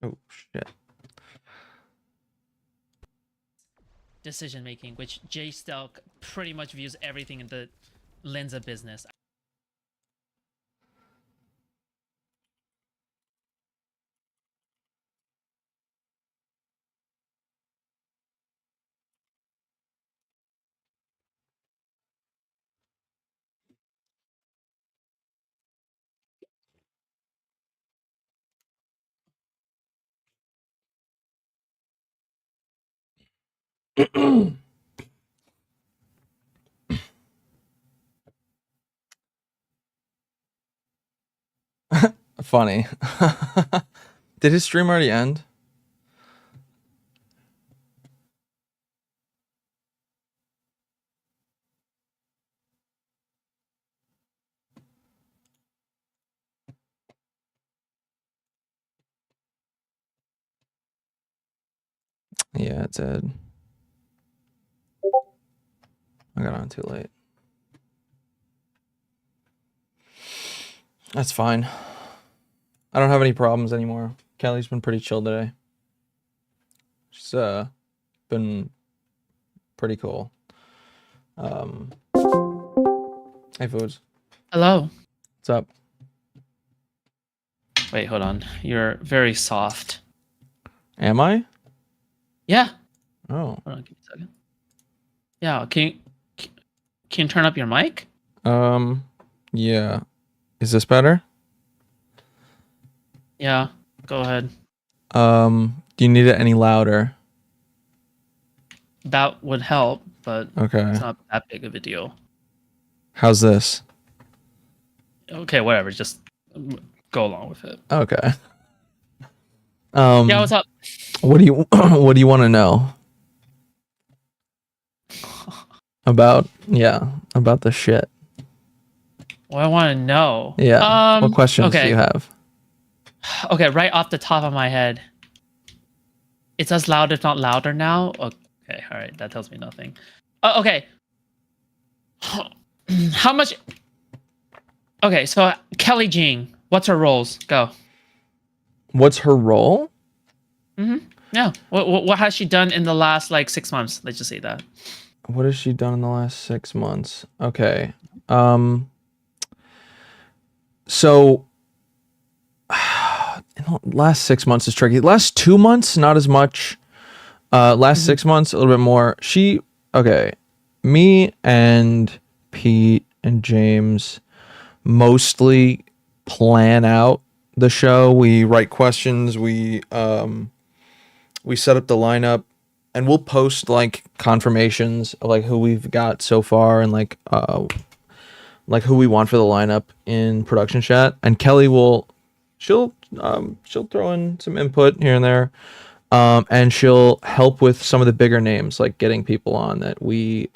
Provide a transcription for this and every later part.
Oh shit. Decision making, which Jay Stelk pretty much views everything in the lens of business. Funny. Did his stream already end? Yeah, it did. I got on too late. That's fine. I don't have any problems anymore. Kelly's been pretty chill today. She's been pretty cool. Hey Foods. Hello. What's up? Wait, hold on. You're very soft. Am I? Yeah. Oh. Hold on, give me a second. Yeah, can you turn up your mic? Yeah. Is this better? Yeah, go ahead. Do you need it any louder? That would help, but Okay. it's not that big of a deal. How's this? Okay, whatever. Just go along with it. Okay. Yeah, what's up? What do you want to know? About the shit. Well, I want to know. Yeah. What questions do you have? Okay, right off the top of my head, it's as loud, if not louder now. Okay, all right, that tells me nothing. Okay. How much? Okay, so Kelly Jean, what's her roles? Go. What's her role? Yeah. What has she done in the last like 6 months? Let's just say that. What has she done in the last 6 months? Okay. So in the last 6 months is tricky. Last 2 months, not as much. Last 6 months, a little bit more. Me and Pete and James mostly plan out the show. We write questions. We set up the lineup, and we'll post like confirmations of like who we've got so far and like who we want for the lineup in production chat. And Kelly she'll throw in some input here and there. And she'll help with some of the bigger names, like getting people on that we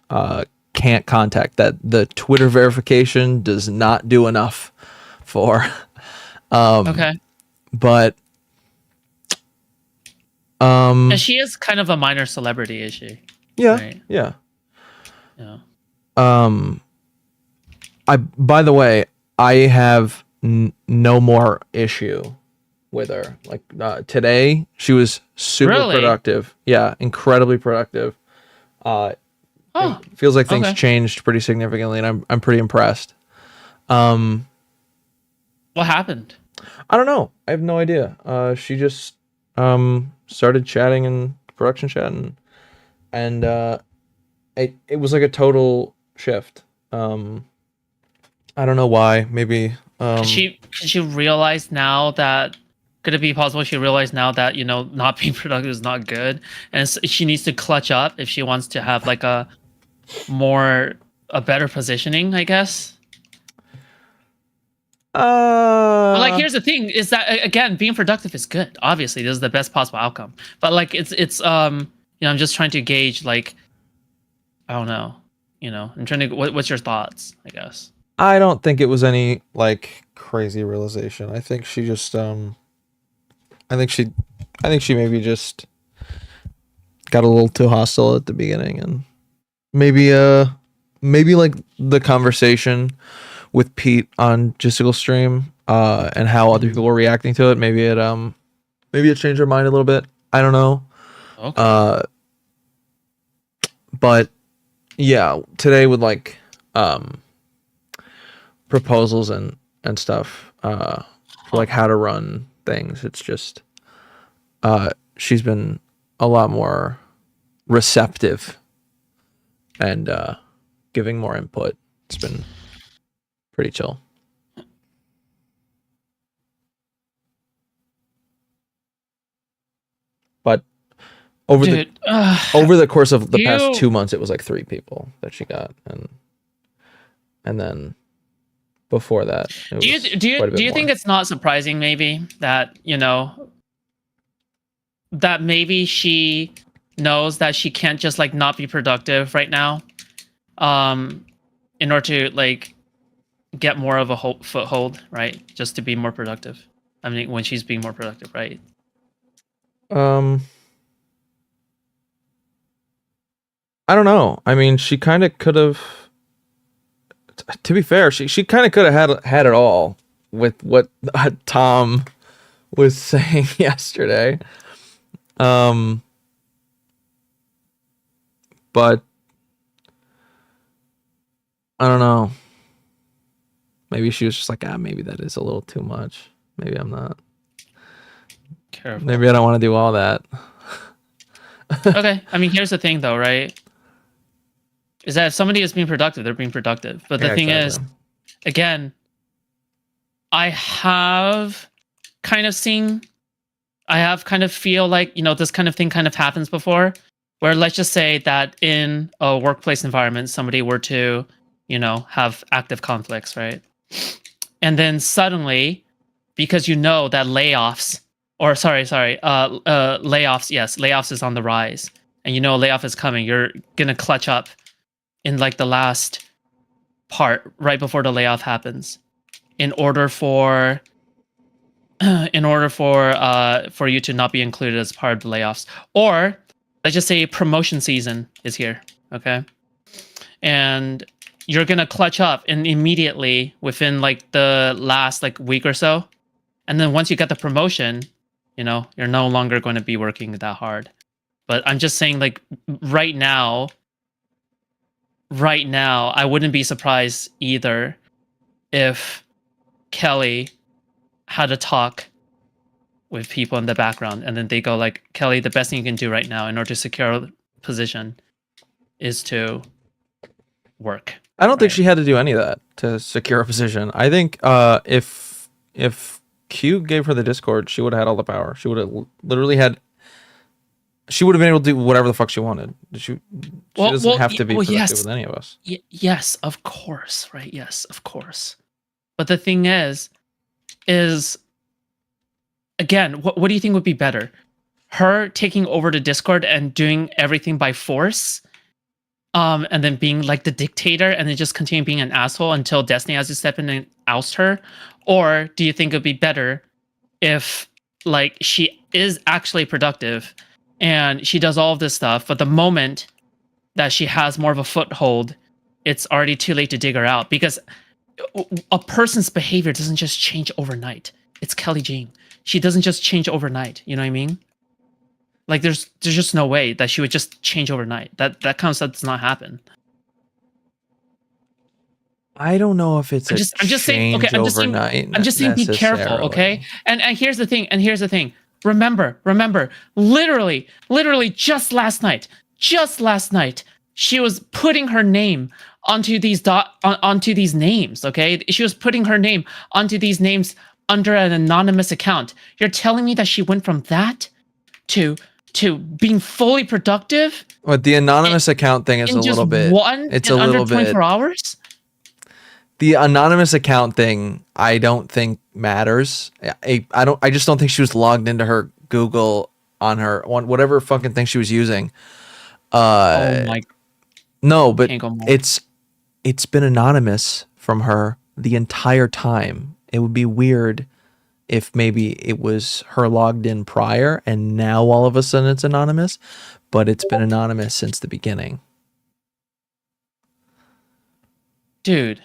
can't contact, that the Twitter verification does not do enough for. Okay. But And she is kind of a minor celebrity, is she? yeah, Right. yeah. Yeah. By the way, I have no more issue with her. Like today, she was super Really? productive. Yeah, incredibly productive. Oh, Feels like things okay. changed pretty significantly, and I'm pretty impressed. What happened? I don't know. I have no idea. She just started chatting in production chat, and it was like a total shift. I don't know why. Maybe Could she realize now that? Could it be possible she realized now that not being productive is not good, and she needs to clutch up if she wants to have like a better positioning, I guess. But like, here's the thing: is that again, being productive is good. Obviously, this is the best possible outcome. But like, it's I'm just trying to gauge, like, I don't know, I'm trying to. What's your thoughts? I guess. I don't think it was any like crazy realization. I think she just I think she maybe just got a little too hostile at the beginning, and maybe like the conversation with Pete on Gisticle stream and how other people were reacting to it, maybe it Maybe it changed her mind a little bit. I don't know. Okay. But yeah, today with like proposals and stuff for like how to run things, it's just she's been a lot more receptive and giving more input. It's been pretty chill. But over the course of the past 2 months, it was like 3 people that she got, and then before that, do you think it's not surprising maybe that that maybe she knows that she can't just like not be productive right now, in order to like get more of a foothold, right? Just to be more productive. I mean, when she's being more productive, right? I don't know. I mean, she kind of could have. To be fair, she kind of could have had it all with what Tom was saying yesterday. But I don't know. Maybe she was just like, maybe that is a little too much. Maybe I'm not. Careful. Maybe I don't want to do all that. Okay. I mean, here's the thing, though, right? Is that if somebody is being productive, they're being productive. But the thing is, again, I have kind of feel like, this kind of thing kind of happens before, where let's just say that in a workplace environment, somebody were to, have active conflicts, right? And then suddenly, because that layoffs, or layoffs, yes, layoffs is on the rise, and layoff is coming, you're gonna clutch up in like the last part right before the layoff happens, in order for you to not be included as part of the layoffs. Or let's just say promotion season is here, okay? And you're gonna clutch up and immediately within like the last like week or so. And then once you get the promotion, you're no longer going to be working that hard. But I'm just saying, like, right now, I wouldn't be surprised either if Kelly had a talk with people in the background, and then they go like, Kelly, the best thing you can do right now in order to secure a position is to work. I don't think she had to do any of that to secure a position. I think if Q gave her the Discord, she would have had all the power. She would have literally had. She would have been able to do whatever the fuck she wanted. She doesn't have to be productive with any of us. Yes, of course, right? Yes, of course. But the thing is again, what do you think would be better? Her taking over the Discord and doing everything by force, and then being like the dictator, and then just continue being an asshole until Destiny has to step in and oust her? Or do you think it'd be better if like she is actually productive and she does all of this stuff, but the moment that she has more of a foothold, it's already too late to dig her out? Because a person's behavior doesn't just change overnight. It's Kelly Jean. She doesn't just change overnight. You know what I mean? Like there's just no way that she would just change overnight. That kind of stuff does not happen. I don't know if it's I'm just saying, okay, I'm just saying be careful, okay? And here's the thing. Remember, literally just last night, she was putting her name onto these onto these names, okay? She was putting her name onto these names under an anonymous account. You're telling me that she went from that to being fully productive? But the anonymous account thing is a little bit. It's a little bit. 24 hours. The anonymous account thing, I don't think matters. I just don't think she was logged into her Google on her whatever fucking thing she was using. Oh my. No, but it's been anonymous from her the entire time. It would be weird if maybe it was her logged in prior and now all of a sudden it's anonymous, but it's been anonymous since the beginning. Dude.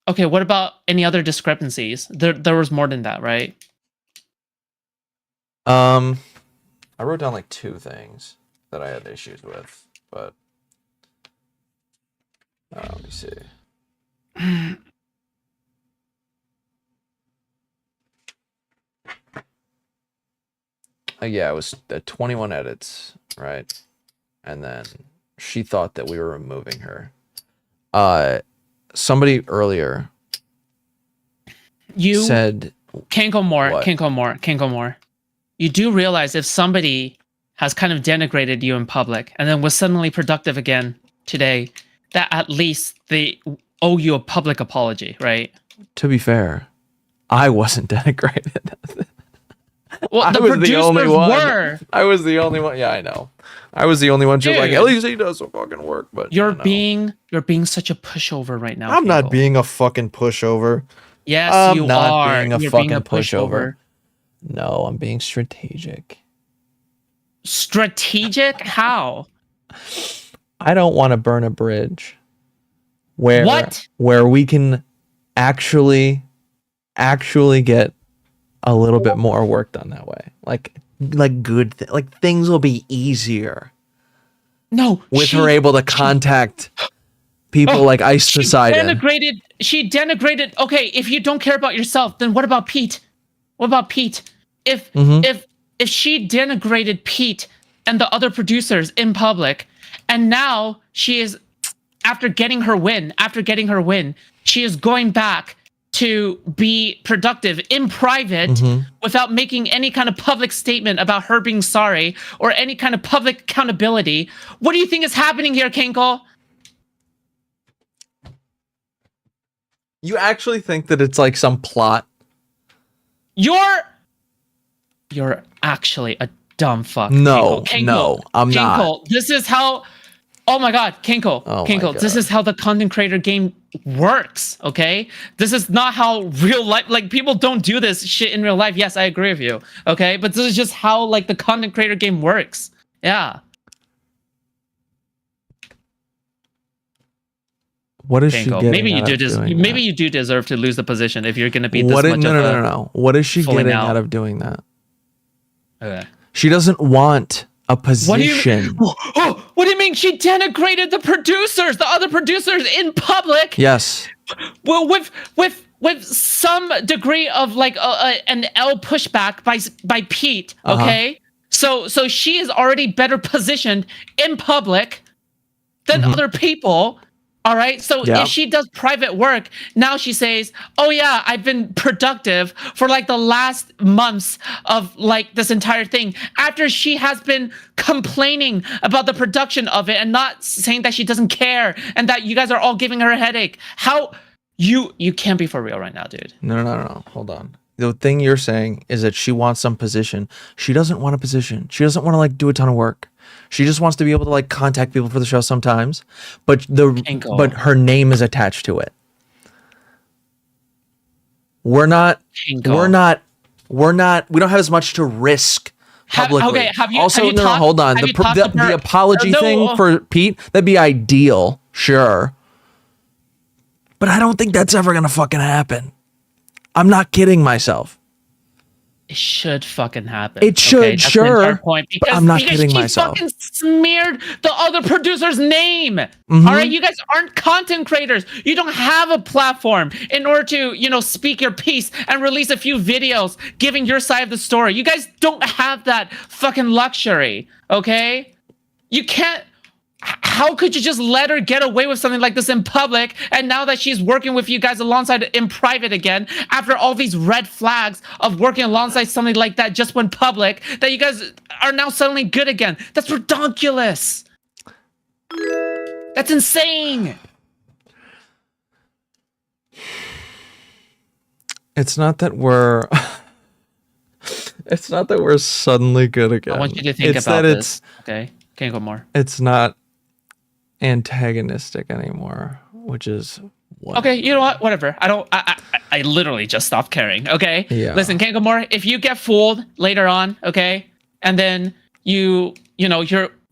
Okay, what about any other discrepancies? There was more than that, right? I wrote down like 2 things that I had issues with, but let me see. Yeah, it was 21 edits, right? And then she thought that we were removing her. Somebody earlier said Canklemore. You do realize if somebody has kind of denigrated you in public and then was suddenly productive again today, that at least they owe you a public apology, right? To be fair, I wasn't denigrated. Well, the producers were. I was the only one. Yeah, I know. I was the only one. She was like, at least he does some fucking work. But you're being such a pushover right now. I'm not being a fucking pushover. Yes, you are. Being a fucking pushover. No, I'm being strategic. Strategic? How? I don't want to burn a bridge where we can actually get a little bit more work done that way. Like things will be easier. No, with her able to contact people like Ice Poseidon. She denigrated. Okay, if you don't care about yourself, then what about Pete? What about Pete? If she denigrated Pete and the other producers in public, and now she is, after getting her win, she is going back to be productive in private without making any kind of public statement about her being sorry or any kind of public accountability. What do you think is happening here, Cankle? You actually think that it's like some plot? You're actually a dumb fuck. No, Cankle. no, I'm not. This is how. Oh my god, Cankle, this is how the content creator game works, okay? This is not how real life, like, people don't do this shit in real life. Yes, I agree with you, okay? But this is just how, like, the content creator game works. Yeah. What is she getting maybe you do deserve to lose the position if you're going to be this much of a... No. What is she getting out of doing that? Okay. She doesn't want a position. What do you mean? She denigrated the producers, the other producers in public. Yes. Well, with some degree of like an L pushback by Pete. Okay. So she is already better positioned in public than other people. All right. So if she does private work, now she says, oh yeah, I've been productive for like the last months of like this entire thing, after she has been complaining about the production of it and not saying that she doesn't care and that you guys are all giving her a headache. How you can't be for real right now, dude. No. Hold on. The thing you're saying is that she wants some position. She doesn't want a position. She doesn't want to like do a ton of work. She just wants to be able to like contact people for the show sometimes, but her name is attached to it. We don't have as much to risk publicly. Hold on. The apology thing for Pete, that'd be ideal, sure. But I don't think that's ever gonna fucking happen. I'm not kidding myself. It should fucking happen. It should, sure. Point. But I'm not kidding myself. She fucking smeared the other producer's name. All right, you guys aren't content creators. You don't have a platform in order to, speak your piece and release a few videos giving your side of the story. You guys don't have that fucking luxury. Okay, you can't. How could you just let her get away with something like this in public, and now that she's working with you guys alongside in private again, after all these red flags of working alongside something like that just went public, that you guys are now suddenly good again? That's ridiculous. That's insane. It's not that we're suddenly good again. I want you to think about this. Okay, Canklemore. It's not antagonistic anymore, which is what? Okay, you know what? Whatever. I literally just stopped caring. Okay. Yeah. Listen, Canklemore, if you get fooled later on, okay, and then you're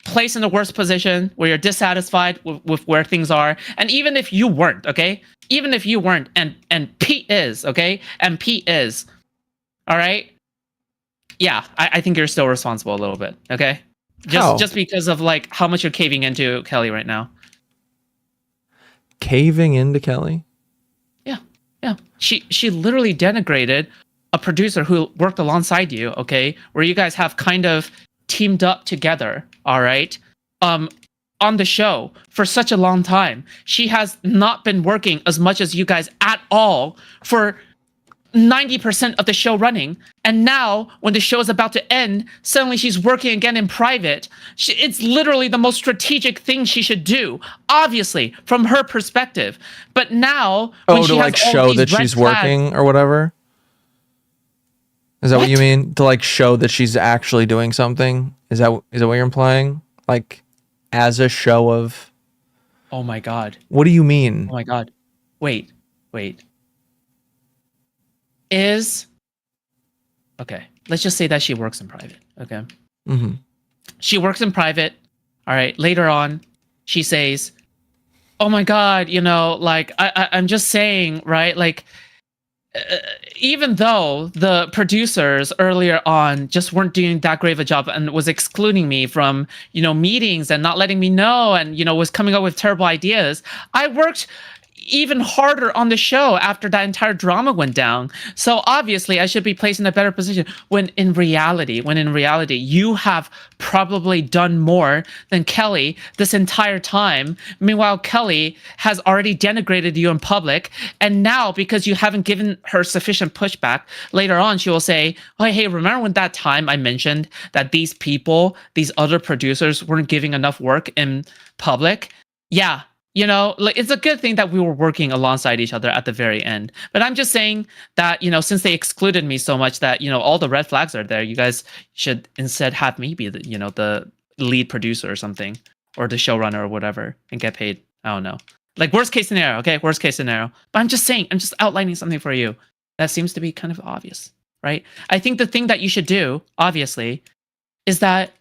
placed in the worst position where you're dissatisfied with where things are, and even if you weren't, okay, even if you weren't, and Pete is, okay, and Pete is, all right. Yeah, I think you're still responsible a little bit, okay? Just because of like how much you're caving into Kelly right now. Caving into Kelly? Yeah. She literally denigrated a producer who worked alongside you, okay? Where you guys have kind of teamed up together, all right? On the show for such a long time. She has not been working as much as you guys at all for 90% of the show running, and now when the show is about to end, suddenly she's working again in private. It's literally the most strategic thing she should do, obviously from her perspective. But now, when to like show that she's working or whatever. Is that what you mean? To like show that she's actually doing something? Is that what you're implying? Like as a show of? Oh my god! What do you mean? Oh my god! Wait. Okay, let's just say that she works in private, okay? Mm-hmm. She works in private, all right? Later on, she says, oh my god, like, I'm just saying, right? Like, even though the producers earlier on just weren't doing that great of a job and was excluding me from, meetings and not letting me know and, was coming up with terrible ideas, I worked even harder on the show after that entire drama went down. So obviously I should be placed in a better position when in reality you have probably done more than Kelly this entire time. Meanwhile, Kelly has already denigrated you in public, and now because you haven't given her sufficient pushback, later on she will say, oh, hey, remember when that time I mentioned that these other producers weren't giving enough work in public? Yeah. Like, it's a good thing that we were working alongside each other at the very end. But I'm just saying that, since they excluded me so much that, all the red flags are there, you guys should instead have me be the lead producer or something, or the showrunner or whatever, and get paid. I don't know. Like, worst case scenario, okay? Worst case scenario. But I'm just outlining something for you that seems to be kind of obvious, right? I think the thing that you should do, obviously, is that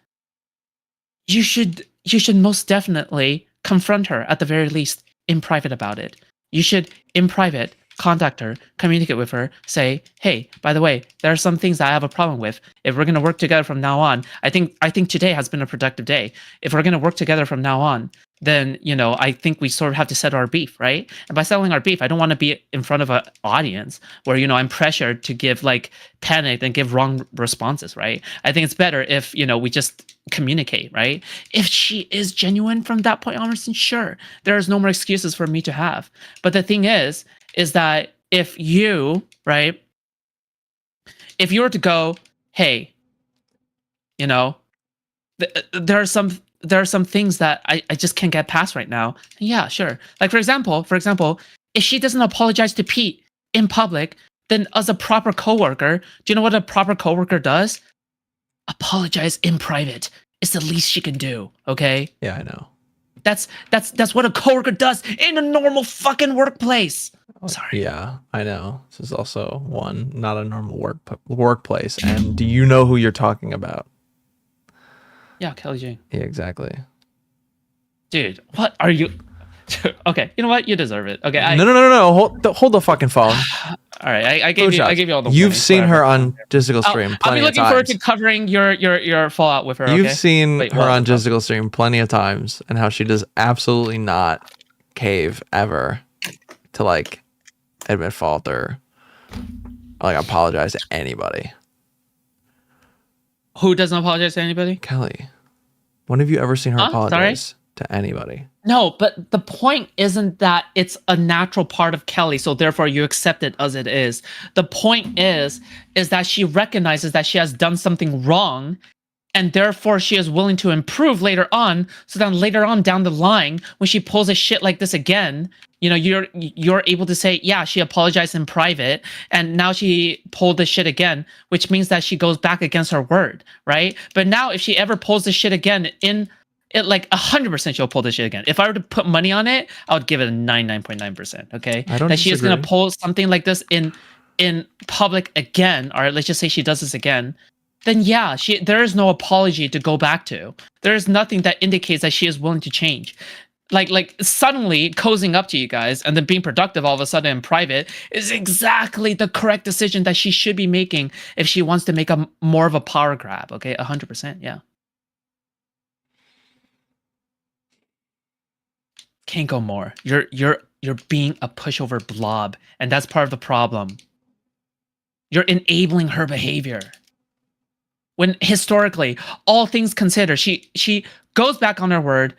you should most definitely confront her at the very least in private about it. You should, in private, contact her, communicate with her, say, hey, by the way, there are some things that I have a problem with. If we're going to work together from now on, I think today has been a productive day. If we're going to work together from now on, then, I think we sort of have to settle our beef, right? And by settling our beef, I don't want to be in front of an audience where, I'm pressured to give like panicked and give wrong responses, right? I think it's better if, we just communicate, right? If she is genuine from that point onwards, then sure, there's no more excuses for me to have. But the thing is that if you, right, if you were to go, hey, there are some things that I just can't get past right now. Yeah, sure. Like, for example, if she doesn't apologize to Pete in public, then as a proper coworker, do you know what a proper coworker does? Apologize in private. It's the least she can do, okay? Yeah, I know. That's what a coworker does in a normal fucking workplace. Sorry. Yeah, I know. This is also not a normal workplace. And do you know who you're talking about? Yeah, Kelly Jane. Yeah, exactly. Dude, what are you? Okay, you know what? You deserve it. Okay. No. Hold the fucking phone. All right, I gave you all the. You've seen her on Jessica's stream. I'll be looking forward to covering your fallout with her. You've seen her on Jessica's stream plenty of times, and how she does absolutely not cave ever to like admit fault or like apologize to anybody. Who doesn't apologize to anybody? Kelly. When have you ever seen her apologize to anybody? No, but the point isn't that it's a natural part of Kelly, so therefore you accept it as it is. The point is that she recognizes that she has done something wrong, and therefore she is willing to improve later on, so then later on down the line, when she pulls a shit like this again, you're able to say, yeah, she apologized in private, and now she pulled the shit again, which means that she goes back against her word, right? But now if she ever pulls the shit again it like 100% she'll pull this shit again. If I were to put money on it, I would give it a 99.9%. Okay, I don't that she is disagree. gonna pull something like this in public again, or let's just say she does this again. Then yeah, there is no apology to go back to. There is nothing that indicates that she is willing to change. like suddenly cozying up to you guys and then being productive all of a sudden in private is exactly the correct decision that she should be making if she wants to make a more of a power grab. Okay, 100%. Yeah. Can't go more. You're being a pushover blob, and that's part of the problem. You're enabling her behavior. When historically, all things considered, she goes back on her word,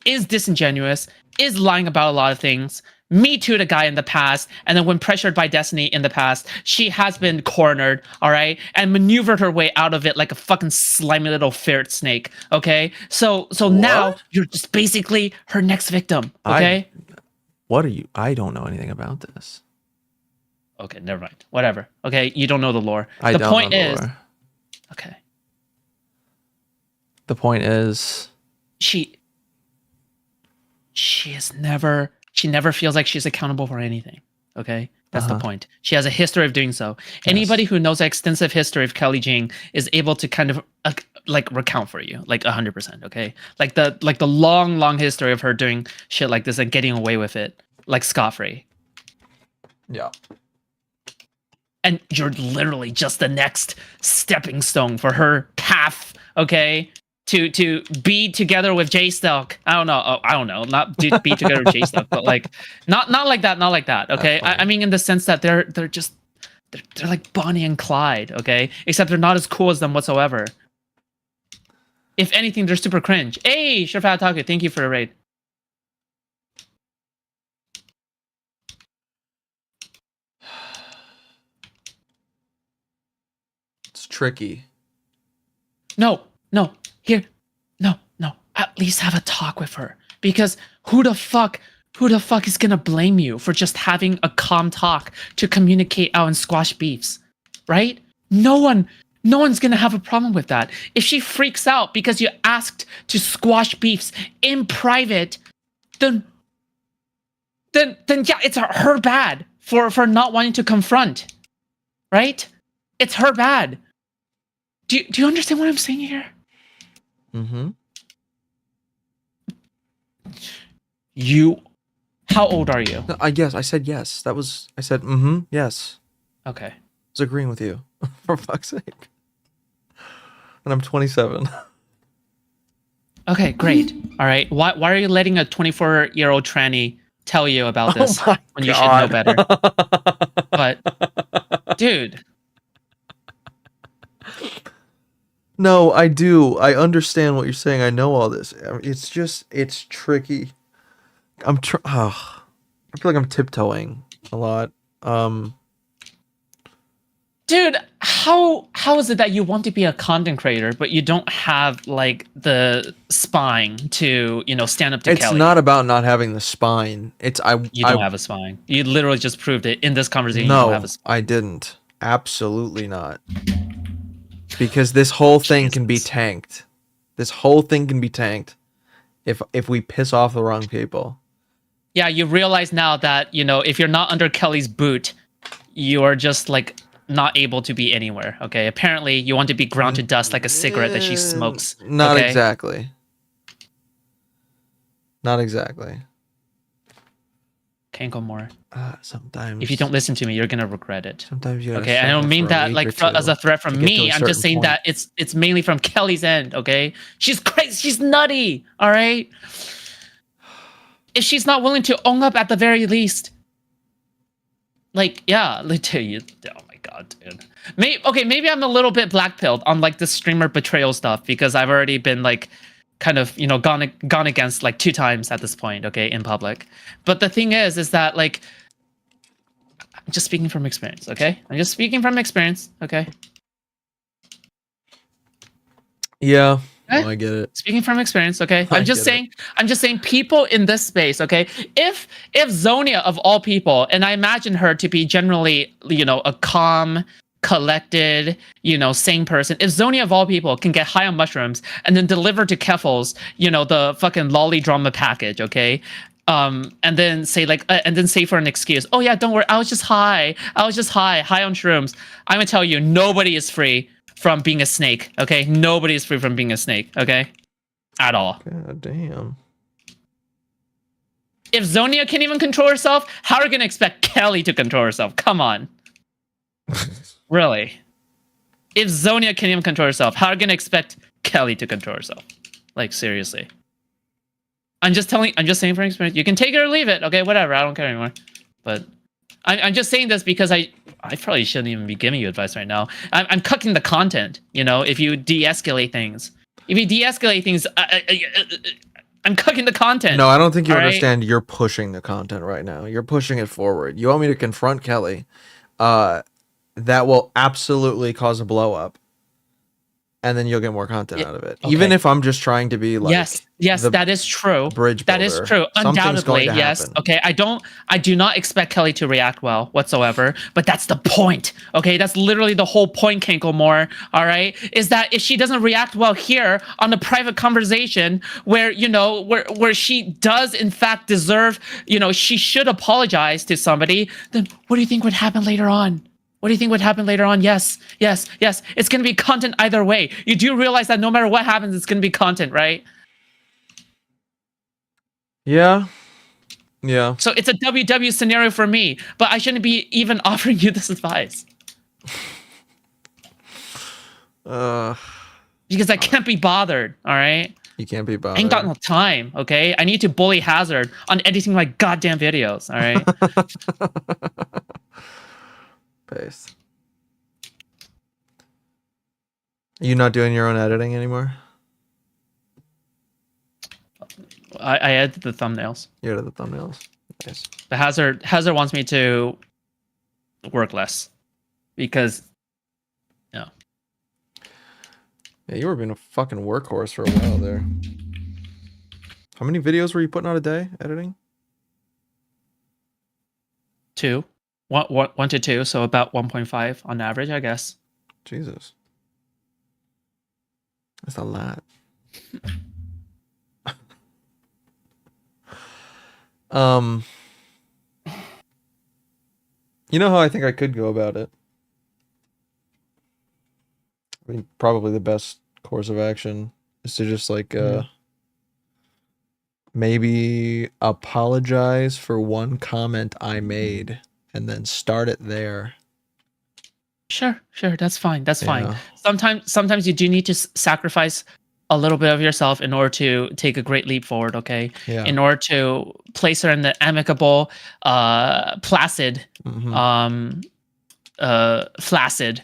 is disingenuous, is lying about a lot of things. Me too, the guy in the past, and then when pressured by Destiny in the past, she has been cornered, all right, and maneuvered her way out of it like a fucking slimy little ferret snake. Okay, so now you're just basically her next victim. Okay. What are you? I don't know anything about this. Okay, never mind. Whatever. Okay, you don't know the lore. The point is. Okay. The point is. She never feels like she's accountable for anything. Okay? That's the point. She has a history of doing so. Yes. Anybody who knows the extensive history of Kelly Jing is able to kind of like recount for you, like 100%, okay? Like the long history of her doing shit like this and getting away with it, like scot-free. Yeah. And you're literally just the next stepping stone for her path, okay? To be together with J-Stock. I don't know. Not to be together with J-Stock, but like not like that, okay? I mean in the sense that they're like Bonnie and Clyde, okay? Except they're not as cool as them whatsoever. If anything, they're super cringe. Hey, Shirfat Taku, thank you for the raid. It's tricky. No. Here. No. At least have a talk with her. Because who the fuck is gonna blame you for just having a calm talk to communicate out and squash beefs? Right? No one's gonna have a problem with that. If she freaks out because you asked to squash beefs in private, then yeah, it's her bad for not wanting to confront. Right? It's her bad. Do you understand what I'm saying here? Mm-hmm. How old are you? No, I said yes. I said yes. Okay. I was agreeing with you. For fuck's sake. And I'm 27. Okay, great. All right. Why are you letting a 24-year-old tranny tell you about this when you should know better? But, dude. No, I do. I understand what you're saying. I know all this. It's tricky. I feel like I'm tiptoeing a lot. Dude, how is it that you want to be a content creator, but you don't have like the spine to, stand up to Kelly? It's not about not having the spine. You don't have a spine. You literally just proved it in this conversation. No, you don't have a spine. I didn't. Absolutely not. Because this whole thing can be tanked. This whole thing can be tanked if we piss off the wrong people. Yeah, you realize now that, if you're not under Kelly's boot, you are just like not able to be anywhere. Okay. Apparently you want to be ground to dust like a cigarette that she smokes. Not exactly. Not exactly. Canklemore. Sometimes. If you don't listen to me, you're gonna regret it. Sometimes you. Okay, I don't mean that like as a threat from me. I'm just saying that it's mainly from Kelly's end. Okay, she's crazy. She's nutty. All right. If she's not willing to own up at the very least, like literally. Oh my god, dude. Maybe I'm a little bit black-pilled on like the streamer betrayal stuff because I've already been like kind of gone against like 2 times at this point. Okay, in public. But the thing is that like. I'm just speaking from experience, okay? I'm just speaking from experience, okay? Yeah, okay? I get it. Speaking from experience, okay? I'm just saying people in this space, okay? If Zonia of all people, and I imagine her to be generally, a calm, collected, sane person. If Zonia of all people can get high on mushrooms and then deliver to Keffels, the fucking lolly drama package, okay? And then say for an excuse, oh yeah, don't worry, I was just high on shrooms. I'm gonna tell you, nobody is free from being a snake, okay? Nobody is free from being a snake, okay? At all. God damn. If Zonia can't even control herself, how are you gonna expect Kelly to control herself? Come on. Really? If Zonia can't even control herself, how are you gonna expect Kelly to control herself? Like, seriously. I'm just saying from experience. You can take it or leave it. Okay, whatever. I don't care anymore. But I'm just saying this because I probably shouldn't even be giving you advice right now. I'm cooking the content. You know, if you de-escalate things, I'm cooking the content. No, I don't think you all understand. right? You're pushing the content right now. You're pushing it forward. You want me to confront Kelly? That will absolutely cause a blow up. And then you'll get more content out of it. Okay. Even if I'm just trying to be like, yes, that is true. Bridge builder. That is true. Undoubtedly, yes. Okay, I do not expect Kelly to react well whatsoever, but that's the point. Okay, that's literally the whole point, Canklemore. All right, is that if she doesn't react well here on the private conversation, where where she does in fact deserve, she should apologize to somebody, then what do you think would happen later on? What do you think would happen later on? Yes. It's going to be content either way. You do realize that no matter what happens, it's going to be content, right? Yeah. So it's a WW scenario for me, but I shouldn't be even offering you this advice. Because I can't be bothered, all right? You can't be bothered. I ain't got no time, okay? I need to bully Hazard on editing my goddamn videos, all right? Base. You not doing your own editing anymore? I edited the thumbnails. You edited the thumbnails. Nice. The Hazard wants me to work less because, yeah, you were being a fucking workhorse for a while there. How many videos were you putting out a day editing? 2. 1 to 2, so about 1.5 on average, I guess. Jesus. That's a lot. You know how I think I could go about it? I mean, probably the best course of action is to just like maybe apologize for one comment I made and then start it there. Sure, that's fine. That's fine. Sometimes you do need to sacrifice a little bit of yourself in order to take a great leap forward, okay? Yeah. In order to place her in the amicable, placid, flaccid,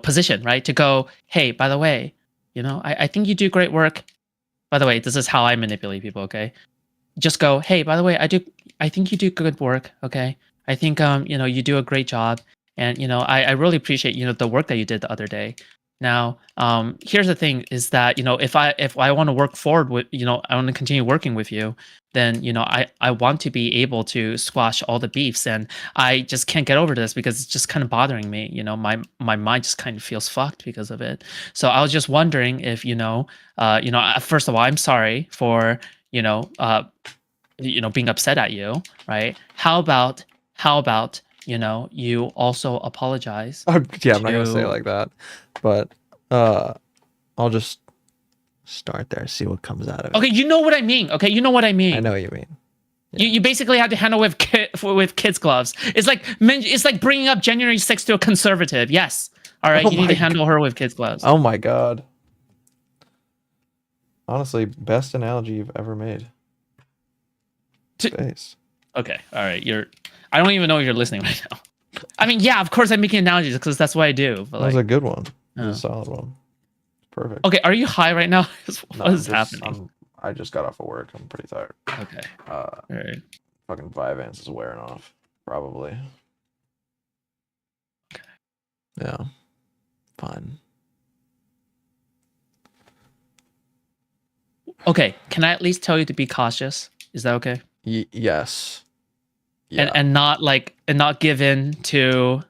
position, right? To go, hey, by the way, I think you do great work. By the way, this is how I manipulate people, okay? Just go, hey, by the way, I think you do good work, okay? I think you do a great job, and I really appreciate the work that you did the other day. Now, here's the thing: is that if I want to work forward with I want to continue working with you, then I want to be able to squash all the beefs, and I just can't get over this because it's just kind of bothering me. My mind just kind of feels fucked because of it. So I was just wondering if first of all, I'm sorry for being upset at you, right? How about you also apologize? Yeah, I'm not gonna say it like that, but I'll just start there, see what comes out of it. Okay, you know what I mean. Okay, you know what I mean. I know what you mean. Yeah. You basically have to handle with kids gloves. It's like bringing up January 6th to a conservative. Yes. All right, you need to handle her with kids gloves. Oh my god. Honestly, best analogy you've ever made. Space. Okay, all right. I don't even know if you're listening right now. I mean, yeah, of course I'm making analogies because that's what I do. But that was a good one. That was a solid one. Perfect. Okay, are you high right now? What is happening? I just got off of work. I'm pretty tired. Okay. All right. Fucking Vyvanse is wearing off, probably. Okay. Yeah. Fun. Okay, can I at least tell you to be cautious? Is that okay? Yes. Yeah. And not give in to,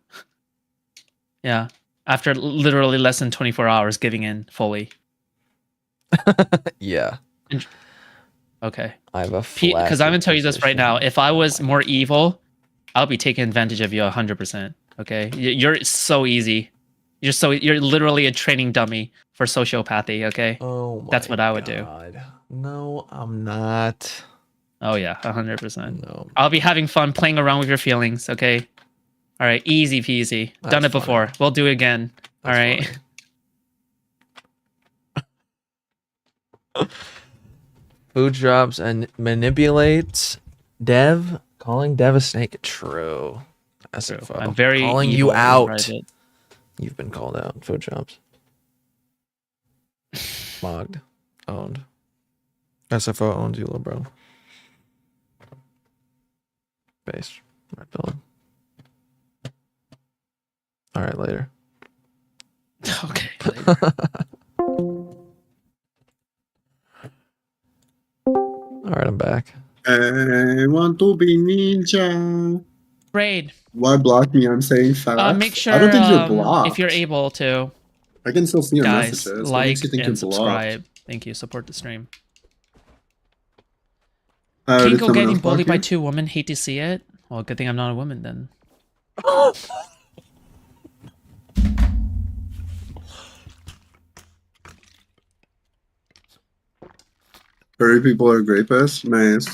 yeah, after literally less than 24 hours giving in fully. Yeah. Okay. I have a because I'm gonna tell you this right now. If I was more evil, I'll be taking advantage of you 100%. Okay, you're so easy. You're literally a training dummy for sociopathy. Okay. Oh my That's what I would do. No, I'm not. Oh yeah, 100%. No. I'll be having fun playing around with your feelings. Okay. All right, easy peasy. Done That's it before. funny. We'll do it again. All That's right. funny. Food drops and manipulates Dev. Calling Dev a snake. True. SFO. I'm very calling evil you in out. private. You've been called out. Food drops. Mogged. Owned. SFO owns you, little bro. Based. Red pillar. All right, later. Okay. Later. All right, I'm back. I want to be ninja. Raid. Why block me? I'm saying fast. Make sure I don't think you're blocked. if you're able to, I can still see your guys, messages. What like makes you think and you're blocked? subscribe. Thank you. Support the stream. Did Kinko someone getting else block bullied by you? 2 women. Hate to see it. Well, good thing I'm not a woman then. Curry people are rapists? Nice.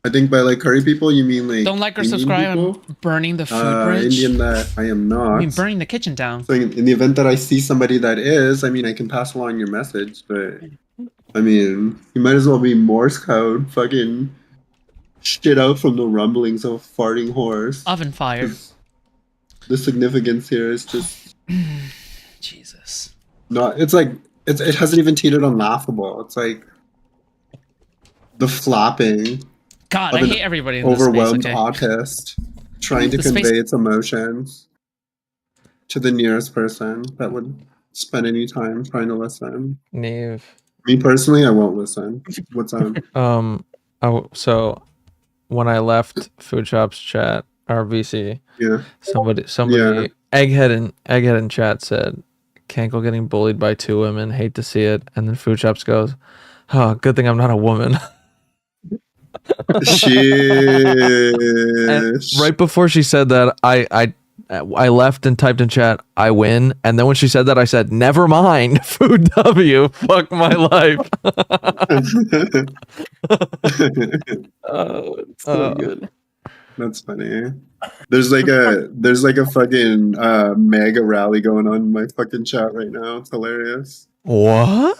I think by like curry people, you mean like Don't like or Indian subscribe. people? I'm burning the food bridge. Indian that I am not. I mean, burning the kitchen down. So in the event that I see somebody that is, I mean, I can pass along your message, but I mean, you might as well be Morse code, fucking shit out from the rumblings of a farting horse. Oven fire. 'Cause the significance here is just Jesus. not. It's like it hasn't even teetered on laughable. It's like the flapping God, of I an hate everybody in this space. overwhelmed Okay. autist trying to The space- convey its emotions to the nearest person that would spend any time trying to listen. Neve. Me personally, I won't listen. What's up? So when I left Food Shop's chat, our VC, Yeah. somebody, Yeah. Egghead in chat said, Cankle getting bullied by 2 women. Hate to see it. And then Food Shops goes, oh, good thing I'm not a woman. And Shit. right before she said that, I left and typed in chat, I win. And then when she said that, I said, never mind. Food W. Fuck my life. Oh, it's so good. That's funny. There's like a fucking mega rally going on in my fucking chat right now. It's hilarious. What?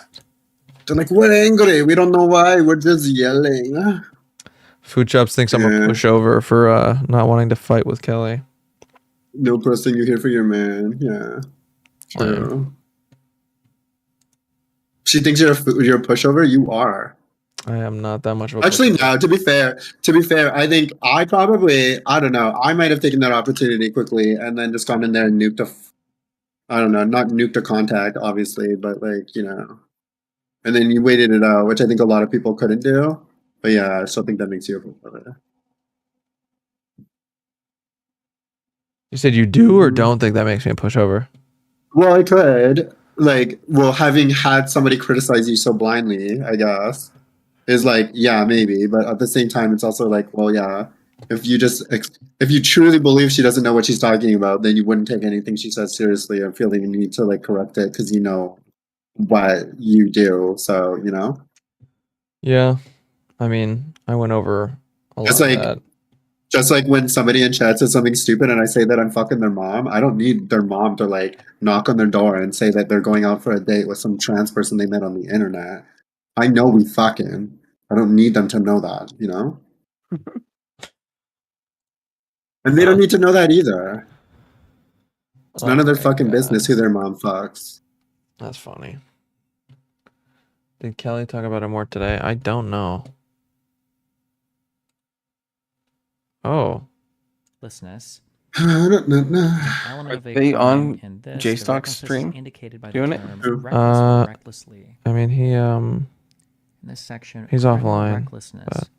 They're like, we're angry. We don't know why. We're just yelling. Food Chops thinks I'm a Yeah. pushover for not wanting to fight with Kelly. No pressing you here for your man. Yeah. Lame. True. She thinks you're a pushover. You are. I am not that much of a Actually, pushover. no. To be fair, I think I don't know. I might have taken that opportunity quickly and then just gone in there and nuked I don't know, not nuked a contact, obviously, but like, you know. And then you waited it out, which I think a lot of people couldn't do. But yeah, I still think that makes you a pushover. You said you do or don't think that makes me a pushover? Well, I could. Like, well, having had somebody criticize you so blindly, I guess, is like, yeah, maybe. But at the same time, it's also like, well, yeah. If you truly believe she doesn't know what she's talking about, then you wouldn't take anything she says seriously and feel the need to like correct it because you know what you do. So, you know. Yeah. I mean, I went over a lot It's of like- that. Just like when somebody in chat says something stupid and I say that I'm fucking their mom, I don't need their mom to like knock on their door and say that they're going out for a date with some trans person they met on the internet. I know we fucking. I don't need them to know that, you know? And they don't need to know that either. It's none of their Oh my fucking business who God. their mom fucks. That's funny. Did Kelly talk about it more today? I don't know. Oh. Listeners. I Element of a they crime on in this, J the Stock's recklessness is stream indicated by doing the it? term Who? reckless or recklessly. I mean, he In this section, He's criminal offline, recklessness. but-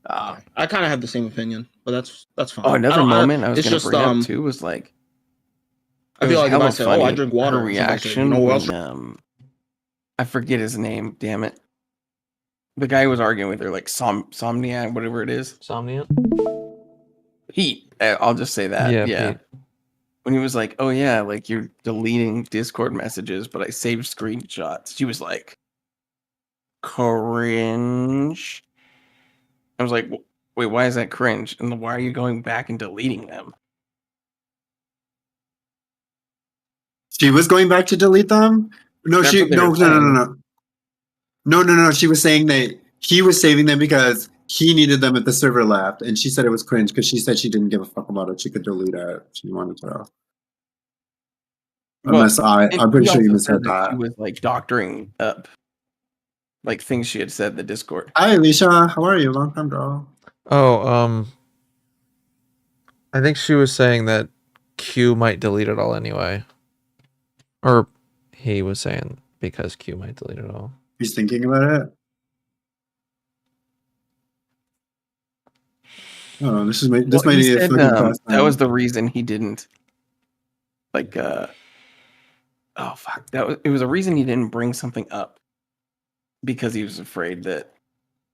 I kind of have the same opinion, but that's fine. Oh, another moment I was it's gonna just, bring up too was like I it feel was like if I hella say, "Oh, I funny, drink water," her and somebody says, reaction "You know what when, else?" I forget his name. Damn it, the guy who was arguing with her, like Somnia, whatever it is. Somniant? Pete. I'll just say that. Yeah, Yeah. Pete. When he was like, "Oh yeah, like you're deleting Discord messages, but I saved screenshots." She was like, "Cringe." I was like, wait, why is that cringe? And why are you going back and deleting them? She was going back to delete them? No, That's she what they no were no no saying. no no no no. She was saying that he was saving them because he needed them if the server left, and she said it was cringe because she said she didn't give a fuck about it. She could delete it. She wanted to. Unless And I'm pretty he sure you also misheard said that she that. was like doctoring up, like things she had said in the Discord. Hi, Alicia. How are you? Long time, girl. Oh, I think she was saying that Q might delete it all anyway. Or he was saying because Q might delete it all. He's thinking about it. Oh, this might Well, be he a said fucking fast that was time. the reason he didn't like. Oh fuck! It was a reason he didn't bring something up because he was afraid that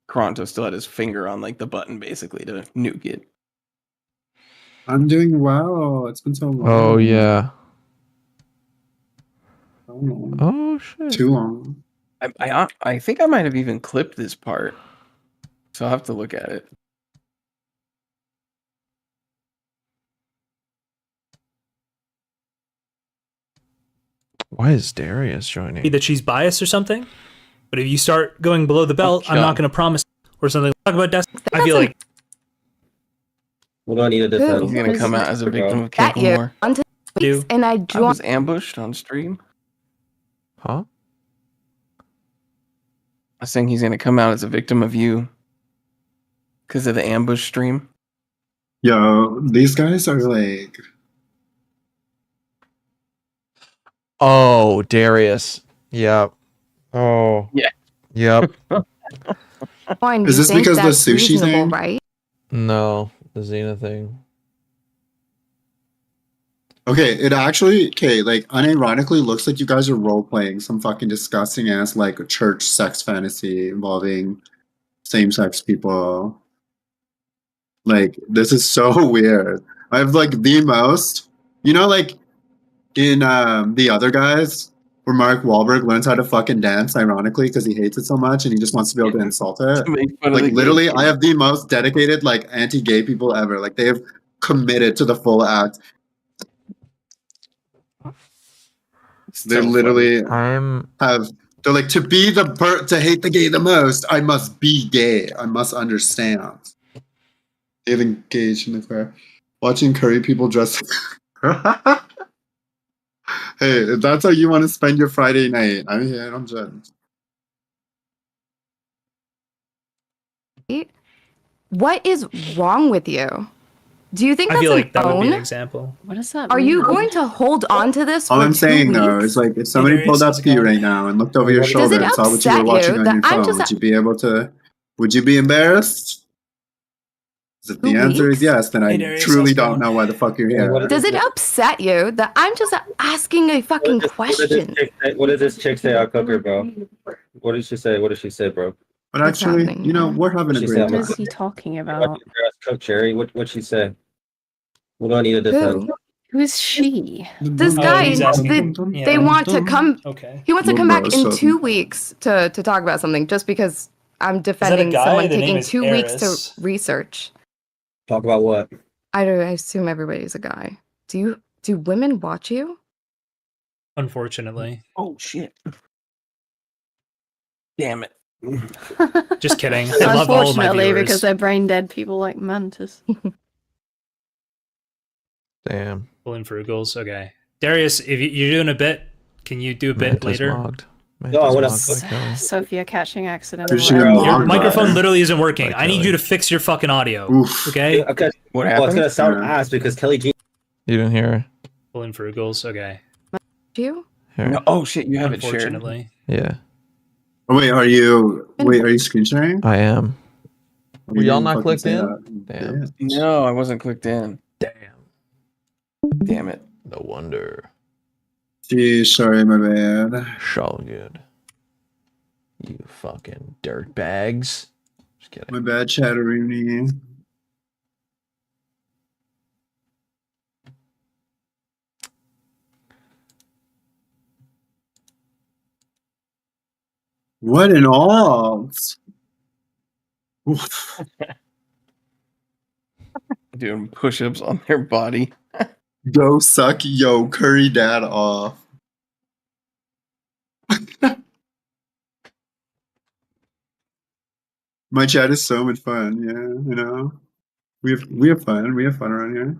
Kronto still had his finger on like the button, basically to nuke it. I'm doing well. It's been so long. Oh yeah. Oh, Oh shit. too long. I think I might have even clipped this part, so I'll have to look at it. Why is Darius joining? That she's biased or something. But if you start going below the belt, I'm not going to promise or something. Talk about Destiny. I feel like What do I need to defend? He's gonna come out as a victim of That year, Canklemore. onto do. and I I joined. was ambushed on stream. Huh? I was saying he's gonna come out as a victim of you because of the ambush stream. Yo, these guys are like. Oh, Darius. Yep. Oh. Yeah. Yep. Is this because the sushi thing? Right? No, the Xena thing. Okay, it actually like unironically looks like you guys are role playing some fucking disgusting ass like church sex fantasy involving same sex people. Like this is so weird. I have like the most, like in The Other Guys, where Mark Wahlberg learns how to fucking dance ironically because he hates it so much and he just wants to be able to insult it. Like literally, I have the most dedicated like anti-gay people ever. Like they have committed to the full act. They literally they're like, to be to hate the gay the most, I must be gay. I must understand. They've engaged in the affair. Watching curry people dress. Hey, if that's how you want to spend your Friday night, I'm here. I'm judging. What is wrong with you? Do you think I that's feel an like that would be an own? example. What does that Are mean? you going to hold on to this All for I'm 2 saying weeks? though is like if somebody Darius, pulled up how's it to you going? right now and looked over your Does shoulder it and saw what you upset were watching you on that your I'm phone, just would you be able to? Would you be embarrassed? 'Cause if the 2 answer is weeks? yes, then I Hey, Darius, truly how's it don't going? know why the fuck you're here. Does it upset you that I'm just asking a fucking question? What did this chick say? I'll cook her, bro. What did she say? What did she say, bro? But What's actually, happening here? we're having a She great said, What time. is he talking Watch about? your ass cook, Cherry. What she say? What do I need to defend? Who? Who is she? This Oh, guy, he's asking. they want to come. Okay. He wants to Little come back bro, in so- 2 weeks to talk about something just because I'm that a defending guy? someone The name taking is 2 weeks Eris. to research. Talk about what? I assume everybody's a guy. Do women watch you? Unfortunately. Oh shit! Damn it! Just kidding. I love all of my Unfortunately, viewers. because they're brain dead people like Mantis. Damn. Pulling frugals. Okay. Darius, if you're doing a bit, can you do a bit Mantis later? mogged. No, I Mantis wanna- mogged by Kelly. Sophia catching accident. Who's she or gonna whatever. mock? Your microphone Right. literally isn't working. By I need Kelly. you to fix your fucking audio. Oof. Okay? Okay. What Well, it's happened? gonna sound Yeah. ass because Kelly Jean. You didn't hear her? Pulling frugals. Okay. You? Here. No, oh shit! You have it shared. Unfortunately. Yeah, Oh, wait, are you screen sharing? I am. You Were y'all didn't not fucking clicked say in? that. Damn. Yeah. No, I wasn't clicked in. Damn. Damn it! No wonder. Geez, sorry, my bad. Shall good. You fucking dirt bags. Just kidding. My bad, Chatteroony. What an alt? Oof. Doing push-ups on their body. Go suck yo curry dad off. My chat is so much fun. Yeah, you know, we have fun. We have fun around here.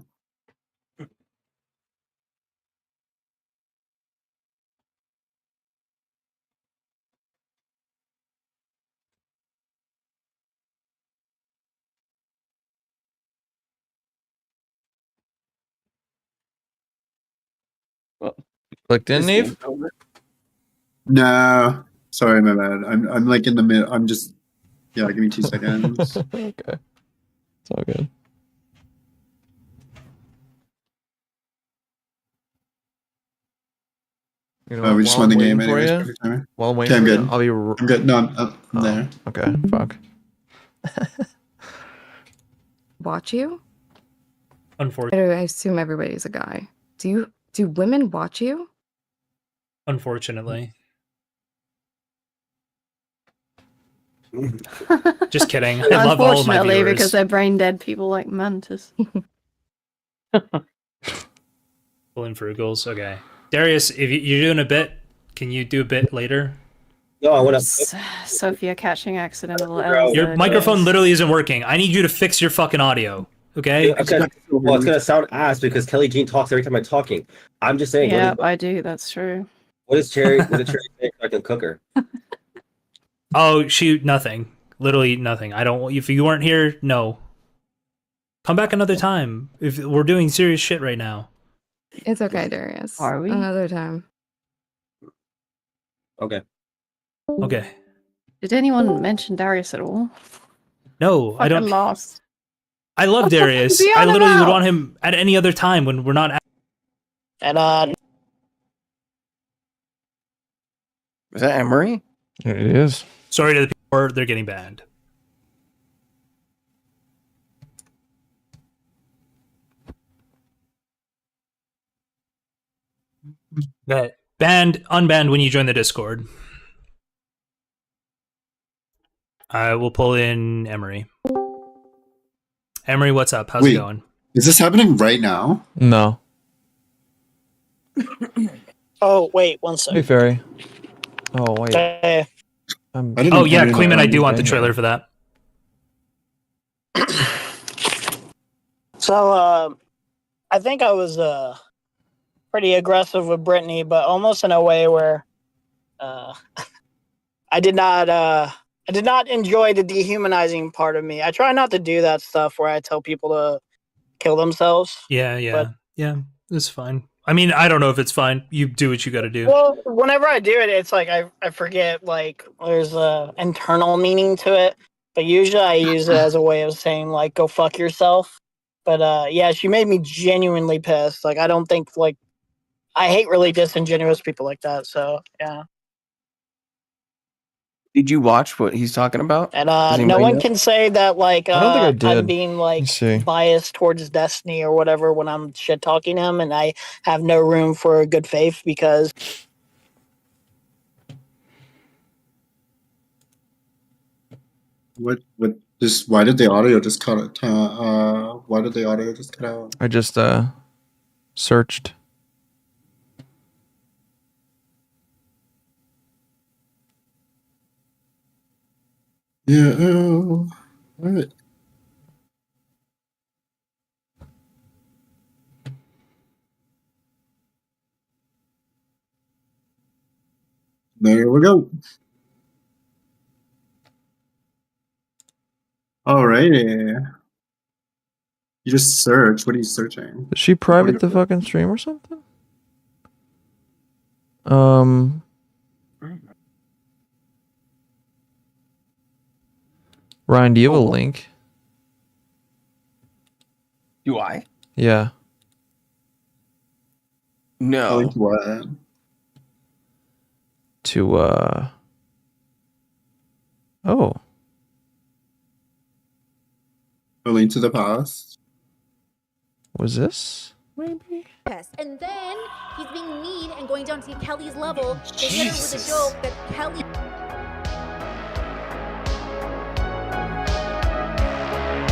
Clicked in, This Neve? game's over. No, sorry, my bad. I'm like in the mid. I'm just yeah. Give me 2 seconds. Okay. It's all good. You know Oh, we just while won the I'm game waiting for anyways. you, Perfect timing. while I'm waiting Okay, I'm for good. you, I'll be. I'm good. No, I'm Oh, there. okay, fuck. Watch you? Unfortunately. I assume everybody's a guy. Do women watch you? Unfortunately. Just kidding. I love all of my Unfortunately, viewers. because they're brain dead people like Mantis. Pulling frugals. Okay. Darius, if you're doing a bit, can you do a bit later? No, I want to. Sophia catching accidental Your microphone literally isn't working. I need you to fix your fucking audio. Okay? Well, it's gonna sound ass because Kelly Jean talks every time I'm talking. I'm just saying. Yeah, I do. That's true. What is Cherry? What is Cherry saying? So I can cook her. Oh, shoot, nothing. Literally nothing. I don't. If you weren't here, no. Come back another time. If we're doing serious shit right now. It's okay, Darius. Are we? Another time. Okay. Okay. Did anyone mention Darius at all? No, I don't. Lost. I love Darius. Be I on literally him would out. want him at any other time when we're not. And Is that Emery? It is. Sorry to the people, they're getting banned. That banned, unbanned when you join the Discord. I will pull in Emery. Emery, what's up? How's it Wait. going? Is this happening right now? No. oh wait, one Hey, second. Fairy. Oh wait. Okay. I didn't Oh yeah, know Queeman, I that. do want the trailer for that. So I think I was pretty aggressive with Brittany, but almost in a way where I did not enjoy the dehumanizing part of me. I try not to do that stuff where I tell people to kill themselves. Yeah, it's fine. I mean, I don't know if it's fine. You do what you got to do. Well, whenever I do it, it's like I forget, like, there's a internal meaning to it. But usually I use it as a way of saying, like, go fuck yourself. But yeah, she made me genuinely pissed. Like, I don't think, like, I hate really disingenuous people like that. So yeah. Did you watch what he's talking about? And Does no anybody one know? can say that, like, I don't think I did. I'm being, like, Let's see. biased towards Destiny or whatever when I'm shit talking him, and I have no room for good faith because What just why did the audio just cut it? Why did the audio just cut out? I just searched. Yeah. Oh, all right. There we go. Alrighty. You just search. What are you searching? Did she private the fucking stream or something? Ryan, do you have a link? Do I? Yeah. No. Like what? To oh. A link to the past. Was this? Maybe. Yes, and then he's being mean and going down to Kelly's level. They hit her with a joke that Kelly.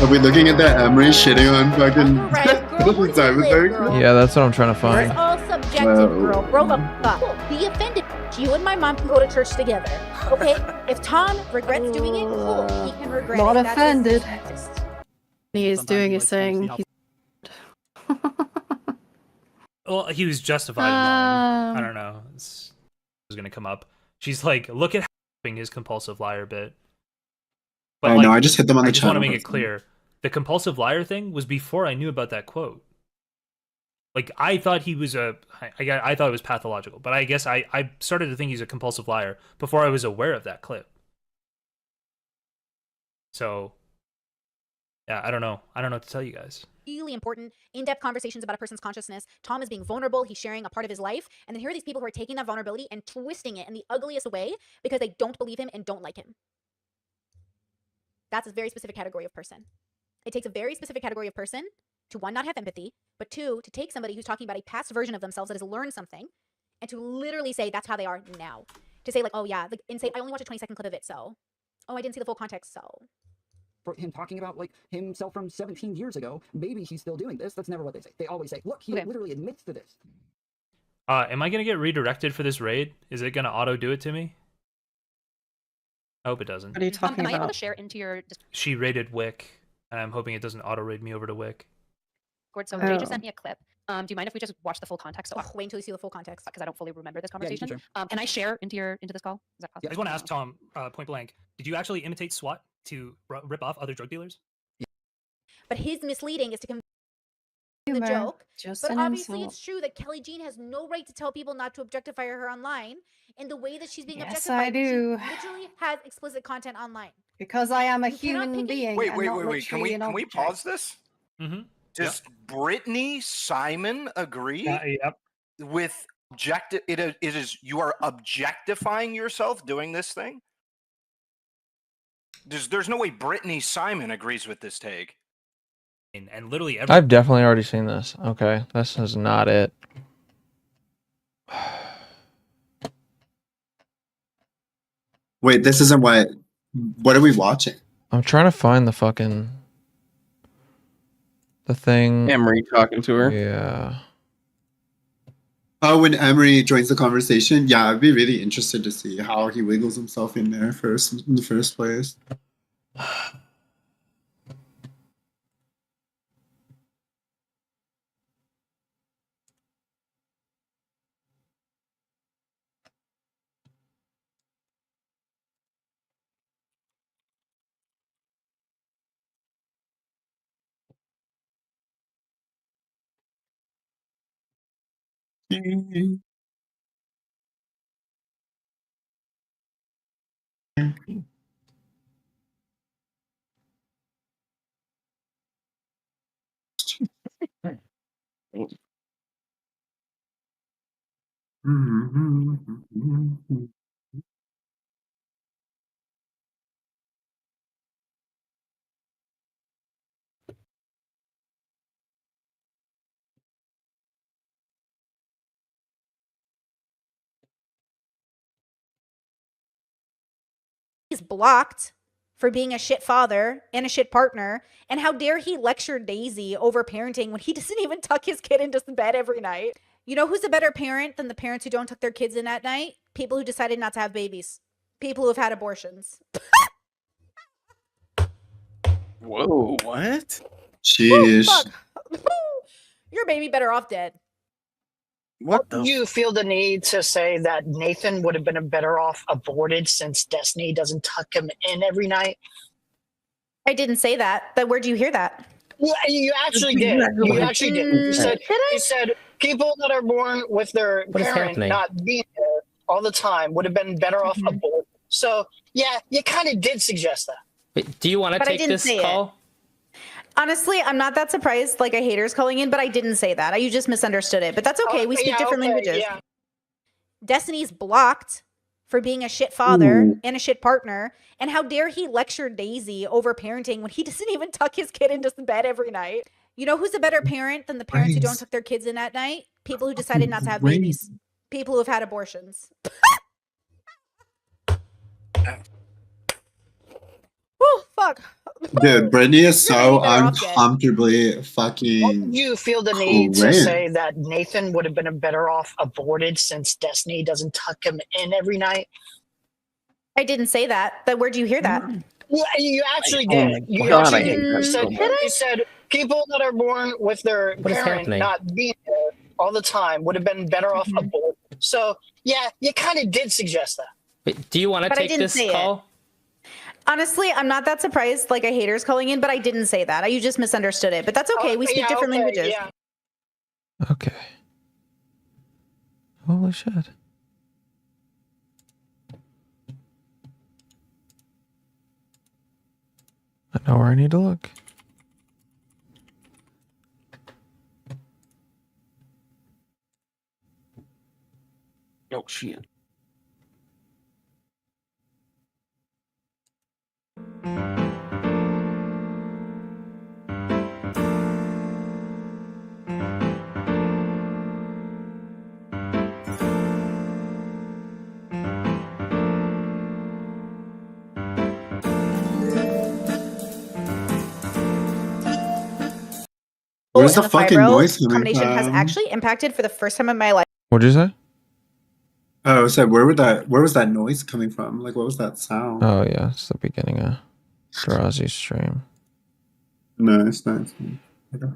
Are we looking at that Emery shitting on fucking Right, girl, where do you live, girl? Yeah, that's what I'm trying to find. It's all subjective, Whoa. girl. Grow the fuck. Be offended. You and my mom can go to church together. Okay? If Tom regrets doing it, cool. He can regret Not it. That's offended. his- He is doing is saying he's Well, he was justified in lying. I don't know. It's was gonna come up. She's like, look at how his compulsive liar bit. But Oh like, no, I just hit them on the I just want to channel. make it clear. The compulsive liar thing was before I knew about that quote. Like, I thought he was I thought it was pathological, but I guess I started to think he's a compulsive liar before I was aware of that clip. So, yeah, I don't know. I don't know what to tell you guys. Really important, in-depth conversations about a person's consciousness. Tom is being vulnerable. He's sharing a part of his life. And then here are these people who are taking that vulnerability and twisting it in the ugliest way because they don't believe him and don't like him. That's a very specific category of person. It takes a very specific category of person to, one, not have empathy, but two, to take somebody who's talking about a past version of themselves that has learned something and to literally say that's how they are now. To say like, oh yeah, like, and say, I only watched a 20-second clip of it, so. Oh, I didn't see the full context, so. For him talking about like himself from 17 years ago, maybe he's still doing this. That's never what they say. They always say, look, he literally admits to this. Am I gonna get redirected for this raid? Is it gonna auto do it to me? I hope it doesn't. What are you talking am I able about? to share into your She raided Wick, and I'm hoping it doesn't auto raid me over to Wick. Discord? So Jay Jay just just sent me a clip. Do you mind if we just watch the full context? Oh, wait until you see the full context because I don't fully remember this conversation. Can I share into this call? Is that possible? I just want to ask Tom, point blank, did you actually imitate SWAT to rip off other drug dealers? But his misleading is to convey the Humor, joke. just But an obviously, insult. it's true that Kelly Jean has no right to tell people not to objectify her online. In the way that she's being Yes, objectified, I do. she literally has explicit content online. Because I am a You cannot human pick it- being. Wait, and wait, not wait, wait. Can literally we an can we object. pause this? Mm-hmm. Does Brittany Simon agree Yep. with it is you are objectifying yourself doing this thing? There's no way Brittany Simon agrees with this take. And literally I've definitely already seen this. Okay, this is not it. Wait, this isn't what are we watching? I'm trying to find the fucking the thing. Emery talking to her. Yeah. Oh, when Emery joins the conversation, yeah, I'd be really interested to see how he wiggles himself in there in the first place. He's blocked for being a shit father and a shit partner. And how dare he lecture Daisy over parenting when he doesn't even tuck his kid into bed every night? You know who's a better parent than the parents who don't tuck their kids in at night? People who decided not to have babies. People who have had abortions. Whoa, what? Jeez. Fuck. Your baby better off dead. What Do you feel the need to say that Nathan would have been better off aborted since Destiny doesn't tuck him in every night? I didn't say that. But where'd you hear that? Yeah, you actually did. You actually did. You said people that are born with their What is parent happening? not being there all the time would have been better off aborted. So yeah, you kind of did suggest that. Wait, do you want to But I take didn't this say it. call? Honestly, I'm not that surprised, like a hater's calling in, but I didn't say that. You just misunderstood it. But that's okay. We speak different languages. Yeah. Destiny's blocked for being a shit father and a shit partner. And how dare he lecture Daisy over parenting when he doesn't even tuck his kid into bed every night? You know who's a better parent than the parents who don't tuck their kids in at night? People who decided not to have babies. People who have had abortions. Whew, fuck. Dude, Brittany is so better off dead. uncomfortably Why fucking did you feel the need to cringe. say that Nathan would have been better off aborted since Destiny doesn't tuck him in every night? I didn't say that. But where'd you hear that? Yeah, you actually Oh did. my You God, actually I hate did. that You said, so much. you said people that are born with their What is parent happening? not being there all the time would have been better off aborted. So yeah, you kind of did suggest that. Wait, do you want to But I take didn't this say it. call? Honestly, I'm not that surprised. Like a hater's calling in, but I didn't say that. You just misunderstood it. But that's okay. We speak different languages. Yeah. Okay. Holy shit. I know where I need to look. Oh shit. Where's the And fucking fibro noise coming combination has from? actually impacted for the first time in my life. What'd you say? Oh, so where was that noise coming from? Like, what was that sound? Oh yeah, it's the beginning of Drazi's stream. Nice. Okay.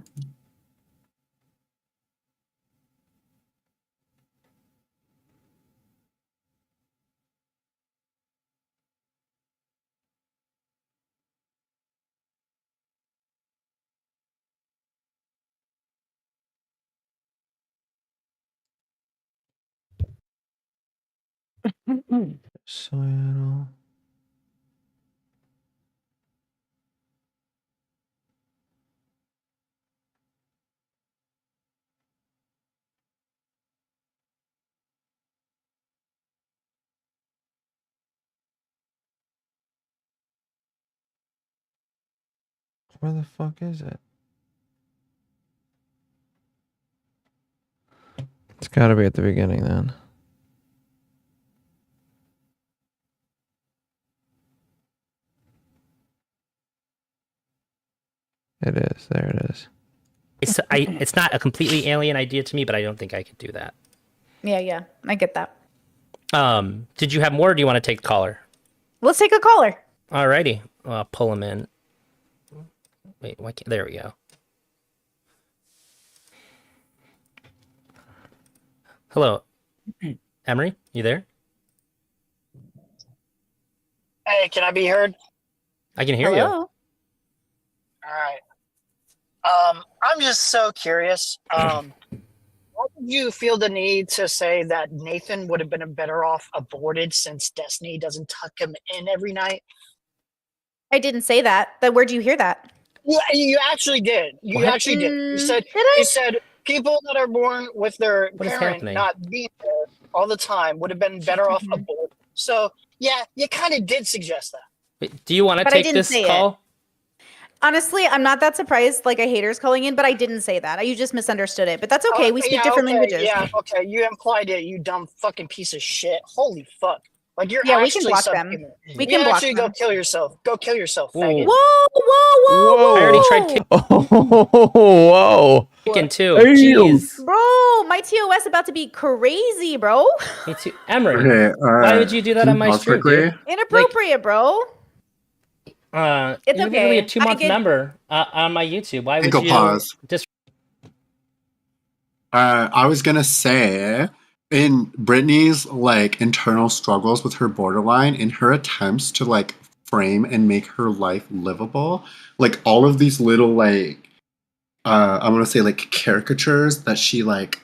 Societal. Where the fuck is it? It's gotta be at the beginning then. It is. There it is. It's not a completely alien idea to me, but I don't think I could do that. Yeah, I get that. Did you have more, or do you want to take the caller? Let's take a caller. Alrighty. I'll pull him in. Wait, why can't... There we go. Hello. Emery, you there? Hey, can I be heard? I can hear you. All right. I'm just so curious. Why did you feel the need to say that Nathan would have been better off aborted since Destiny doesn't tuck him in every night? I didn't say that. But where'd you hear that? Yeah, you actually did. You What? actually did. You said you said people that are born with their What is parent happening? not being there all the time would have been better off aborted. So yeah, you kind of did suggest that. Wait, do you want to But I take didn't this say it. call? Honestly, I'm not that surprised. Like a hater's calling in, but I didn't say that. You just misunderstood it. But that's okay. We speak different languages. Yeah, okay. You implied it, you dumb fucking piece of shit. Holy fuck. Like you're Yeah, we actually can block subhuman. them. You We can block actually them. go kill yourself. Go kill yourself, Whoa. faggot. Whoa! I already tried Whoa! kicking too. Damn. Jeez. Bro, my TOS about to be crazy, bro. Me too. Emery, Okay, why would you do that can on you my pause stream, quickly? dude? Inappropriate, bro. It's It's you're okay. literally a 2-month get- member on my YouTube. Why would Go you pause. just... I was gonna say, in Brittany's like internal struggles with her borderline, in her attempts to like frame and make her life livable, like all of these little like I want to say like caricatures that she like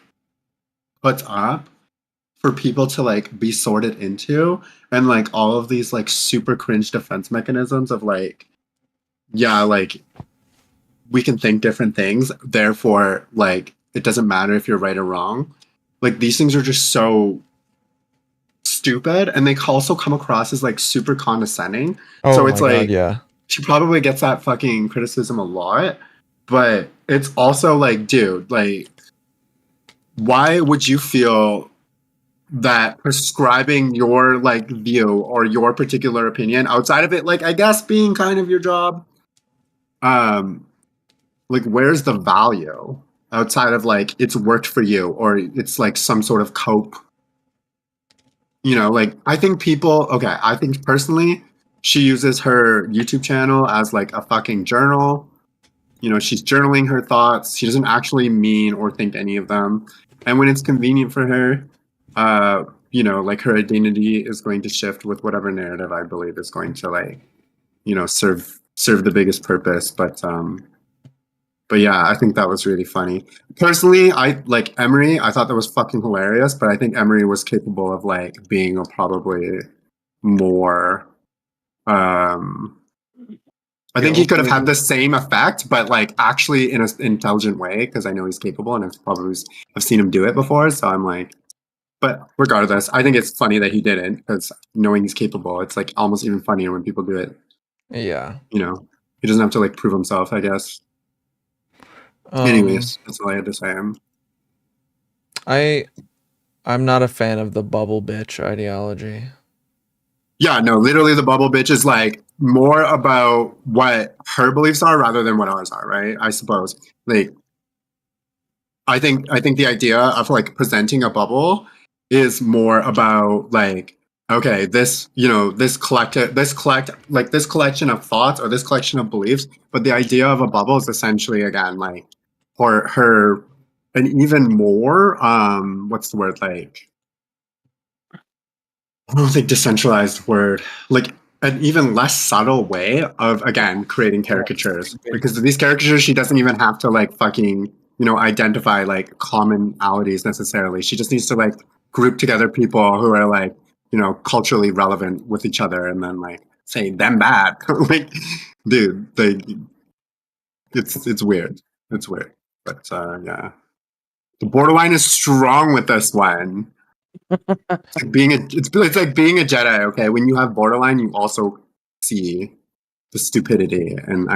puts up for people to like be sorted into, and like all of these like super cringe defense mechanisms of like, yeah, like we can think different things, therefore like it doesn't matter if you're right or wrong. Like these things are just so stupid, and they also come across as like super condescending. Oh So it's my like God, yeah. she probably gets that fucking criticism a lot, but it's also like, dude, like why would you feel that prescribing your like view or your particular opinion outside of it, like I guess being kind of your job, like where's the value outside of like it's worked for you or it's like some sort of cope? You know, like I think personally she uses her YouTube channel as like a fucking journal. You know, she's journaling her thoughts. She doesn't actually mean or think any of them. And when it's convenient for her, you know, like her identity is going to shift with whatever narrative I believe is going to like, you know, serve the biggest purpose. But yeah, I think that was really funny. Personally, I like Emery. I thought that was fucking hilarious, but I think Emery was capable of like being a probably more I think he could have had the same effect, but like actually in an intelligent way, because I know he's capable and I've seen him do it before. So I'm like, but regardless, I think it's funny that he didn't, because knowing he's capable, it's like almost even funnier when people do it. Yeah. You know, he doesn't have to like prove himself, I guess. Anyways, that's all I had to say. I'm not a fan of the bubble bitch ideology. Yeah, no, literally the bubble bitch is like more about what her beliefs are rather than what ours are, right? I suppose. Like I think the idea of like presenting a bubble is more about like, okay, this, you know, this collection of thoughts or this collection of beliefs, but the idea of a bubble is essentially again like for her an even more what's the word, like I don't think decentralized word, like an even less subtle way of again creating caricatures, because these caricatures she doesn't even have to like fucking, you know, identify like commonalities necessarily. She just needs to like group together people who are like, you know, culturally relevant with each other and then like say them bad. Like, dude, it's weird. It's weird. But yeah. The borderline is strong with this one. It's like being a Jedi. Okay, when you have borderline, you also see the stupidity and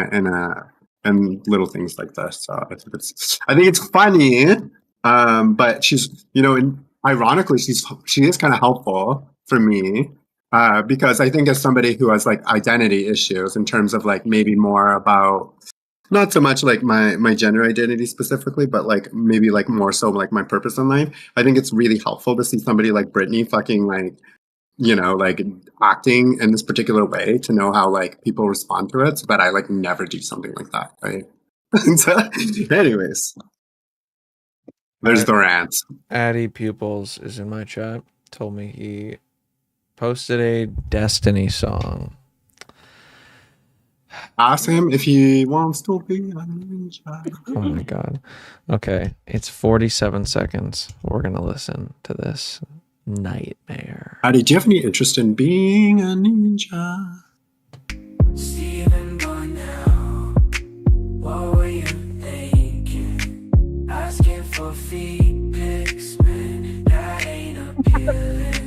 little things like this. So I think it's funny, but she's, you know, ironically she is kind of helpful for me because I think as somebody who has like identity issues in terms of like maybe more about not so much like my gender identity specifically, but like maybe like more so like my purpose in life. I think it's really helpful to see somebody like Brittany fucking like, you know, like acting in this particular way to know how like people respond to it so that I like never do something like that, right? So, anyways, there's the rant. Addy Pupils is in my chat. Told me he posted a Destiny song. Ask him if he wants to be a ninja. Oh my god. Okay, it's 47 seconds. We're gonna listen to this nightmare. Addy, do you have any interest in being a ninja? Steven Bonnell, what were you thinking? Asking for feet pics, man, that ain't appealing.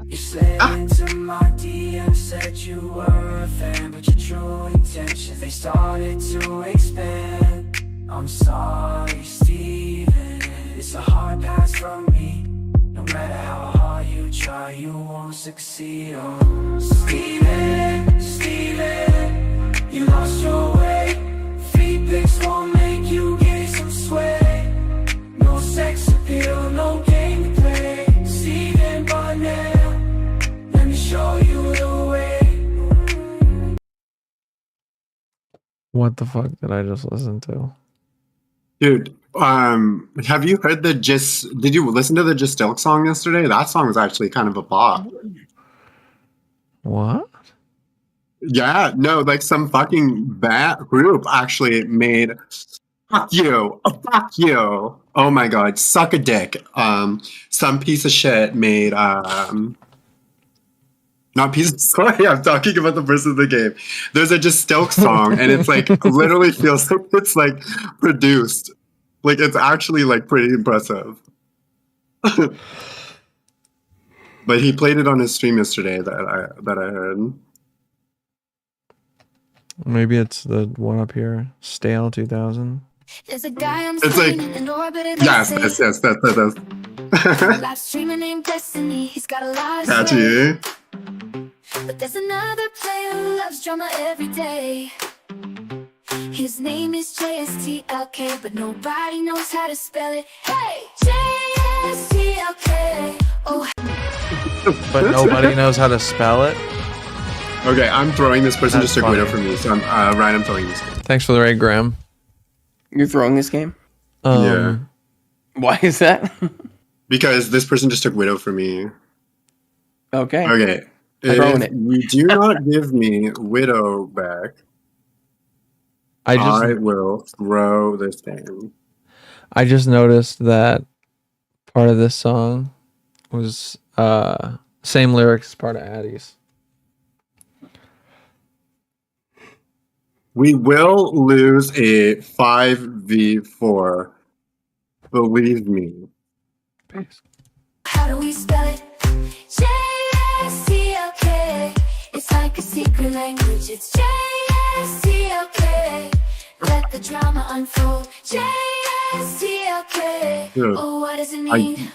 You slid into my DM, said you were a fan, but your true intentions, they started to expand. I'm sorry, Steven, it's a hard pass from me. No matter how hard you try, you won't succeed. Oh, Steven, you lost your way. Feet pics won't make you gain some sway. No sex appeal, no game to play. Steven Bonnell, let me show you the way. What the fuck did I just listen to? Dude, have you heard did you listen to the Just Stilk song yesterday? That song was actually kind of a bop. What? Yeah, no, like some fucking bad group actually made fuck you. Oh my god, suck a dick. Some piece of shit made not piece. Sorry, I'm talking about the person in the game. There's a Just Stilk song, and it's like literally feels like it's like produced. Like it's actually like pretty impressive. But he played it on his stream yesterday that I heard. Maybe it's the one up here, Stale 2000. There's a guy on It's like yes, that's. Live streaming named Destiny. He's got a lot of Catchy. But there's another player who loves drama every day. His name is JSTLK, but nobody knows how to spell it. Hey, JSTLK. Oh, But nobody knows how to spell it. Okay, I'm throwing this person That's just took Widow funny. from me, so Ryan, I'm throwing this. Thanks for the raid, Graham. You're throwing this game? Yeah. Why is that? Because this person just took Widow from me. Okay. Okay. I'm throwing If it. you do not give me Widow back, I will throw this game. I just noticed that part of this song was same lyrics as part of Addie's. We will lose a 5v4. Believe me. how do we spell it? JSTLK. It's like a secret language. It's JSTLK. Let the drama unfold. JSTLK. Dude, Oh, what does it mean?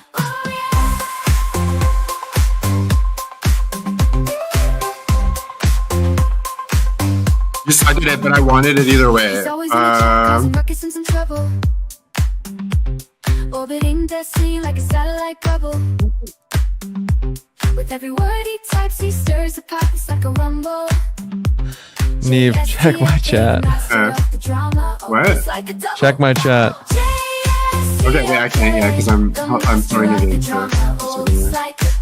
You cited it, but I wanted it either way. He's always in the chat, causing ruckus and some trouble. Orbiting destiny like a satellite bubble. With every word he types, he stirs the pot. It's like a rumble. Neve, check my chat. What? Check my chat. Okay, wait, I can't, yeah, because I'm throwing it in for a second.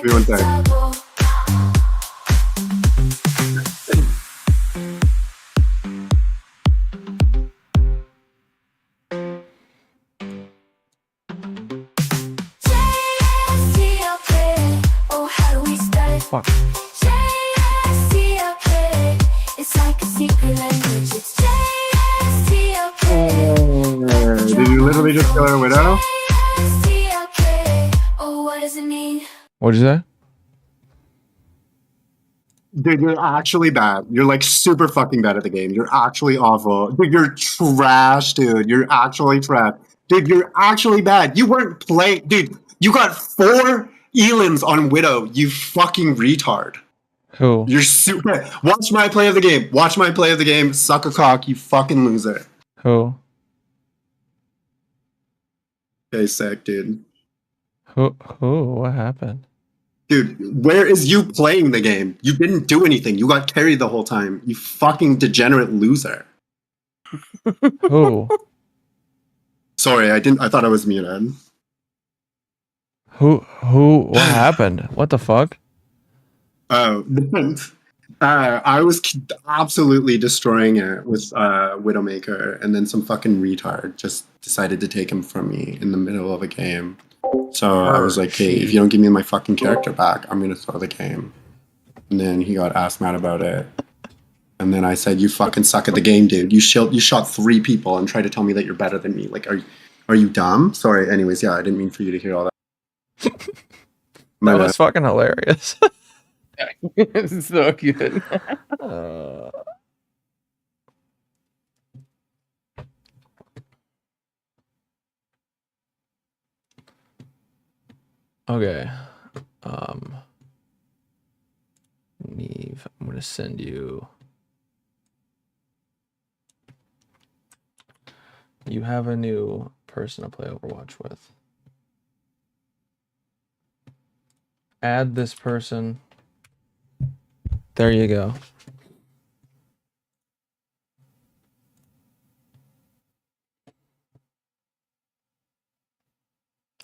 Give me one sec. Fuck. It's like a secret language. It's Did you literally just kill her Widow? Oh, what does it mean? What'd you say? Dude, you're actually bad. You're like super fucking bad at the game. You're actually awful. Dude, you're trash, dude. You're actually trash. Dude, you're actually bad. You weren't playing. Dude, you got 4 Elans on Widow, you fucking retard. Who? You're super. Watch my play of the game. Watch my play of the game. Suck a cock, you fucking loser. Who? Okay, sick, dude. Who? What happened? Dude, where is you playing the game? You didn't do anything. You got carried the whole time. You fucking degenerate loser. Who? Sorry, I thought I was muted. Who? What happened? What the fuck? Oh, I was absolutely destroying it with Widowmaker, and then some fucking retard just decided to take him from me in the middle of a game. So I was like, hey, if you don't give me my fucking character back, I'm gonna throw the game. And then he got ass mad about it. And then I said, you fucking suck at the game, dude. You shot 3 people and tried to tell me that you're better than me. Like, are you dumb? Sorry. Anyways, yeah, I didn't mean for you to hear all that. That was fucking hilarious. It's so good. Okay. Neve, I'm gonna send you. You have a new person to play Overwatch with. Add this person. There you go.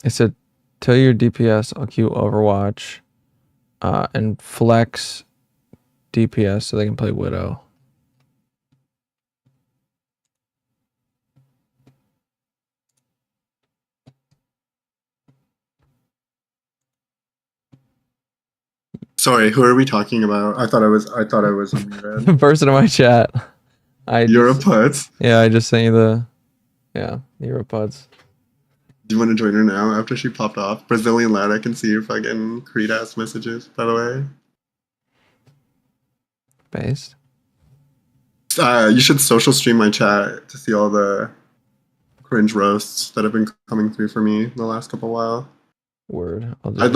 It said, tell your DPS I'll queue Overwatch and flex DPS so they can play Widow. Sorry, who are we talking about? I thought I was unmuted. The person in my chat. Europods? Yeah, I just sent you the Europods. Do you want to join her now after she popped off? Brazilian lad, I can see your fucking Creed ass messages, by the way. Based? You should social stream my chat to see all the cringe roasts that have been coming through for me the last couple while. Word. I had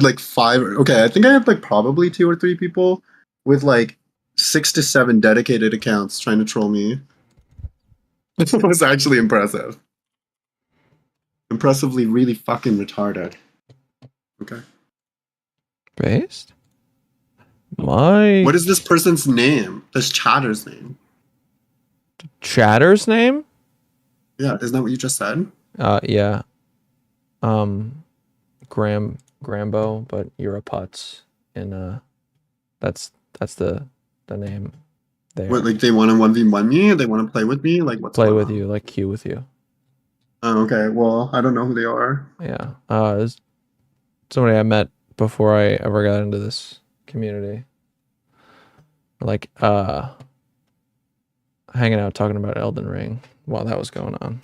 like 5. Okay, I think I had like probably 2 or 3 people with like 6 to 7 dedicated accounts trying to troll me. It was actually impressive. Impressively, really fucking retarded. Okay. Based? My What is this person's name? This chatter's name? chatter's name? Yeah, isn't that what you just said? Yeah. Grambo, but you're a putz, and that's the name there. What, like they want to 1v1 me? They want to play with me? Like what's Play going with on? you, like queue with you. Oh, okay. Well, I don't know who they are. Yeah. It's somebody I met before I ever got into this community. Like hanging out talking about Elden Ring while that was going on.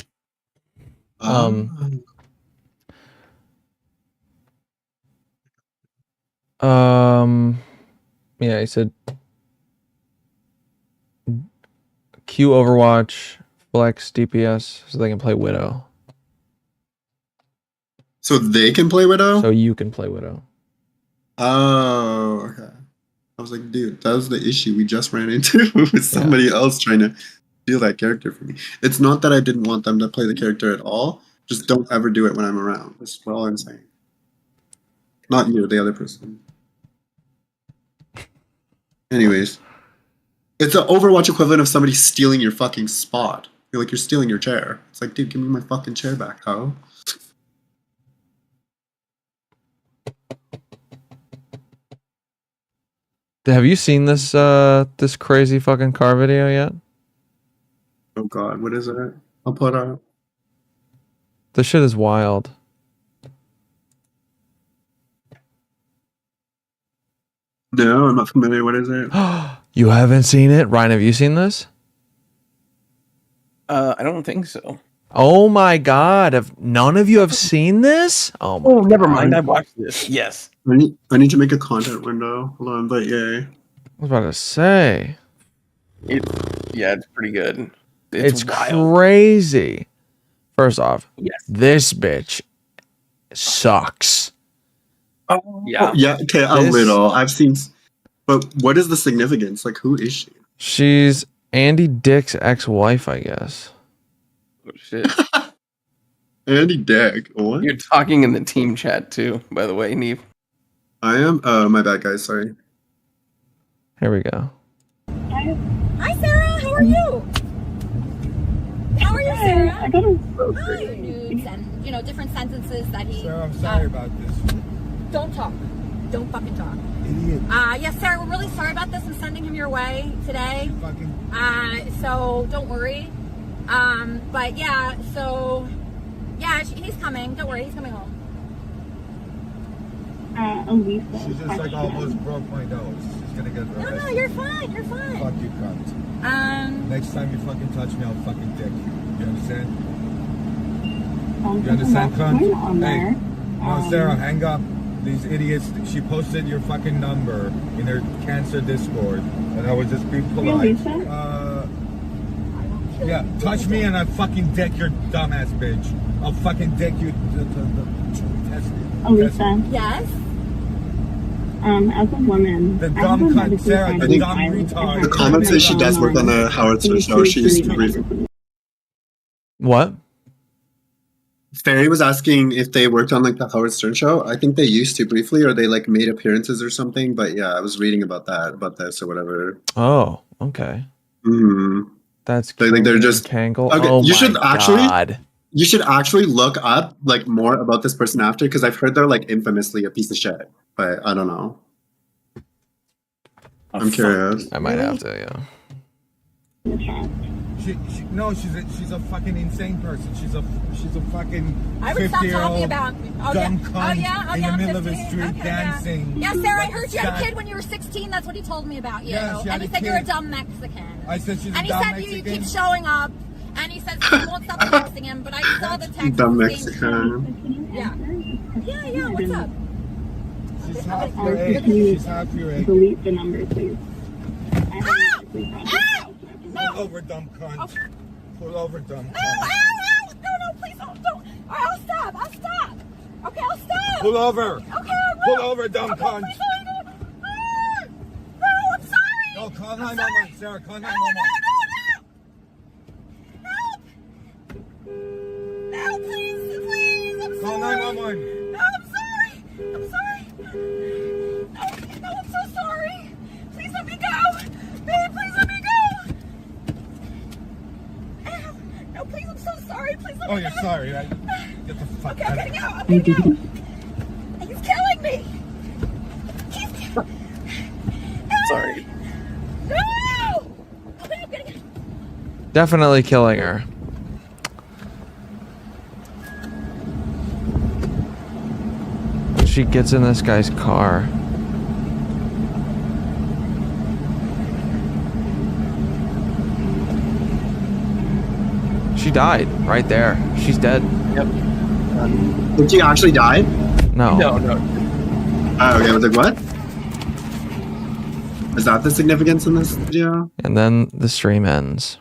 Yeah, he said queue Overwatch, flex DPS so they can play Widow. So they can play Widow? So you can play Widow. Oh, okay. I was like, dude, that was the issue we just ran into with somebody else trying to steal that character from me. It's not that I didn't want them to play the character at all. Just don't ever do it when I'm around. That's all I'm saying. Not you, the other person. Anyways. It's the Overwatch equivalent of somebody stealing your fucking spot. You're like, you're stealing your chair. It's like, dude, give me my fucking chair back, ho. Have you seen this this crazy fucking car video yet? Oh god, what is it? I'll put up. This shit is wild. No, I'm not familiar. What is it? You haven't seen it? Ryan, have you seen this? I don't think so. Oh my god, have none of you have seen this? Oh my never mind. I God. watched this. Yes. I need to make a content window. Hold on, but yay. I was about to say. It's pretty good. It's wild. crazy. First off, Yes. this bitch sucks. Oh, yeah. Yeah, okay, a This- little. I've seen. But what is the significance? Like, who is she? She's Andy Dick's ex-wife, I guess. Oh, shit. Andy Dick. What? You're talking in the team chat too, by the way, Neve. I am? Oh, my bad, guys. Sorry. Here we go. Hi, Sarah. How are you? How are you, Sarah? I got Hi. Nudes and different sentences that he. Sarah, I'm sorry about this. Don't talk. Don't fucking talk. Idiot. Yes, Sarah. We're really sorry about this. I'm sending him your way today. Fucking. So don't worry. But yeah. So yeah, he's coming. Don't worry. He's coming home. Elisa. She just like almost broke my nose. She's gonna get arrested. No, you're fine. You're fine. Fuck you, cunt. Next time you fucking touch me, I'll fucking dick you. You understand? You understand, cunt? Hey, no, Sarah, hang up. These idiots. She posted your fucking number in her cancer Discord, and I would just be polite. Yeah, touch me and I fucking dick your dumbass bitch. I'll fucking dick you. Elisa. Yes. As a woman, The dumb cunt, Sarah, the dumb retard. The comment says she does work on the Howard Stern show. She used to brief. What? Fairy was asking if they worked on like the Howard Stern show. I think they used to briefly, or they like made appearances or something. But yeah, I was reading about this or whatever. Oh, okay. That's like they're just Cankle. Okay, Oh you my should actually God. you should actually look up like more about this person after, because I've heard they're like infamously a piece of shit. But I don't know. I'm curious. I might have to, yeah. No, she's a fucking insane person. She's a fucking I would stop 50-year-old talking about. dumb cunt I'm in the middle of the 15. street Okay, dancing. Yeah, Sarah, I like heard you had a sad- kid when you were 16. That's what he told me about you. Yeah, she had and he a said you're a kid. dumb Mexican. I said she's a and he dumb said you Mexican. keep showing up. And he says he won't stop texting him, but I saw the text. Dumb saying- Mexican. Yeah, what's up? She's half your age. She's half your age. Delete the number, please. Pull over, dumb cunt. Pull over, dumb cunt. No, please don't. All right, I'll stop. Okay, I'll stop. Pull over. Okay, I Pull will. over, dumb Okay, cunt. please don't do it. No, I'm sorry. No, call I'm 911, sorry. Sarah. Call No, 911. no, please, I'm Call sorry. 911. No, I'm sorry. I'm sorry. No, I'm so sorry. Please let me go. Babe, please let me go. No, please, I'm so sorry. Please let me go. Oh, you're sorry, right? Get the fuck Okay, out I'm of getting here. out. I'm getting out. He's killing me. Sorry. No! Okay, I'm getting out. Definitely killing her. She gets in this guy's car. She died right there. She's dead. Yep. Did she actually die? No. No. Oh, okay, I was like, what? Is that the significance in this video? And then the stream ends.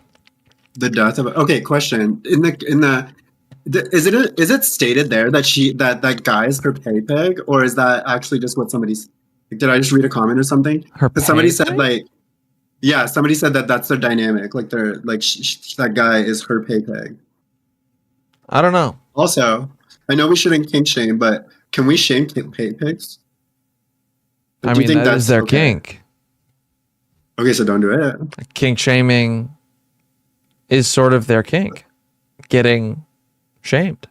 The death of okay. Question is it stated there that that guy is her pay peg, or is that actually just what somebody's? Did I just read a comment or something? Her Because somebody pay said peg? like, yeah, somebody said that that's their dynamic. Like they're like that guy is her pay peg. I don't know. Also, I know we shouldn't kink shame, but can we shame pay pegs? I Do you mean, think that is that's their okay? kink. Okay, so don't do it. Kink shaming is sort of their kink. Getting shamed.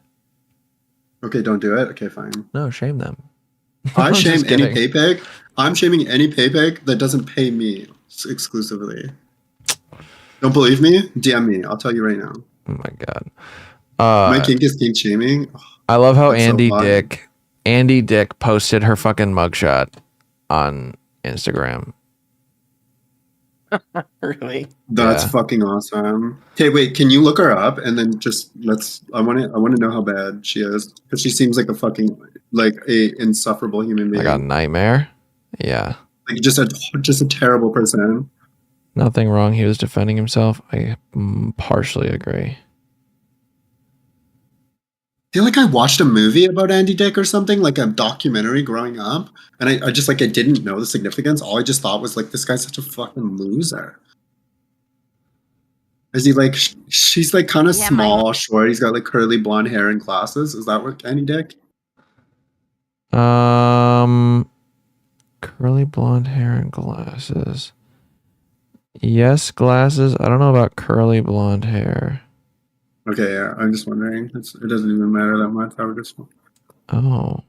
Okay, don't do it. Okay, fine. No, shame them. I I'm shame just any kidding. pay peg. I'm shaming any pay peg that doesn't pay me exclusively. Don't believe me? DM me. I'll tell you right now. Oh my god. My kink is kink shaming. I love how That's so Andy Dick posted her fucking mugshot on Instagram. Really? That's Yeah. fucking awesome. Okay, wait. Can you look her up and then just let's? I want to know how bad she is because she seems like a fucking like a insufferable human being. I got nightmare. Yeah. Like just a terrible person. Nothing wrong. He was defending himself. I partially agree. I feel like I watched a movie about Andy Dick or something, like a documentary growing up, and I just like I didn't know the significance. All I just thought was like this guy's such a fucking loser. Is he like she's like kind of small, short. He's got like curly blonde hair and glasses. Is that what Andy Dick? Curly blonde hair and glasses. Yes, glasses. I don't know about curly blonde hair. Okay, yeah. I'm just wondering. It doesn't even matter that much. I would just. Oh,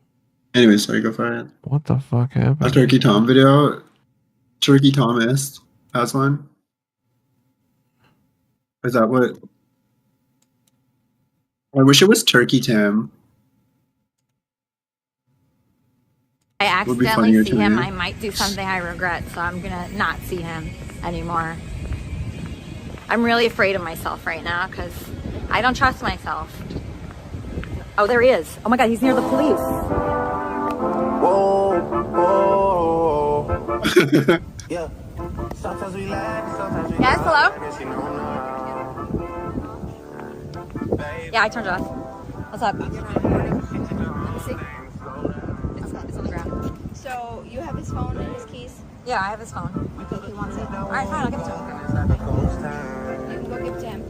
Anyway, sorry, go for it. what the fuck happened? A Turkey Tom video. Turkey Thomas has one. Is that what? I wish it was Turkey Tim. I Would be accidentally funnier see to him, me. I might do something I regret, so I'm gonna not see him anymore. I'm really afraid of myself right now because I don't trust myself. Oh, there he is. Oh my god, he's near the police. Yeah. Sometimes we laugh, sometimes we Yes, hello? cry, you know, Yeah, I turned it off. What's up? Let me see. It's on the ground. So you have his phone and his keys? Yeah, I have his phone. Okay, he wants it. Alright, fine, I'll give it to him. You can go give it to him.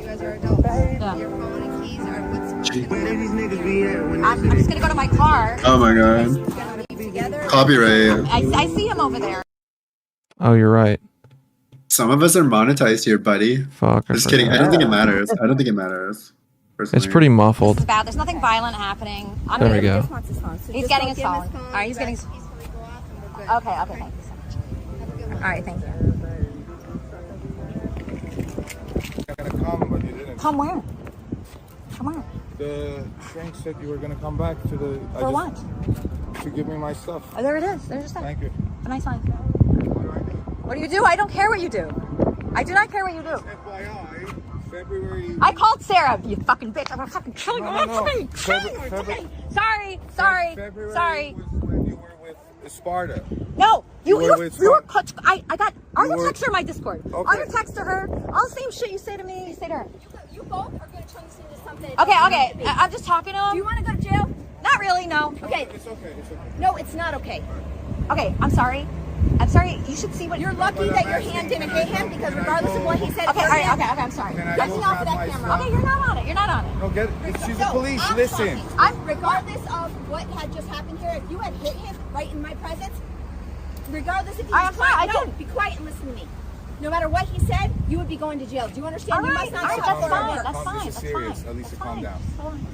You guys are adults. Yeah. Your phone and keys are what's gonna I'm just gonna go to my car. Oh my god. together. Copyright. I see him over there. Oh, you're right. Some of us are monetized here, buddy. Fuck. Just kidding. I don't think it matters. I don't think it matters. It's Personally. pretty muffled. It's bad. There's nothing violent happening. There we go. He's getting his phone. Alright, he's getting his phone. Okay, thank you so much. Alright, thank you. Come, but you didn't. Come where? Come where? The shrink said you were gonna come back to the. For what? To give me my stuff. Oh, there it is. There's your stuff. Thank you. A nice line. What do you do? I don't care what you do. I do not care what you do. FYI, February. I called Sarah, you fucking bitch. I'm gonna fucking kill you. No, I'm no, no. fucking killing you. It's okay. Sorry. February was when you were with Sparta. No, you were with were I got all You your were- text her my Discord. All Okay. your text to her. All the same shit you say to me, you say to her. You both are gonna turn this into something. Okay. I'm just talking to him. Do you want to go to jail? Not really, no. Okay. It's okay. No, it's not okay. Okay, I'm sorry. I'm sorry. You should see what You're lucky that your hand didn't hit him because regardless of what he said, Okay, all right, okay, I'm sorry. Can I Get go me off of grab that my camera. Okay, you're not on it. You're not on it. No, get it. She's the police. I'm Listen. talking. Regardless of what had just happened here, if you had hit him right in my presence, regardless if he was quiet, no, be quiet and listen to me. No matter what he said, you would be going to jail. Do you understand? You must not all right, step that's over fine, work. that's fine, This is that's serious. fine. Elisa, calm down. Fine.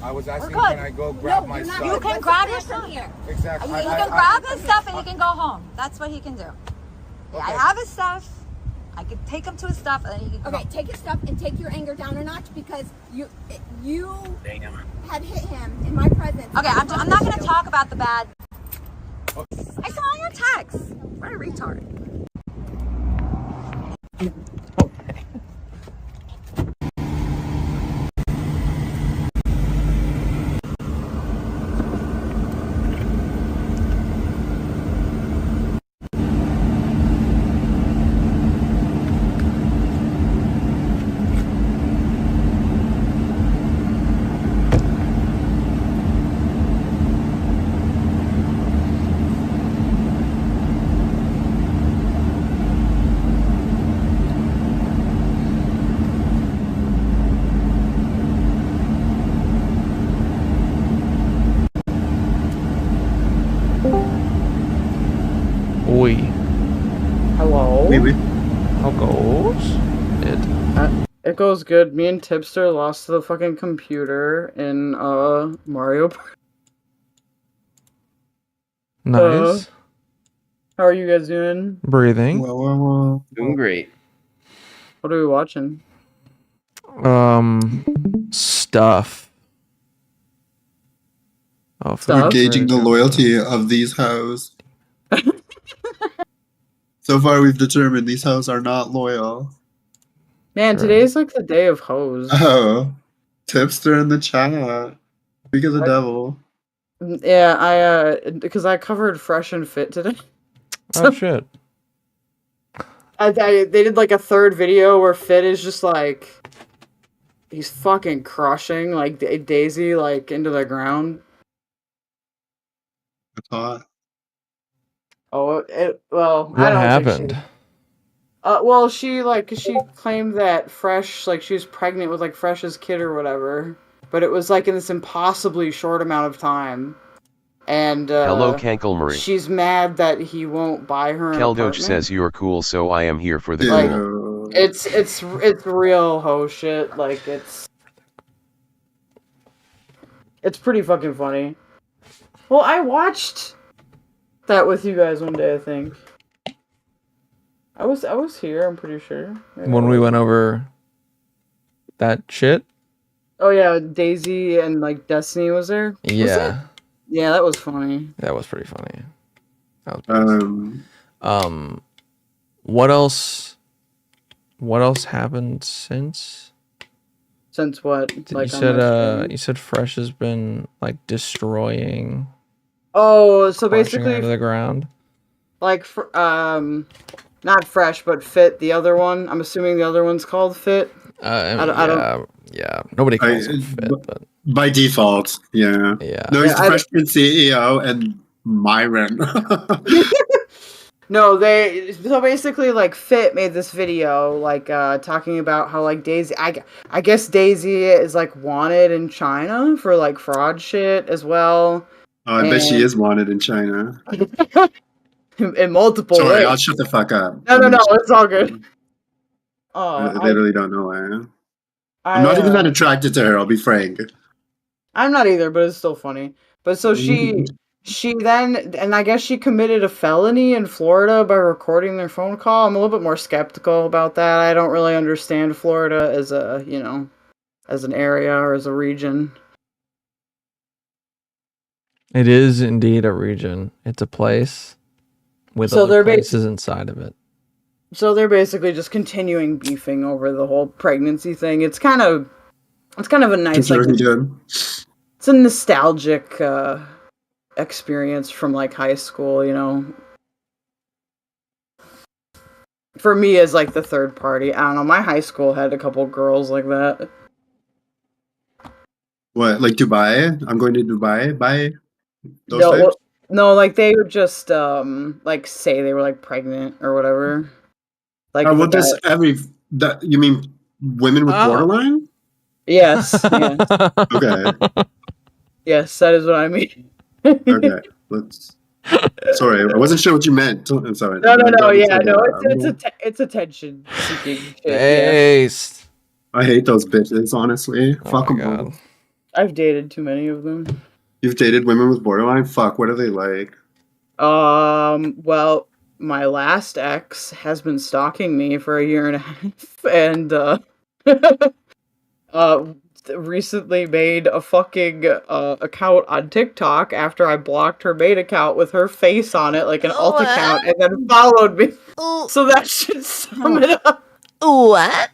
I was asking, We're good. can I go grab my you're not. stuff? You can grab your stuff here. Exactly. You can grab his stuff and he can go home. That's what he can do. Yeah, I have his stuff. I could take him to his stuff and then he can go Okay, home. take his stuff and take your anger down a notch because you had hit him in my presence. Okay, I'm not going to talk about the bad. I saw your text. What a retard. Oi. Hello? How goes it? It goes good. Me and Tipster lost the fucking computer in Mario Party. Nice. How are you guys doing? Breathing. Doing great. What are we watching? Stuff. Oh, We're gauging the loyalty of these hoes. So far, we've determined these hoes are not loyal. Man, today's like the day of hoes. Oh, Tipster in the chat. Speak of the devil. Yeah, because I covered Fresh and Fit today. Oh shit. They did like a third video where Fit is just like, he's fucking crushing like Daisy like into the ground. That's hot. Oh, well, What I don't happened? think she. Well, she like, 'cause she claimed that Fresh, like, she was pregnant with like Fresh's kid or whatever, but it was like in this impossibly short amount of time. And Hello, Canklemore. she's mad that he won't buy her an Keldoch apartment. says you're cool, so I am here for the Like, cool. it's real hoe shit. Like, it's pretty fucking funny. Well, I watched that with you guys one day, I think. I was here, I'm pretty sure. Yeah. When we went over that shit? Oh yeah, Daisy and like Destiny was there. Was Yeah. it? Yeah, that was funny. That was pretty funny. That was pretty what else happened since? Since what? Like, You said Fresh has been like destroying Oh, so crushing basically, her to the ground. like, not Fresh, but Fit, the other one. I'm assuming the other one's called Fit. I don't. Yeah. Nobody calls him Fit, but By default, yeah. Yeah. No, he's Yeah, the freshman CEO and Myron. No, so basically like Fit made this video like talking about how like Daisy, I guess Daisy is like wanted in China for like fraud shit as well. Oh, I bet she is wanted in China. in multiple Sorry, ways. I'll shut the fuck up. No, it's all good. I literally don't know why. I'm not even that attracted to her, I'll be frank. I'm not either, but it's still funny. But so she then, and I guess she committed a felony in Florida by recording their phone call. I'm a little bit more skeptical about that. I don't really understand Florida as as an area or as a region. it is indeed a region. It's a place with So other they're places inside of it. So they're basically just continuing beefing over the whole pregnancy thing. It's kind of a nice, like, it's a nostalgic experience from like high school, you know. For me, as like the third party, I don't know. My high school had a couple girls like that. What, like Dubai? I'm going to Dubai. Bye. Those No, types. well, no, like they would just like say they were like pregnant or whatever. Like if a Well, guy, just that you mean women with borderline? yes, yes, Okay. yes, that is what I mean. Okay. Let's. Sorry, I wasn't sure what you meant. I'm sorry. No, no, I'm no, glad we yeah, cleared no, that up. it's attention seeking shit. Yeah, Based. I hate those bitches. Honestly, Oh fuck my them god. all. I've dated too many of them. You've dated women with borderline? Fuck. What are they like? Well, my last ex has been stalking me for a year and a half, and uh, recently made a fucking account on TikTok after I blocked her main account with her face on it, like an alt account, and then followed me. So that should sum it up. What?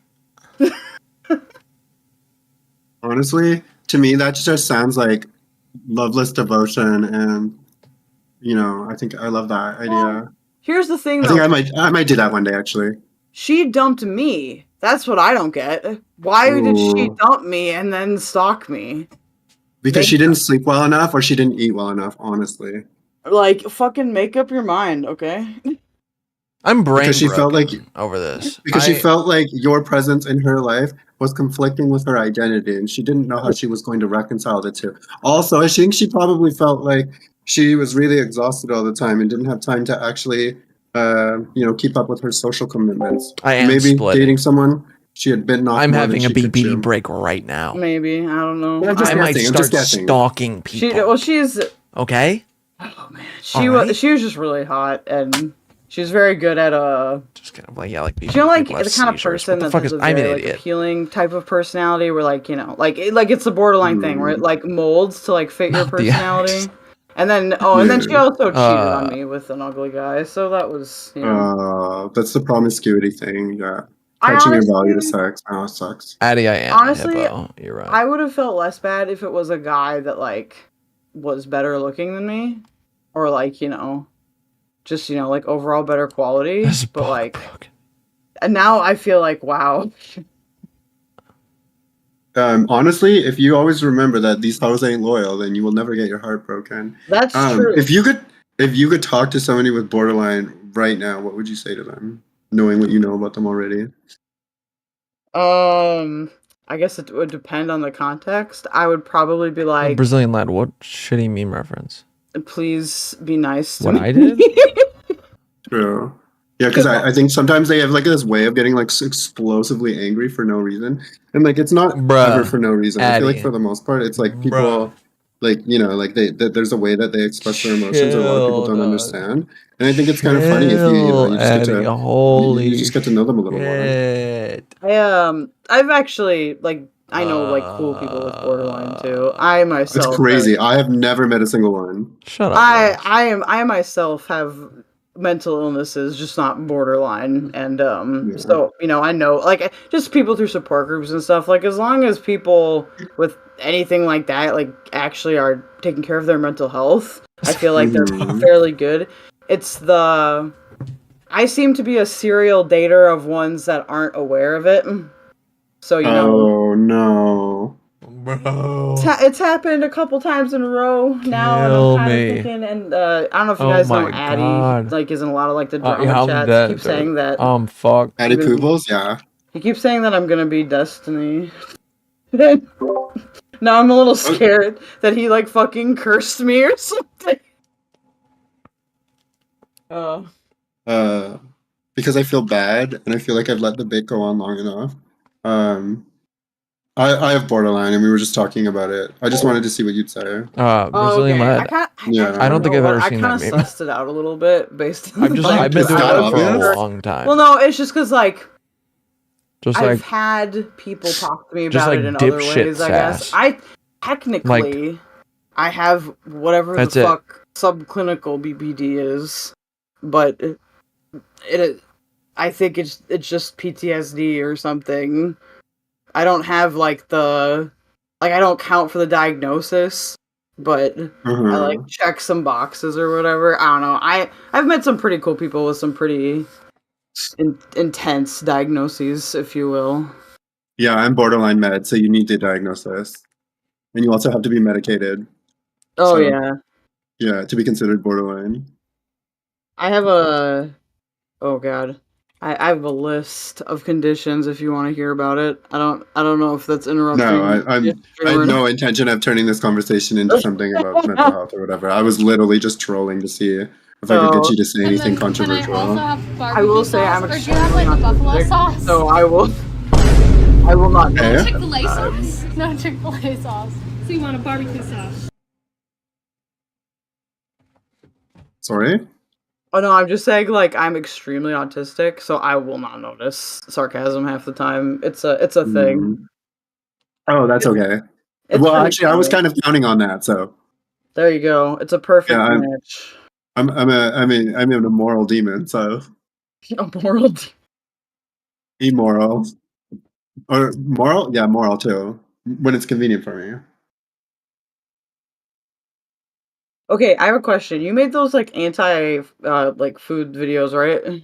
Honestly, to me, that just sounds like loveless devotion, and I think I love that idea. Here's the thing, I though. think I might do that one day, actually. She dumped me. That's what I don't get. Why did she Ooh. dump me and then stalk me? Because she didn't sleep well enough, or she didn't eat well enough. Honestly, Like, fucking make up your mind, okay? I'm brain because she felt like over this. she felt like your presence in her life was conflicting with her identity, and she didn't know how she was going to reconcile the two. Also, I think she probably felt like she was really exhausted all the time and didn't have time to actually, keep up with her social commitments. I am Maybe splitting. dating someone she had bitten off. I'm more than having a she could chew. BBD break right now. Maybe, I don't know. I'm just I might guessing, I'm start just guessing. stalking people. She's Okay? she was just really hot, and she's very good at Just kind of like, yeah, like She's like people have the kind of seizures. person What the that fuck has is a I'm an very like idiot. appealing type of personality, where like like it's a borderline thing where it like molds to like fit your Not the personality. And then and then she Yeah. also cheated on me with an ugly guy, so that was That's the promiscuity thing. Yeah. I Attaching your value to honestly- sex. Oh, it sucks. Addy, I am. Honestly, Hippo. You're right. I would have felt less bad if it was a guy that like was better looking than me, or like just like overall better quality. But like, and now I feel like wow. Honestly, if you always remember that these hoes ain't loyal, then you will never get your heart broken. That's true. If you could talk to somebody with borderline right now, what would you say to them, knowing what you know about them already? I guess it would depend on the context. I would probably be like, Brazilian lad, what shitty meme reference? please be nice to What me. I did? True. Yeah, because I think sometimes they have like this way of getting like explosively angry for no reason, and like it's not ever for no reason. I feel like Addy. for the most part, it's like people like like there's a way that they express their emotions that a lot of people Chill, don't dog. understand, and I think it's kind of funny if you just get Addy, to holy you just get to know them a little more. shit. I've actually like I know like cool people with borderline too. I myself It's crazy. I have never met a single one. Shut I myself have mental illnesses, just not borderline, and so I know like just people through support groups and stuff. Like as long as people with anything like that like actually are taking care of their mental health, I feel like they're fairly good. It's I seem to be a serial dater of ones that aren't aware of it. So Oh no. Bro. it's happened a couple times in a row now, Kill and I'm kind me. of thinking, and I don't know if you Oh guys know my Addy, God. like is in a lot of like the drama Yeah, I'm chats. dead, Keeps dude. saying that. Fuck. Addy Poobles, yeah. He keeps saying that I'm gonna be Destiny. Now I'm a little scared that he like fucking cursed me or something. Because I feel bad and I feel like I've let the bit go on long enough. I have borderline and we were just talking about it. I just wanted to see what you'd say. Brazilian lad. I don't think I've ever seen that I meme. kind of sussed it out a little bit based on I've been doing it for a long time. Well, no, it's just because like Just I've like had people talk to me just about like it in other dipshit ways. I guess sass. I technically I have whatever That's the it. fuck subclinical BBD is, but it I think it's just PTSD or something. I don't have like I don't count for the diagnosis, but I like check some boxes or whatever. I don't know. I've met some pretty cool people with some pretty intense diagnoses, if you will. Yeah, I'm borderline med, so you need the diagnosis. and you also have to be medicated. Oh So, yeah. Yeah, to be considered borderline. I have a. Oh god. I have a list of conditions if you want to hear about it. I don't know if that's interrupting. No, I had no intention of turning this conversation into something about mental health or whatever. I was literally just trolling to see if I could get you to say anything controversial. I will say I'm Or do you have like the extremely buffalo autistic, sauce? so I will not. Eh? No Chick-fil-A sauce? No Chick-fil-A sauce. So you want a barbecue sauce? Sorry? Oh no, I'm just saying like I'm extremely autistic, so I will not notice sarcasm half the time. It's a thing. Oh, that's okay. It's Well, pretty actually, I was cool. kind of counting on that. So There you go. It's a perfect yeah, match. I'm a moral demon. So A moral. immoral or moral? Yeah, moral too. When it's convenient for me. Okay, I have a question. You made those like anti like food videos, right?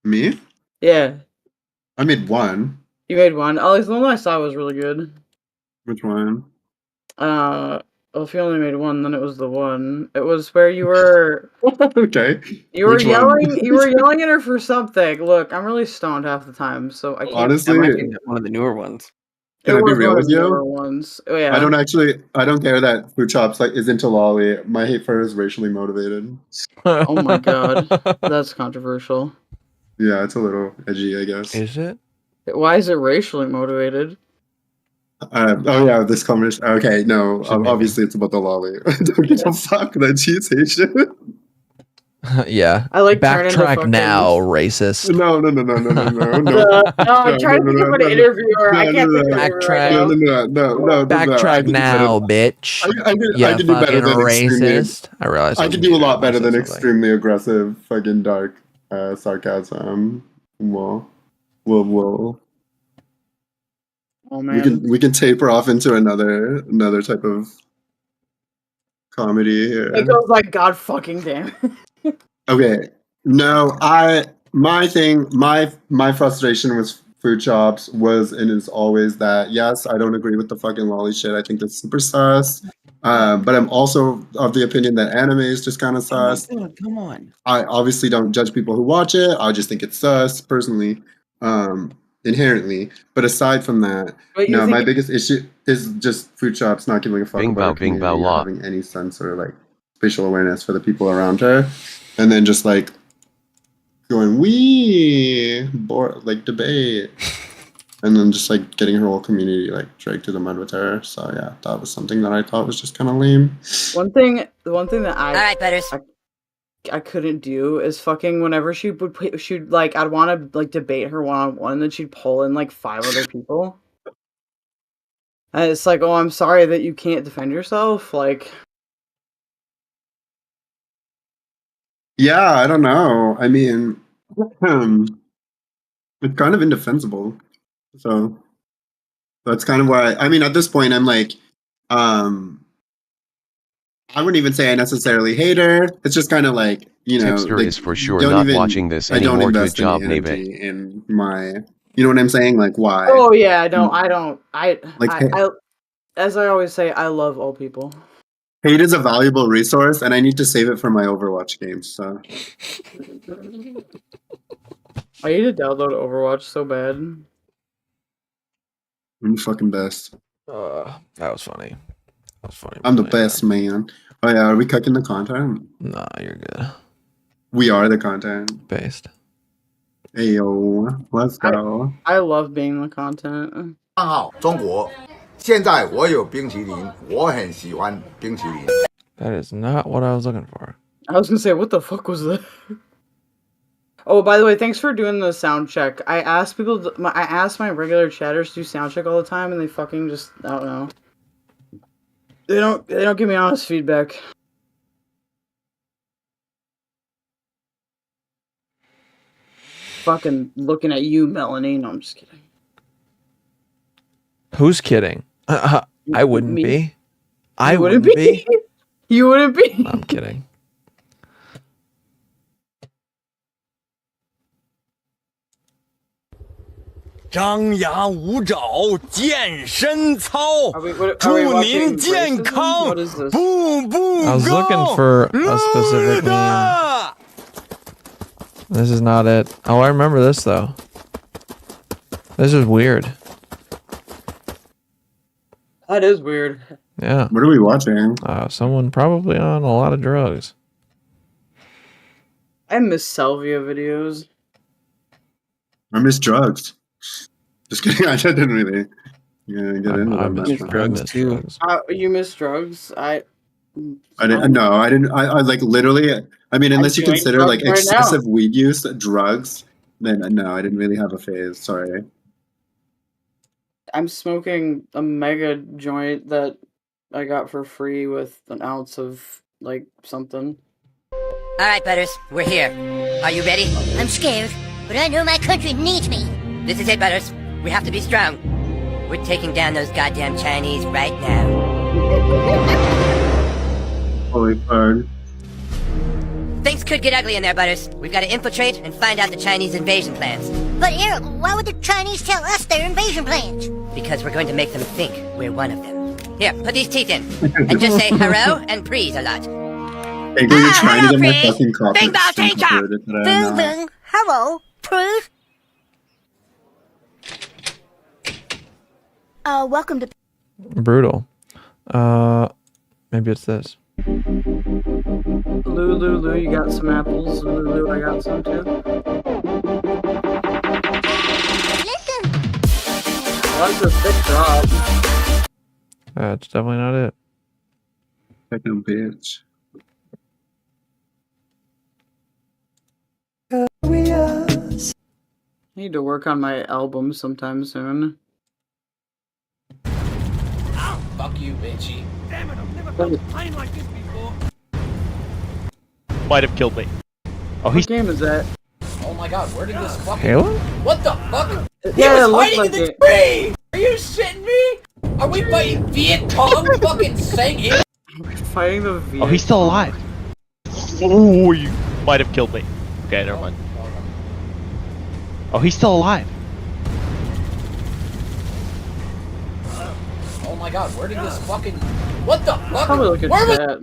Me? Yeah, I made one. you made one. Oh, the one I saw was really good. Which one? Well, if you only made one, then it was the one. It was where you were Okay. you were Which one? yelling you were yelling at her for something. Look, I'm really stoned half the time, so I can't. Honestly, That might be one of the newer ones. Can It I be was real one with of the newer you? ones. Oh, yeah. I don't care that Food Chops like is into lolly. My hate for her is racially motivated. Oh my god, that's controversial. Yeah, it's a little edgy, I guess. Is it? Why is it racially motivated? Oh yeah, this conversation. Okay, no, obviously it's about the lolly. Don't give a fuck that she's Asian. Yeah. I like turn into Backtrack fucking- now, racist. No. No, No, I'm trying to think of an interviewer. I can't think of an interviewer right now. No. Backtrack now, bitch. I can do better than extremely. racist. I realize I can do a lot better than extremely aggressive, fucking dark sarcasm. Well. Oh man. We can taper off into another type of comedy here. It goes like God fucking damn. Okay. No, my frustration with Food Chops was and is always that yes, I don't agree with the fucking lolly shit. I think that's super sus. But I'm also of the opinion that anime is just kind of sus. Come on. I obviously don't judge people who watch it. I just think it's sus personally, inherently. But aside from that, But you no, think my it- biggest issue is just Food Chops not giving a fuck Bing about bow, her bing bow, community or law. having any sense or like spatial awareness for the people around her, and then just like going like debate, and then just like getting her whole community like dragged through the mud with her. So yeah, that was something that I thought was just kind of lame. The one thing that I couldn't do is fucking whenever she'd like I'd want to like debate her one on one, and then she'd pull in like 5 other people. And it's like, oh, I'm sorry that you can't defend yourself. Like, Yeah, I don't know. I mean, it's kind of indefensible. So that's kind of why. I mean, at this point, I'm like, I wouldn't even say I necessarily hate her. It's just kind of like, you know, Tipster like, is for sure don't not even- watching this I don't anymore. Good invest job, any Nave. energy in my, you know what I'm saying? Like, why? oh yeah, no, I don't. Like, I as I always say, I love all people. Hate is a valuable resource, and I need to save it for my Overwatch games. So I need to download Overwatch so bad. I'm the fucking best. That was funny. That was funny. I'm the best man. Oh yeah, are we cooking the content? Nah, you're good. We are the content. Based. Ayo, let's go. I love being the content. 好，中国。现在我有冰淇淋，我很喜欢冰淇淋。 That is not what I was looking for. I was gonna say, what the fuck was that? Oh, by the way, thanks for doing the sound check. I asked I asked my regular chatters to do sound check all the time, and they fucking just, I don't know. They don't give me honest feedback. Fucking looking at you, Melanie. No, I'm just kidding. Who's kidding? I wouldn't Me. be. I You wouldn't be. You wouldn't be. I'm kidding. 张牙舞爪，健身操， Are we祝您 watching 健 racism? 康 What is this? 步步 I was looking高 for a specific meme. This is not it. Oh, I remember this though. This is weird. That is weird. Yeah. What are we watching? Someone probably on a lot of drugs. I miss salvia videos. I miss drugs. Just kidding. I didn't really get into them. miss drugs too. You miss drugs? I didn't. No, I didn't. I like literally. I mean, unless you doing consider like drugs right now. excessive weed use drugs, then no, I didn't really have a phase. Sorry. I'm smoking a mega joint that I got for free with an ounce of like something. All right, Butters, we're here. Are you ready? I'm scared, but I know my country needs me. This is it, Butters. We have to be strong. We're taking down those goddamn Chinese right now. Holy fuck. Things could get ugly in there, Butters. We've got to infiltrate and find out the Chinese invasion plans. But Eric, why would the Chinese tell us their invasion plans? Because we're going to make them think we're one of them. Here, put these teeth in. And just say hello and please a lot. Hey, you're trying to get my fucking coffee. Bing bong teacher! Bing bing, hello, please. Welcome to... Brutal. Maybe it's this. Lulu, you got some apples. Lulu, I got some too. That's a thick drop. That's definitely not it. Fucking bitch. I need to work on my album sometime soon. Fuck you, bitchy. Damn it, I've never felt a pain like this before. Might have killed me. Oh, What game is that? Oh my god, where did this fucking... Halo? What the fuck? He Yeah, it was looked hiding like in the it. tree! Are you shitting me? Are we fighting Viet Cong fucking saying it? Fighting the Viet Oh, he's still alive. Oh, you might have killed me. Okay, never mind. Oh, he's still alive. Oh my god, where did this fucking... What the fuck? Probably look at Where was... that.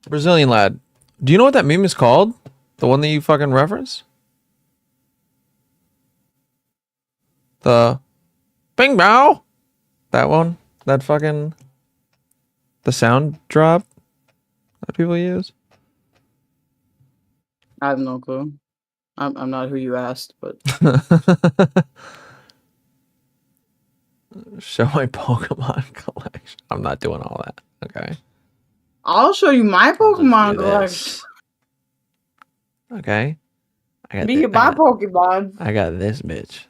Brazilian lad. Do you know what that meme is called? The one that you fucking reference? The Bing Bow. That one? That fucking... The sound drop that people use? I have no clue. I'm not who you asked, but Show my Pokemon collection. I'm not doing all that. Okay. I'll show you my Pokemon do collection. Okay. I Me and my Pokemon. I got this bitch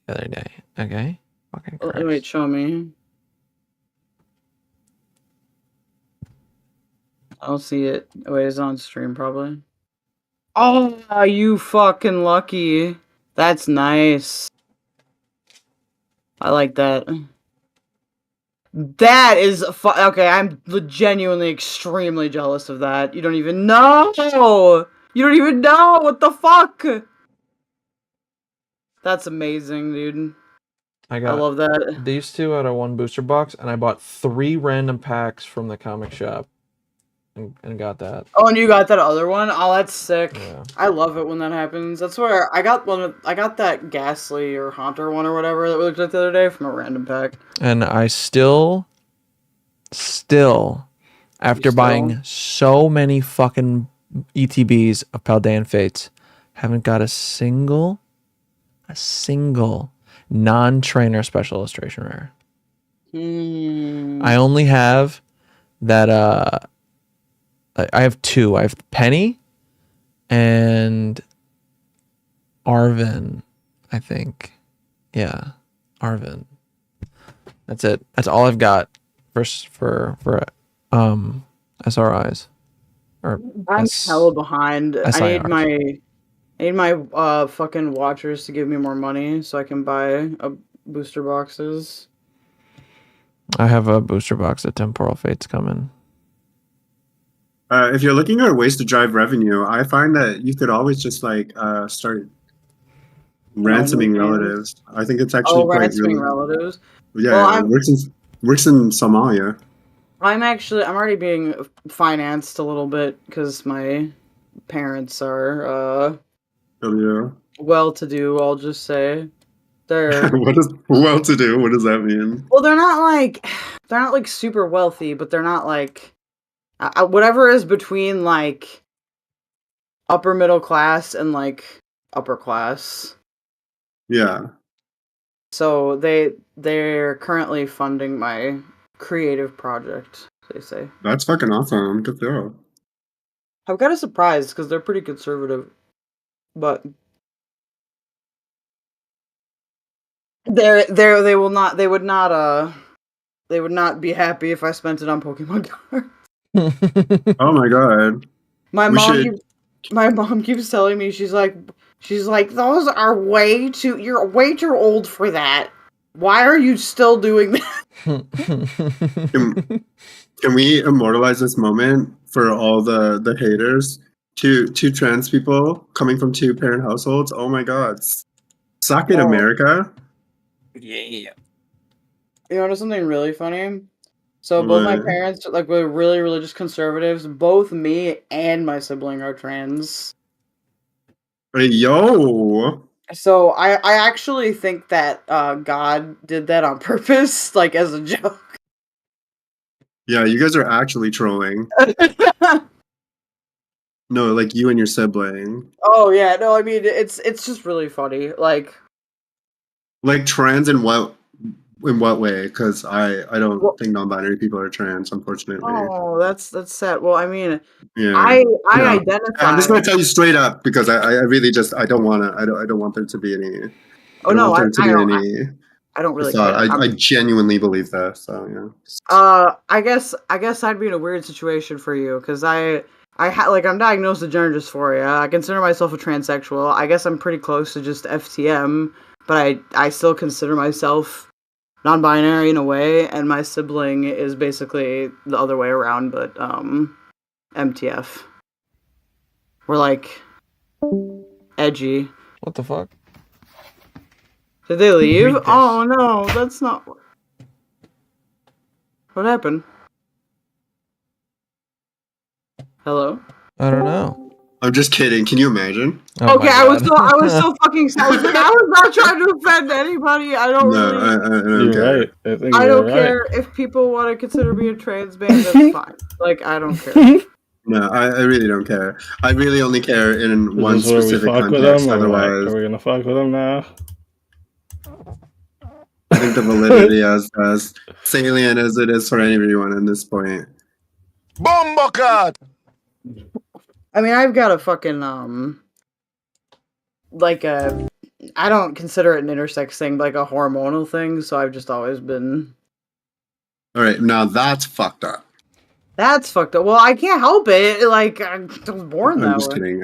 the other day. Okay. Fucking Christ. Wait, show me. I don't see it. Wait, it's on stream probably. Oh, you fucking lucky. That's nice. I like that. That is okay. I'm genuinely extremely jealous of that. You don't even know. You don't even know what the fuck. That's amazing, dude. I love that. These two out of one booster box, and I bought 3 random packs from the comic shop, and got that. Oh, and you got that other one? Oh, that's sick. Yeah. I love it when that happens. That's where I got I got that Ghastly or Haunter one or whatever that we looked at the other day from a random pack. And I still, after buying so many fucking ETBs of Paldean Fates, haven't got a single non-trainer special illustration rare. I only have that, I have 2. I have Penny and Arvin, I think. Yeah, Arvin. That's it. That's all I've got for SRIs. Or I'm hella behind. I need SIRs. my I need my fucking watchers to give me more money so I can buy booster boxes. I have a booster box of Temporal Fates coming. If you're looking at ways to drive revenue, I find that you could always just like start ransoming relatives. I think it's actually quite ransoming really, relatives. yeah, Well, it works in Somalia. I'm already being financed a little bit because my parents are well-to-do. I'll just say they're What is well-to-do? What does that mean? well, they're not like super wealthy, but they're not like whatever is between like upper middle class and like upper class. Yeah. So they're currently funding my creative project, they say. That's fucking awesome. Good deal. I'm kind of surprised because they're pretty conservative, but they would not be happy if I spent it on Pokemon cards. Oh my god. My mom keeps telling me she's like those are you're way too old for that. Why are you still doing that? Can we immortalize this moment for all the haters? Two trans people coming from 2-parent households. Oh my god. Suck it, America. Yeah. You know something really funny? So both my parents were really religious conservatives. Both me and my sibling are trans. Hey, yo. So I actually think that God did that on purpose, like as a joke. Yeah, you guys are actually trolling. No, like you and your sibling. Oh yeah, no, I mean it's just really funny. Like trans in what way? Because I don't think non-binary people are trans, unfortunately. Oh, that's sad. Well, I mean, Yeah. I No. identify. I'm just gonna tell you straight up because I really just I don't want there to be any. Oh no, I don't really thought. care. I genuinely believe that. So yeah. I guess I'd be in a weird situation for you because I'm diagnosed with gender dysphoria. I consider myself a transsexual. I guess I'm pretty close to just FTM, but I still consider myself non-binary in a way, and my sibling is basically the other way around, but MTF. We're like edgy. What the fuck? Did they leave? Oh no, that's not. What happened? Hello? I don't know. I'm just kidding. Can you imagine? Oh okay, I was so fucking sorry. I was not trying to offend anybody. I don't really. I don't care. Right. I don't care if people want to consider me a trans man. That's fine. Like I don't care. No, I really don't care. I really only care in one Is this where we specific fuck with context. them, or like, Otherwise, are we gonna fuck with them now? I think the validity as salient as it is for anyone at this point. Bombocat! I mean, I've got a fucking I don't consider it an intersex thing, but like a hormonal thing. So I've just always been. All right, now that's fucked up. That's fucked up. Well, I can't help it. Like I was born that way. I'm just kidding.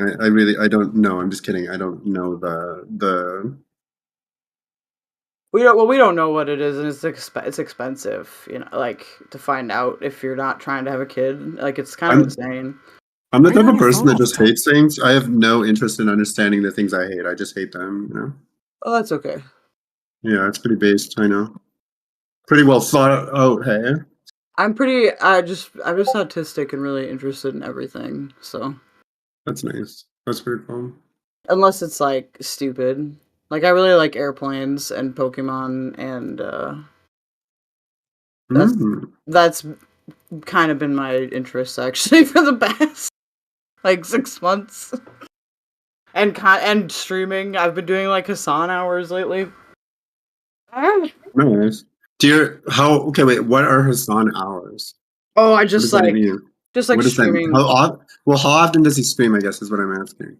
I don't know. I'm just kidding. I don't know the. We don't know what it is, and it's expensive. You know, like to find out if you're not trying to have a kid. Like it's kind of insane. I'm the type of person that just hates things. I have no interest in understanding the things I hate. I just hate them. You know. Oh, that's okay. Yeah, it's pretty based. I know. Pretty well thought out. Hey. I'm just autistic and really interested in everything. So. That's nice. That's pretty cool. Unless it's like stupid. Like I really like airplanes and Pokemon and that's kind of been my interest actually for the past like 6 months. And streaming. I've been doing like Hassan hours lately. Nice. Okay, wait, what are Hassan hours? Oh, I just like what streaming. How often does he stream, I guess is what I'm asking.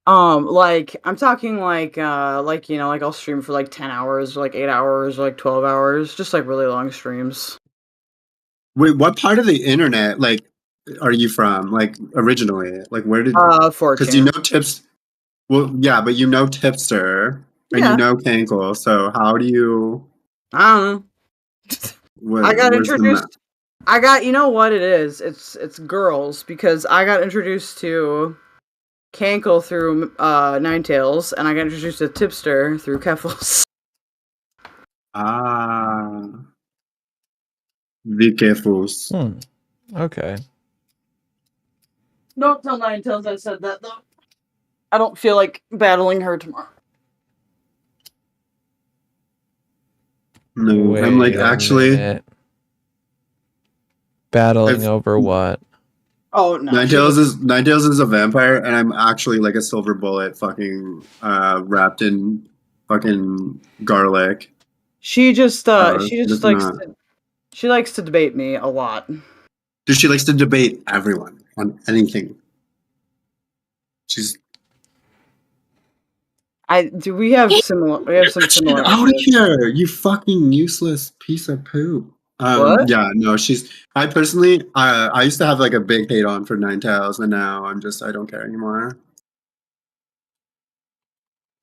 Like I'm talking like I'll stream for like 10 hours or like 8 hours or like 12 hours, just like really long streams. Wait, what part of the internet, like are you from? Like originally, like where did? 4chan. Because you know Tips. Well, yeah, but you know Tipster and Yeah. you know Cankle. So how do you? I don't know. I got where's the introduced. I got, you know what it is? It's girls, because I got introduced to Cankle through Ninetales, and I got introduced to Tipster through Keffels. Ah, be careful. Okay. Don't tell Ninetales I said that though. I don't feel like battling her tomorrow. No, I'm like Wait a actually. minute. Battling over what? Oh no. Ninetales is a vampire, and I'm actually like a silver bullet, fucking wrapped in fucking garlic. She just does likes not. she likes to debate me a lot. Dude, she likes to debate everyone on anything. We have some similar. Get out of here, you fucking useless piece of poop. What? Yeah, no, I personally, I used to have like a big hate on for Ninetales, and now I don't care anymore.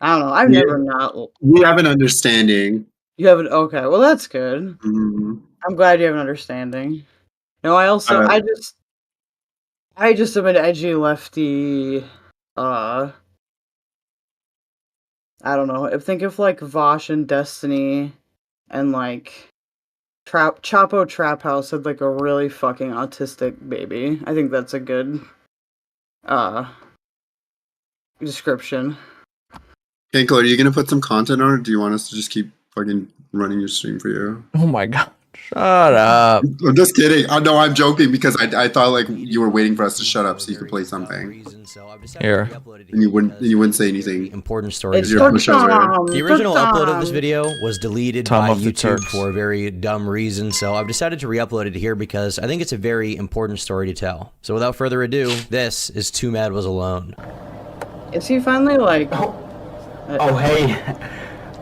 I don't know. I've never not. We have an understanding. You have an okay. Well, that's good. Mm-hmm. I'm glad you have an understanding. No, I also I just am an edgy lefty. I don't know. Think of like Vosh and Destiny, and like Chapo Trap House had like a really fucking autistic baby. I think that's a good description. Cankle, are you gonna put some content on, or do you want us to just keep fucking running your stream for you? Oh my god. Shut up. I'm just kidding. No, I'm joking because I thought like you were waiting for us to shut up so you could play something. Here. And you wouldn't say anything. Important story. It's your pushover. The original upload of this video was deleted Tom by of the YouTube Turks. for a very dumb reason, so I've decided to re-upload it here because I think it's a very important story to tell. So without further ado, this is Twomad Was Alone. Is he finally like? Oh hey.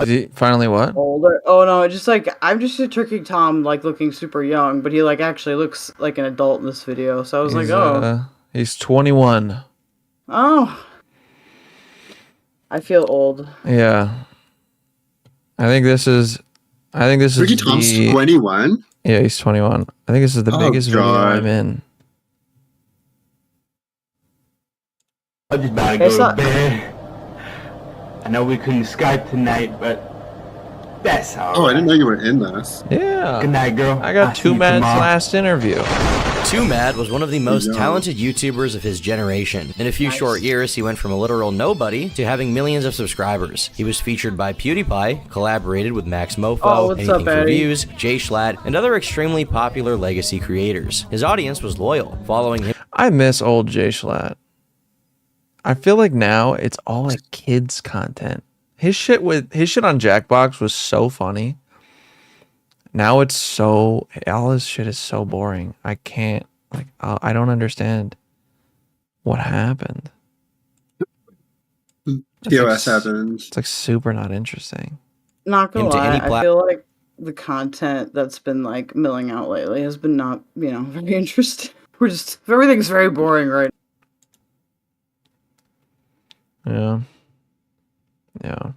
Is he finally what? Older? Oh no, just like I'm just picturing Tom like looking super young, but he like actually looks like an adult in this video. So I was like, oh, he's 21. oh, I feel old. Yeah. I think this is Ricky Tom's 21? Yeah, he's 21. I think this is the biggest video I'm in. I just about to go to bed. I know we couldn't Skype tonight, but that's all right. Oh, I didn't know you were in this. Yeah. Good night, girl. I got Twomad's last interview. Twomad was one of the most talented YouTubers of his generation. In a few short years, he went from a literal nobody to having millions of subscribers. He was featured by PewDiePie, collaborated with Max Mofo, Anything for Views, Jay Schlatt, and other extremely popular legacy creators. His audience was loyal, following him. I miss old Jay Schlatt. I feel like now it's all like kids content. His shit on Jackbox was so funny. Now it's all his shit is so boring. I can't I don't understand what happened. TOS happened. It's like super not interesting. Not gonna lie, I feel like the content that's been like milling out lately has been not, very interesting. Everything's very boring right now. Yeah.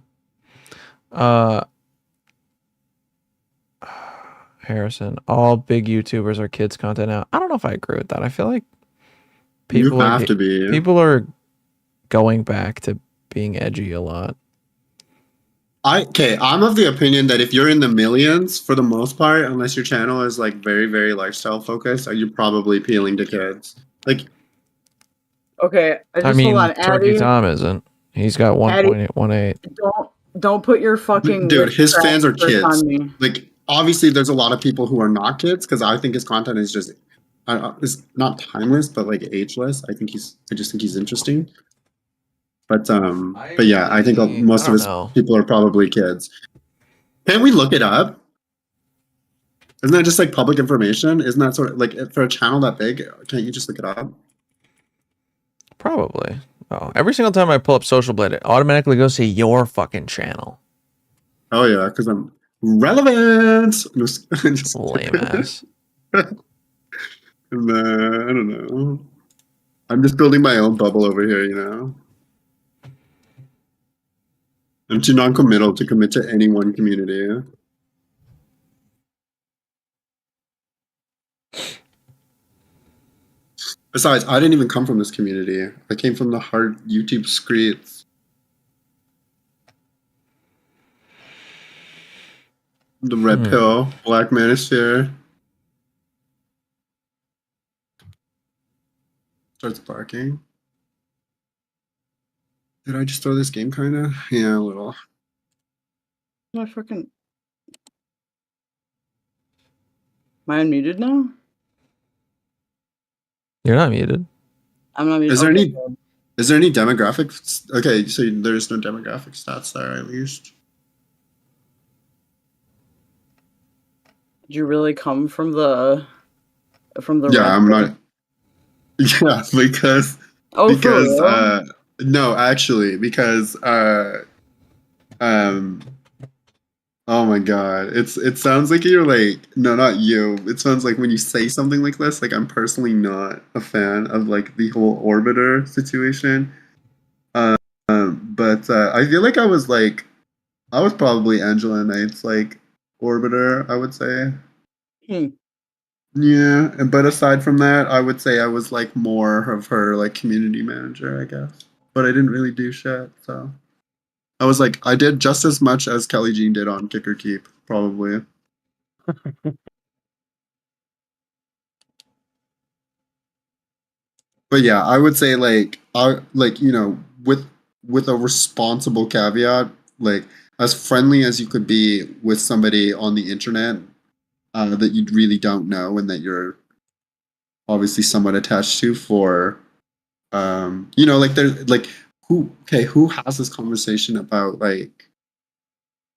Harrison, all big YouTubers are kids content now. I don't know if I agree with that. I feel like people are going back to being edgy a lot. I'm of the opinion that if you're in the millions, for the most part, unless your channel is like very, very lifestyle focused, you're probably appealing to kids. Like, okay, I mean, hold on, Turkey Addy, Tom isn't. He's got 1.18. Don't put your fucking dude. His fans are kids. on me. Like, obviously, there's a lot of people who are not kids because I think his content is just is not timeless, but like ageless. I just think he's interesting. But yeah, I think most of his people are probably kids. Can't we look it up? Isn't that just like public information? Isn't that sort of like for a channel that big? Can't you just look it up? Probably. Oh, every single time I pull up Social Blade, it automatically goes to your fucking channel. Oh yeah, because I'm relevant. Lame ass. Nah, I don't know. I'm just building my own bubble over here, you know? I'm too non-committal to commit to any one community. Besides, I didn't even come from this community. I came from the hard YouTube streets. The red pill, black manosphere. Starts barking. Did I just throw this game kinda? Yeah, a little. I freaking. Am I unmuted now? You're not muted. I'm not muted. Is there Okay, any good. is there any demographics? Okay, so there's no demographic stats there at least. Did you really come from the Yeah, red I'm pill? not. Yeah, because Oh, for real? no, actually, because um oh my god, it sounds like you're like no, not you. It sounds like when you say something like this, like I'm personally not a fan of like the whole orbiter situation. But I feel like I was probably Angela Knight's like orbiter, I would say. Yeah, but aside from that, I would say I was like more of her like community manager, I guess. But I didn't really do shit, so I was like I did just as much as Kelly Jean did on Kick or Keep, probably. But yeah, I would say like I like with a responsible caveat, like as friendly as you could be with somebody on the internet that you really don't know and that you're obviously somewhat attached to for like there's like who has this conversation about like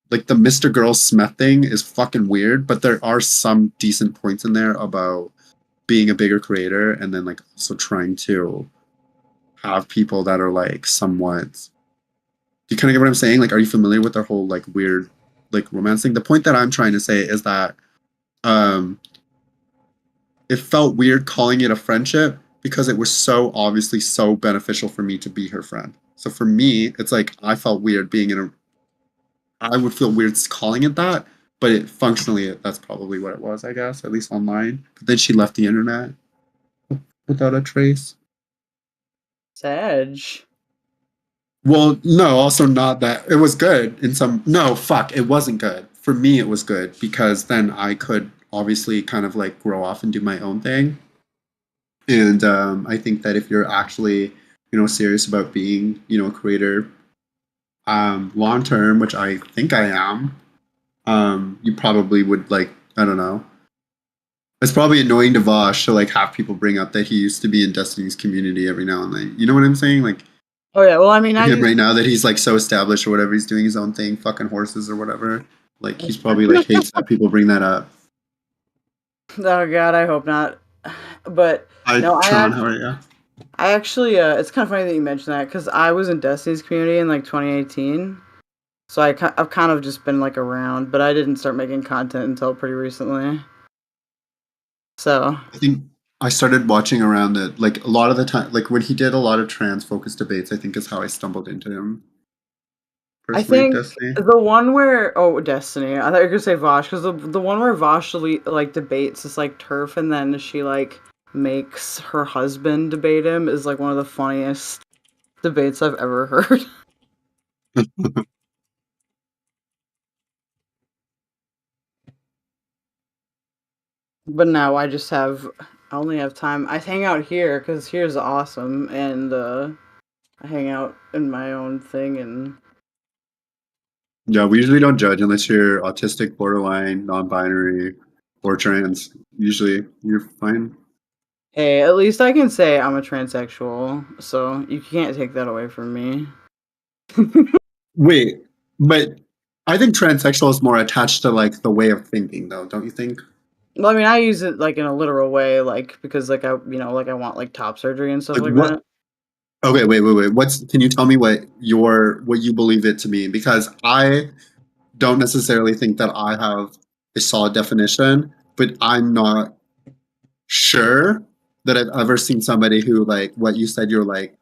the Mr. Girl Smith thing is fucking weird, but there are some decent points in there about being a bigger creator and then like also trying to have people that are like somewhat. Do you kind of get what I'm saying? Like, are you familiar with their whole like weird like romance thing? The point that I'm trying to say is that um it felt weird calling it a friendship because it was so obviously so beneficial for me to be her friend. So for me, it's like I felt weird being in a. I would feel weird calling it that, but it functionally that's probably what it was, I guess, at least online. But then she left the internet without a trace. Sedge. Well, no, also not that it was good in some. No, fuck, it wasn't good. For me, it was good because then I could obviously kind of like grow off and do my own thing. And I think that if you're actually, serious about being, a creator, long term, which I think I am, you probably would like, I don't know. It's probably annoying to Vosh to like have people bring up that he used to be in Destiny's community every now and then. You know what I'm saying? Like, Oh yeah, well I mean him right now that he's like so established or whatever, he's doing his own thing, fucking horses or whatever. Like, he's probably like hates that people bring that up. Oh god, I hope not. But no, Tron, how are you? I actually, it's kind of funny that you mentioned that because I was in Destiny's community in like 2018, so I've kind of just been like around, but I didn't start making content until pretty recently. So I think I started watching around it like a lot of the time, like when he did a lot of trans focused debates. I think is how I stumbled into him. I Personally, think Destiny. the one where Destiny, I thought you were gonna say Vosh because the one where Vosh like debates is like turf, and then she like makes her husband debate him is like one of the funniest debates I've ever heard. But now I only have time. I hang out here because here's awesome, and I hang out in my own thing. And Yeah, we usually don't judge unless you're autistic, borderline, non-binary, or trans. Usually, you're fine. hey, at least I can say I'm a transsexual, so you can't take that away from me. Wait, but I think transsexual is more attached to like the way of thinking, though, don't you think? Well, I mean, I use it like in a literal way, like because like I like I want like top surgery and stuff Like like what? that. Okay, wait. Can you tell me what you believe it to mean? Because I don't necessarily think that I have a solid definition, but I'm not sure that I've ever seen somebody who like what you said you're like.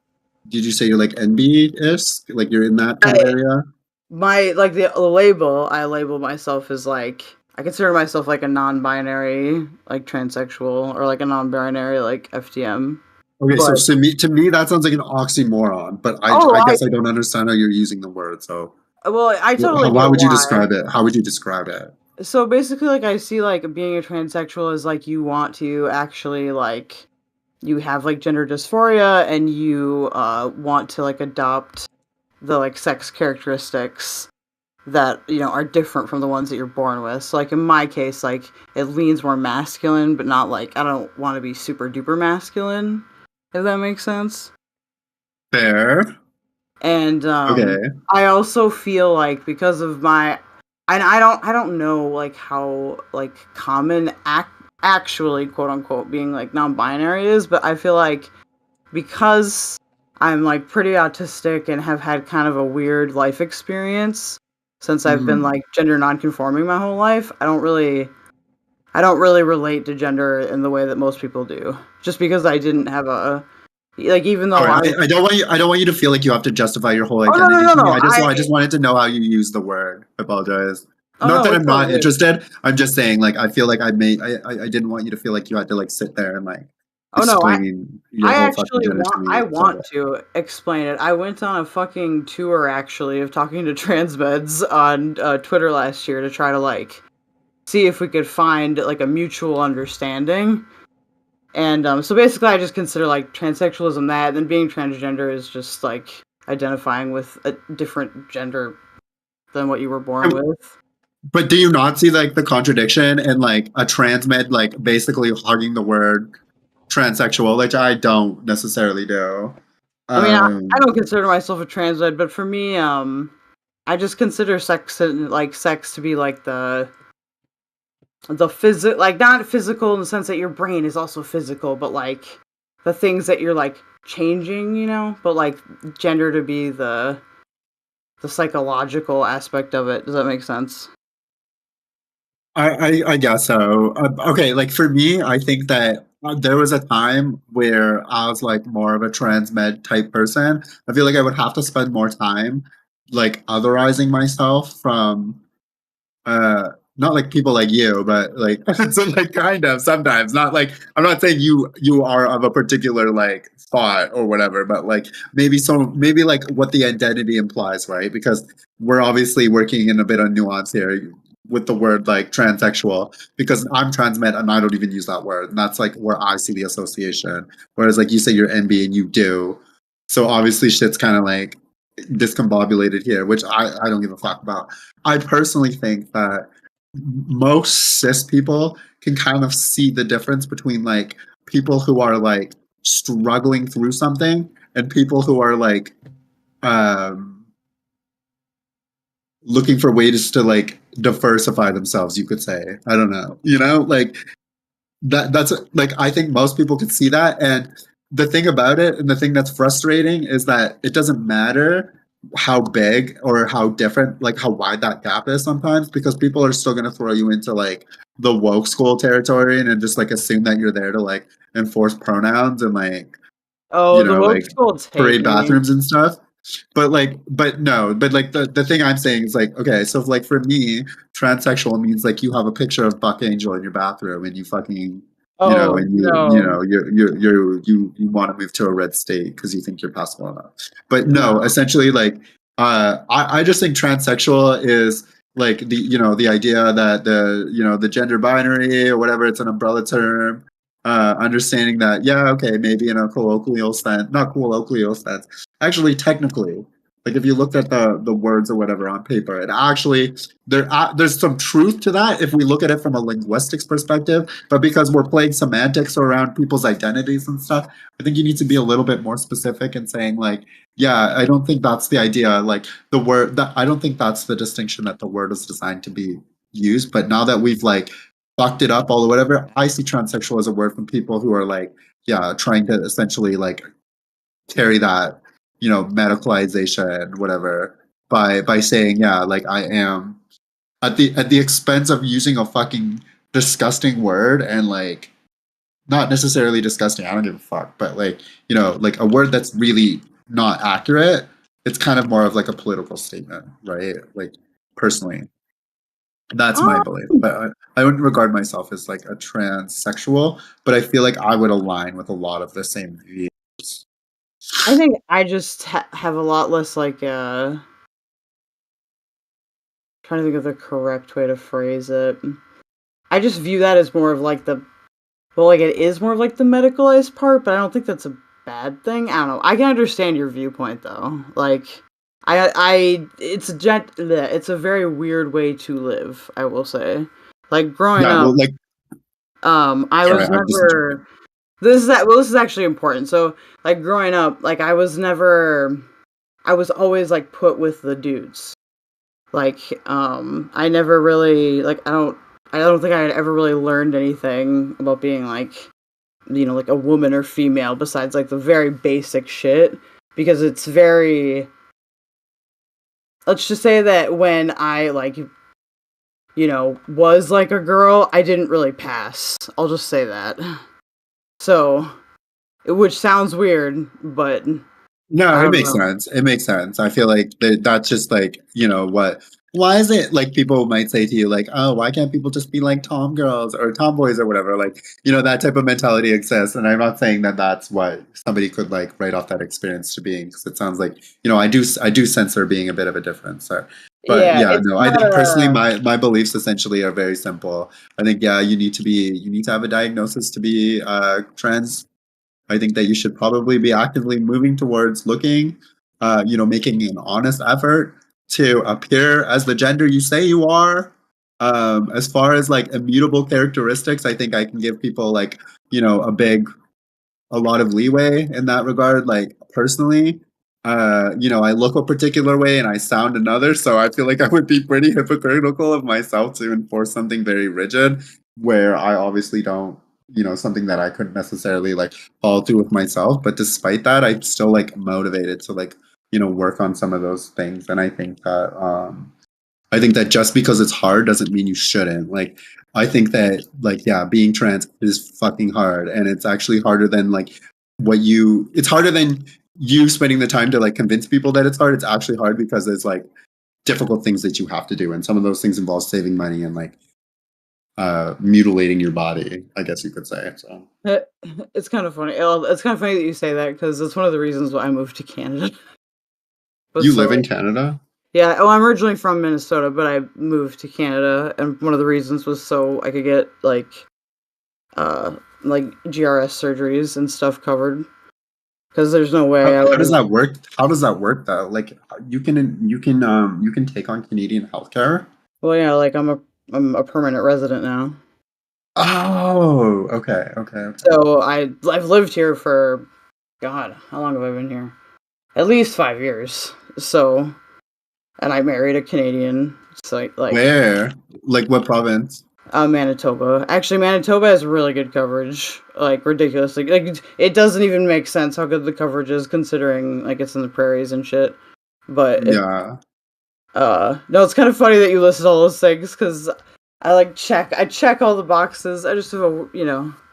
Did you say you're like NB-ish? Like you're in that kind of area? My like the label I label myself as like I consider myself like a non-binary like transsexual or like a non-binary like FTM. Okay, But so to me that sounds like an oxymoron, but I guess I don't understand how you're using the word. So well, I totally why get would you why. describe it? How would you describe it? So basically, like I see like being a transsexual is like you want to actually like you have like gender dysphoria and you want to like adopt the like sex characteristics that are different from the ones that you're born with. So like in my case, like it leans more masculine, but not like I don't want to be super duper masculine, if that makes sense. Fair. And Okay. I also feel like because of my and I don't know like how like common actually quote unquote being like non-binary is, but I feel like because I'm like pretty autistic and have had kind of a weird life experience since I've been like gender non-conforming my whole life, I don't really relate to gender in the way that most people do. Just because I didn't have a like even though I don't want you to feel like you have to justify your whole Oh, no, identity no, to me. no, I just wanted to know how you use the word. I apologize. Oh, Not no, that I'm it's all not good. interested. I'm just saying like I feel like I didn't want you to feel like you had to like sit there and like Oh no, explain your whole fucking gender to me. I It's all want to explain it. I went on a fucking tour actually of talking to trans meds on Twitter last year to try to like see if we could find like a mutual understanding. And so basically I just consider like transsexualism that, and then being transgender is just like identifying with a different gender than what you were born with. But do you not see like the contradiction in like a trans med like basically hogging the word transsexual, which I don't necessarily do. I mean, I don't consider myself a trans med, but for me, I just consider sex to be like the like not physical in the sense that your brain is also physical, but like the things that you're like changing, but like gender to be the psychological aspect of it. Does that make sense? I guess so. Okay, like for me, I think that there was a time where I was like more of a trans med type person. I feel like I would have to spend more time like otherizing myself from not like people like you, but like so like kind of sometimes. Not like I'm not saying you are of a particular like thought or whatever, but like maybe like what the identity implies, right? Because we're obviously working in a bit of nuance here with the word like transsexual, because I'm transmet and I don't even use that word. And that's like where I see the association. Whereas like you say you're NB and you do. So obviously shit's kind of like discombobulated here, which I don't give a fuck about. I personally think that most cis people can kind of see the difference between like people who are like struggling through something and people who are like looking for ways to like diversify themselves, you could say. I don't know, like that's like I think most people could see that. And the thing about it, and the thing that's frustrating, is that it doesn't matter how big or how different, like how wide that gap is sometimes, because people are still going to throw you into like the woke school territory and just like assume that you're there to like enforce pronouns and like the woke like schools hate parade me. bathrooms and stuff. But like the thing I'm saying is like, okay, so like for me, transsexual means like you have a picture of Buck Angel in your bathroom and you fucking and you want to move to a red state because you think you're passable enough. But no, essentially like I just think transsexual is like the idea that the gender binary or whatever, it's an umbrella term. Understanding that, okay, maybe in a colloquial sense, not colloquial sense, actually technically, like if you looked at the words or whatever on paper, it actually there's some truth to that if we look at it from a linguistics perspective. But because we're playing semantics around people's identities and stuff, I think you need to be a little bit more specific in saying like, I don't think that's the idea. Like the word that I don't think that's the distinction that the word is designed to be used. But now that we've like fucked it up all or whatever, I see transsexual as a word from people who are like, trying to essentially like carry that, medicalization, whatever, by saying, like I am at the expense of using a fucking disgusting word and like not necessarily disgusting. I don't give a fuck, but like, you know, like a word that's really not accurate. It's kind of more of like a political statement, right? Like personally, that's my belief. But I wouldn't regard myself as like a transsexual, but I feel like I would align with a lot of the same views. I think I just have a lot less like trying to think of the correct way to phrase it. I just view that as more of like like it is more of like the medicalized part, but I don't think that's a bad thing. I don't know. I can understand your viewpoint though. Like it's it's a very weird way to live, I will say. Like growing Yeah, up, well, like, I sorry, was I'm just never this is actually important. So, like growing up, like I was always like put with the dudes. Like I never really like I don't think I had ever really learned anything about being like, you know, like a woman or female besides like the very basic shit, because it's very, let's just say that when I like, you know, was like a girl, I didn't really pass. I'll just say that. So, which sounds weird, but no, I it don't makes know. sense. It makes sense. I feel like that's just like, you know, why is it like people might say to you, like, oh, why can't people just be like tom girls or tomboys or whatever? Like, you know, that type of mentality exists. And I'm not saying that that's what somebody could like write off that experience to being, because it sounds like, you know, I do sense there being a bit of a difference there. But Yeah, yeah, it's no, I not think personally, a. my beliefs essentially are very simple. I think, yeah, you need to have a diagnosis to be trans. I think that you should probably be actively moving towards looking, you know, making an honest effort to appear as the gender you say you are. As far as like immutable characteristics, I think I can give people like, you know, a lot of leeway in that regard. Like personally, you know, I look a particular way and I sound another, so I feel like I would be pretty hypocritical of myself to enforce something very rigid where I obviously don't, you know, something that I couldn't necessarily like follow through with myself. But despite that, I'm still like motivated to like, you know, work on some of those things. And I think that just because it's hard doesn't mean you shouldn't. Like, I think that, like, yeah, being trans is fucking hard. And it's actually harder than, like, it's harder than you spending the time to, like, convince people that it's hard. It's actually hard because there's, like, difficult things that you have to do. And some of those things involve saving money and, like, mutilating your body, I guess you could say. So It's kind of funny. It's kind of funny that you say that because it's one of the reasons why I moved to Canada. But you so, live in Canada? yeah, oh, I'm originally from Minnesota, but I moved to Canada, and one of the reasons was so I could get like GRS surgeries and stuff covered. Because there's no way I How would does have. that work? How does that work though? Like you can take on Canadian healthcare. Well, yeah, like I'm a permanent resident now, Oh, okay, okay, okay. so I've lived here for, God, how long have I been here? At least 5 years. So, and I married a Canadian, so like Where? Like what province? Manitoba. Actually, Manitoba has really good coverage, like ridiculously. Like it doesn't even make sense how good the coverage is considering like it's in the prairies and shit. But Yeah. no, it's kind of funny that you listed all those things because I check all the boxes. I just have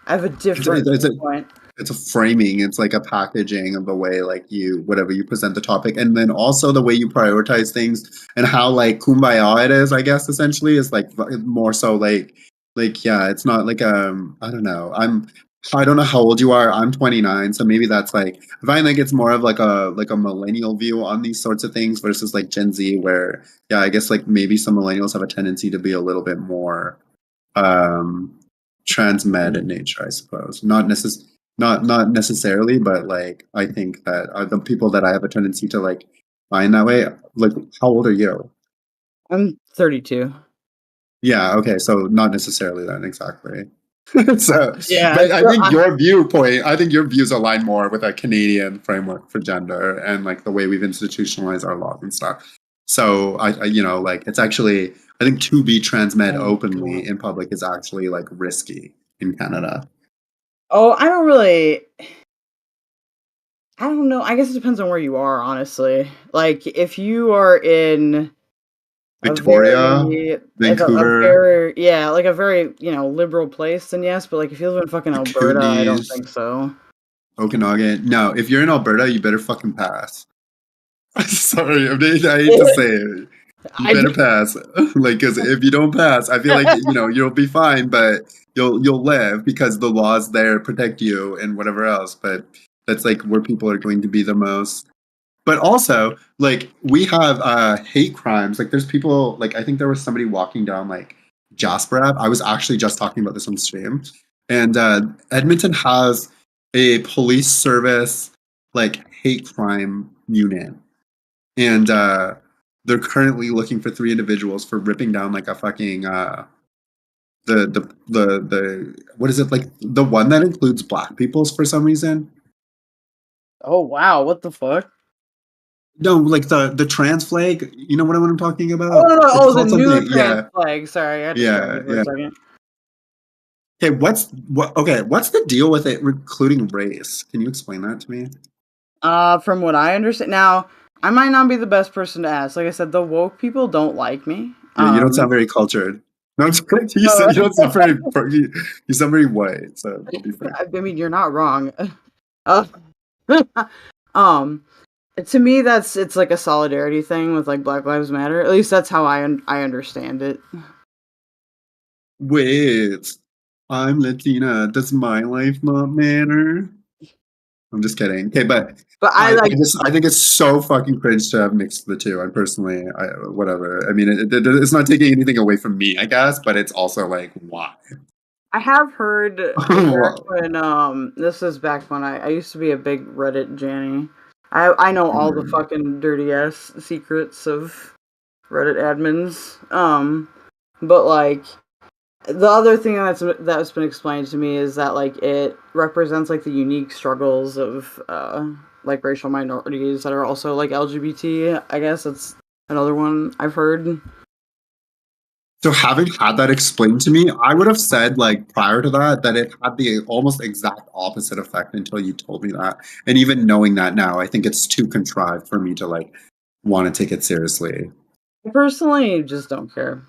I have a different It's point. it's a framing. It's like a packaging of the way like whatever you present the topic, and then also the way you prioritize things and how like kumbaya it is. I guess essentially is like more so like yeah. It's not like I don't know. I don't know how old you are. I'm 29, so maybe that's like I find like it's more of like a millennial view on these sorts of things versus like Gen Z, where yeah, I guess like maybe some millennials have a tendency to be a little bit more um transmed in nature, I suppose. Not necessarily, but like I think that the people that I have a tendency to like find that way. Like, how old are you? I'm 32. Yeah, okay, so not necessarily then exactly. So, Yeah, but I think your views align more with a Canadian framework for gender and like the way we've institutionalized our laws and stuff. So you know, like it's actually I think to be transmed openly in public is actually like risky in Canada. Oh, I don't really. I don't know. I guess it depends on where you are, honestly. Like, if you are in Victoria, Vancouver, like a very, liberal place, then yes, but like if you live in fucking Alberta, I don't Kootenays, think so. Okanagan. No, if you're in Alberta, you better fucking pass. Sorry, I hate to say it. You better pass. Like, because if you don't pass, I feel like you'll be fine, but you'll live because the laws there protect you and whatever else. But that's like where people are going to be the most. But also, like, we have hate crimes. Like, there's people, like, I think there was somebody walking down, like, Jasper Ave. I was actually just talking about this on stream. And Edmonton has a police service, like, hate crime unit. And they're currently looking for 3 individuals for ripping down, like, a fucking, the what is it, like, the one that includes black peoples for some reason? Oh, wow, what the fuck? No, like the trans flag. You know what I'm talking about? Oh, no, It's the called new something. trans flag. Sorry, I had to stop you for a second. Okay, what's the deal with it including race? Can you explain that to me? From what I understand, now I might not be the best person to ask. Like I said, the woke people don't like me. Yeah, you don't sound very cultured. No, I'm just kidding. You don't sound very. You sound very white. So I'll be fair. I mean, you're not wrong. To me, it's like a solidarity thing with like Black Lives Matter. At least that's how I understand it. Wait, I'm Latina. Does my life not matter? I'm just kidding. Okay, but I think it's so fucking cringe to have mixed the two. Whatever. I mean, it's not taking anything away from me, I guess, but it's also like, why? I have heard when this is back when I used to be a big Reddit Janny. I know all the fucking dirty ass secrets of Reddit admins. But like the other thing that's been explained to me is that like it represents like the unique struggles of like racial minorities that are also like LGBT. I guess that's another one I've heard. So having had that explained to me, I would have said like prior to that it had the almost exact opposite effect until you told me that. And even knowing that now, I think it's too contrived for me to like want to take it seriously. I personally just don't care.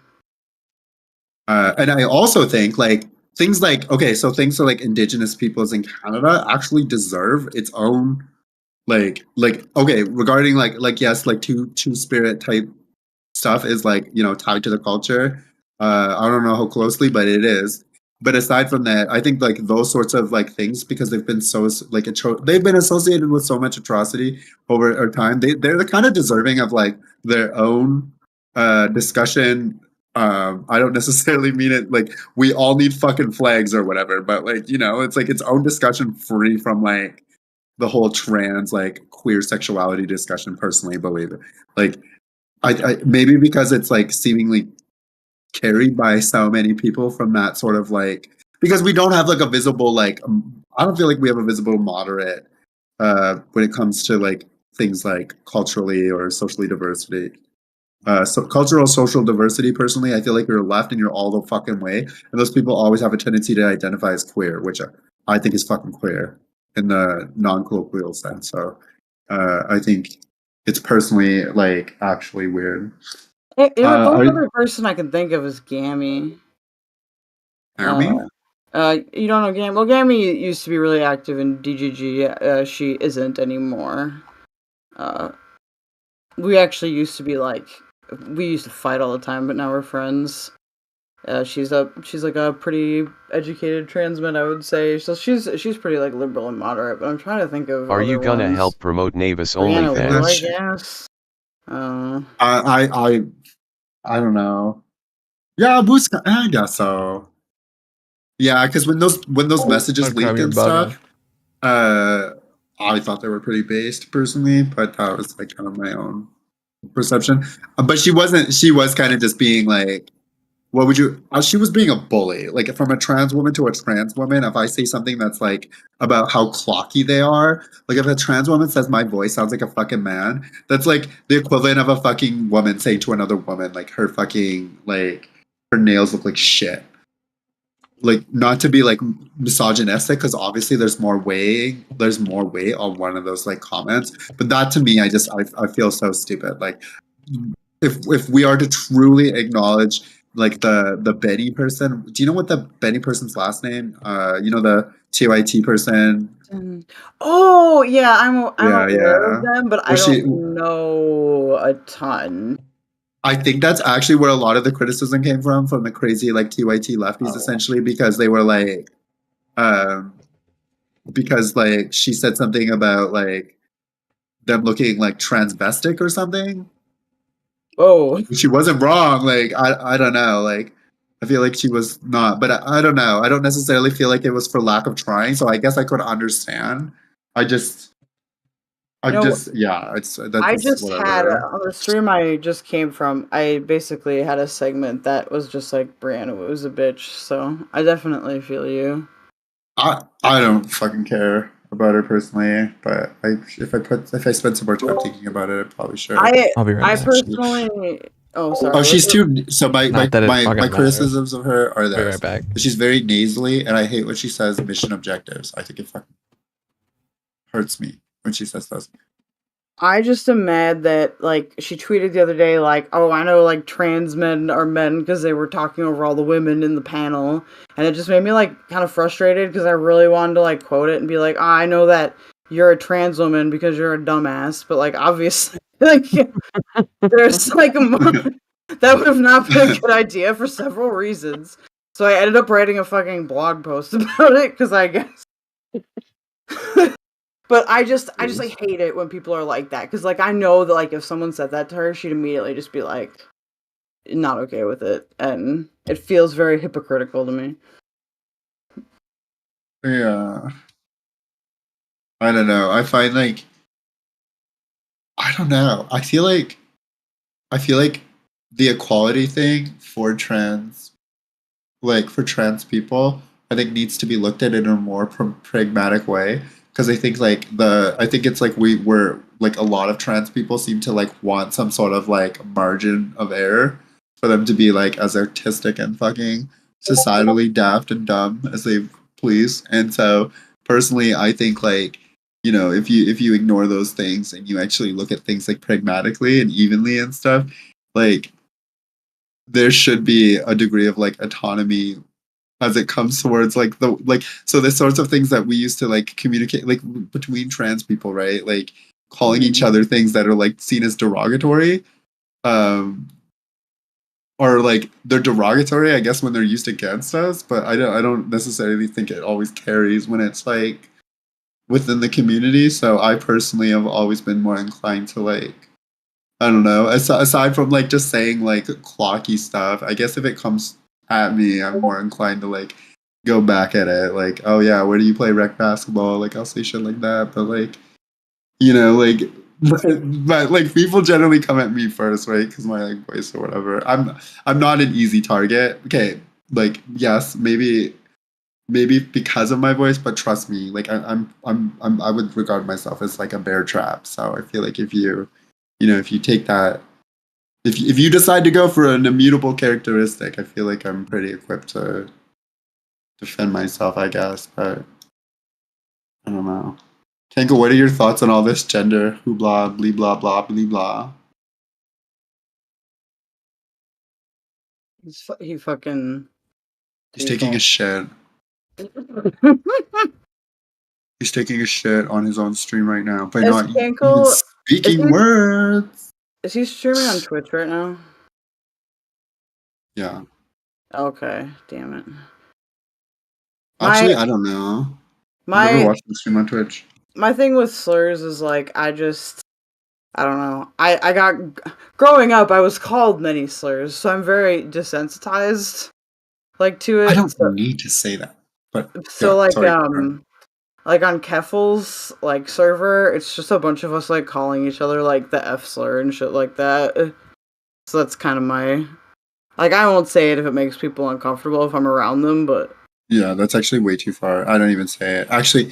And I also think like things like things like Indigenous peoples in Canada actually deserve its own regarding like yes, like two spirit type stuff is like tied to the culture. I don't know how closely, but it is. But aside from that, I think like those sorts of like things, because they've been so like they've been associated with so much atrocity over time. They're kind of deserving of like their own discussion. I don't necessarily mean it like we all need fucking flags or whatever, but like it's like its own discussion free from like the whole trans like queer sexuality discussion. Personally, believe it. Like I maybe because it's like seemingly carried by so many people from that sort of like, because we don't have like a visible like I don't feel like we have a visible moderate when it comes to like things like culturally or socially diversity. So cultural social diversity, personally, I feel like you're left and you're all the fucking way, and those people always have a tendency to identify as queer, which I think is fucking queer in the non-colloquial sense. So I think it's personally like actually weird. The only other person I can think of is Gammy. Gammy? You don't know Gammy? Well, Gammy used to be really active in DGG. She isn't anymore. We actually used to be like, we used to fight all the time, but now we're friends. She's like a pretty educated transman, I would say. So she's pretty like liberal and moderate. But I'm trying to think of. Are you gonna help promote Navis OnlyFans? I guess. I don't know. Yeah, I guess so. Yeah, because when those messages leaked and stuff, I thought they were pretty based personally, but that was like kind of my own perception. But she wasn't. She was kind of just being like, what would you? She was being a bully, like from a trans woman to a trans woman. If I say something that's like about how clocky they are, like if a trans woman says my voice sounds like a fucking man, that's like the equivalent of a fucking woman saying to another woman like her fucking like her nails look like shit. Like, not to be like misogynistic, because obviously there's more weight on one of those like comments, but that to me, I feel so stupid. Like, if we are to truly acknowledge like the Benny person, do you know what the Benny person's last name? You know, the TYT person. Oh yeah, I'm Yeah, aware of yeah. them, but I Was she? don't know a ton. I think that's actually where a lot of the criticism came from the crazy like TYT lefties, essentially, because they were like, um, because like she said something about like them looking like transvestic or something. Oh, She wasn't wrong. Like I don't know. Like I feel like she was not, but I don't know. I don't necessarily feel like it was for lack of trying. So I guess I could understand. I just yeah. It's I that's just had whatever. on the stream I just came from. I basically had a segment that was just like Brianna was a bitch. So I definitely feel you. I don't fucking care about her personally, but if I spend some more time thinking about it, I probably should. I'll be right I back. personally. Oh, sorry. Oh, she's too. So my Not that it fucking my matters. criticisms of her are I'll be this: right back. she's very nasally, and I hate when she says mission objectives. I think it fucking hurts me when she says those. I just am mad that like she tweeted the other day like, oh, I know like trans men are men because they were talking over all the women in the panel, and it just made me like kind of frustrated because I really wanted to like quote it and be like, oh, I know that you're a trans woman because you're a dumbass, but like obviously like there's like that would have not been a good idea for several reasons. So I ended up writing a fucking blog post about it because I guess. But I just like hate it when people are like that because like I know that like if someone said that to her, she'd immediately just be like, not okay with it, and it feels very hypocritical to me. Yeah, I don't know. I find like I don't know. I feel like the equality thing for trans, like for trans people, I think needs to be looked at in a more pragmatic way. Because I think I think it's like we're like a lot of trans people seem to like want some sort of like margin of error for them to be like as artistic and fucking societally daft and dumb as they please. And so personally, I think like if you ignore those things and you actually look at things like pragmatically and evenly and stuff, like there should be a degree of like autonomy as it comes towards like the sorts of things that we used to like communicate like between trans people, right? Like calling each other things that are like seen as derogatory, or like they're derogatory, I guess, when they're used against us. But I don't necessarily think it always carries when it's like within the community. So I personally have always been more inclined to like, I don't know, aside from like just saying like clocky stuff, I guess if it comes at me, I'm more inclined to like go back at it. Like, oh yeah, where do you play rec basketball? Like I'll say shit like that. But like, like but like people generally come at me first, right? Because my like voice or whatever. I'm not an easy target. Okay, like yes, maybe because of my voice, but trust me, like I would regard myself as like a bear trap. So I feel like if you take that, if you decide to go for an immutable characteristic, I feel like I'm pretty equipped to defend myself, I guess. But I don't know. Kanka, what are your thoughts on all this gender hoopla, blee blah blah blee blah? He fucking. He's taking a shit. He's taking a shit on his own stream right now by not even speaking words. Is he streaming on Twitch right now? Yeah. Okay, damn it. Actually, I don't know. I've never watched him stream on Twitch. My thing with slurs is like I don't know. I got growing up I was called many slurs, so I'm very desensitized like to it. I don't need to say that. But so yeah, like sorry. like on Keffel's like server, it's just a bunch of us like calling each other like the F slur and shit like that. So that's kind of my like I won't say it if it makes people uncomfortable if I'm around them, but yeah, that's actually way too far. I don't even say it. Actually,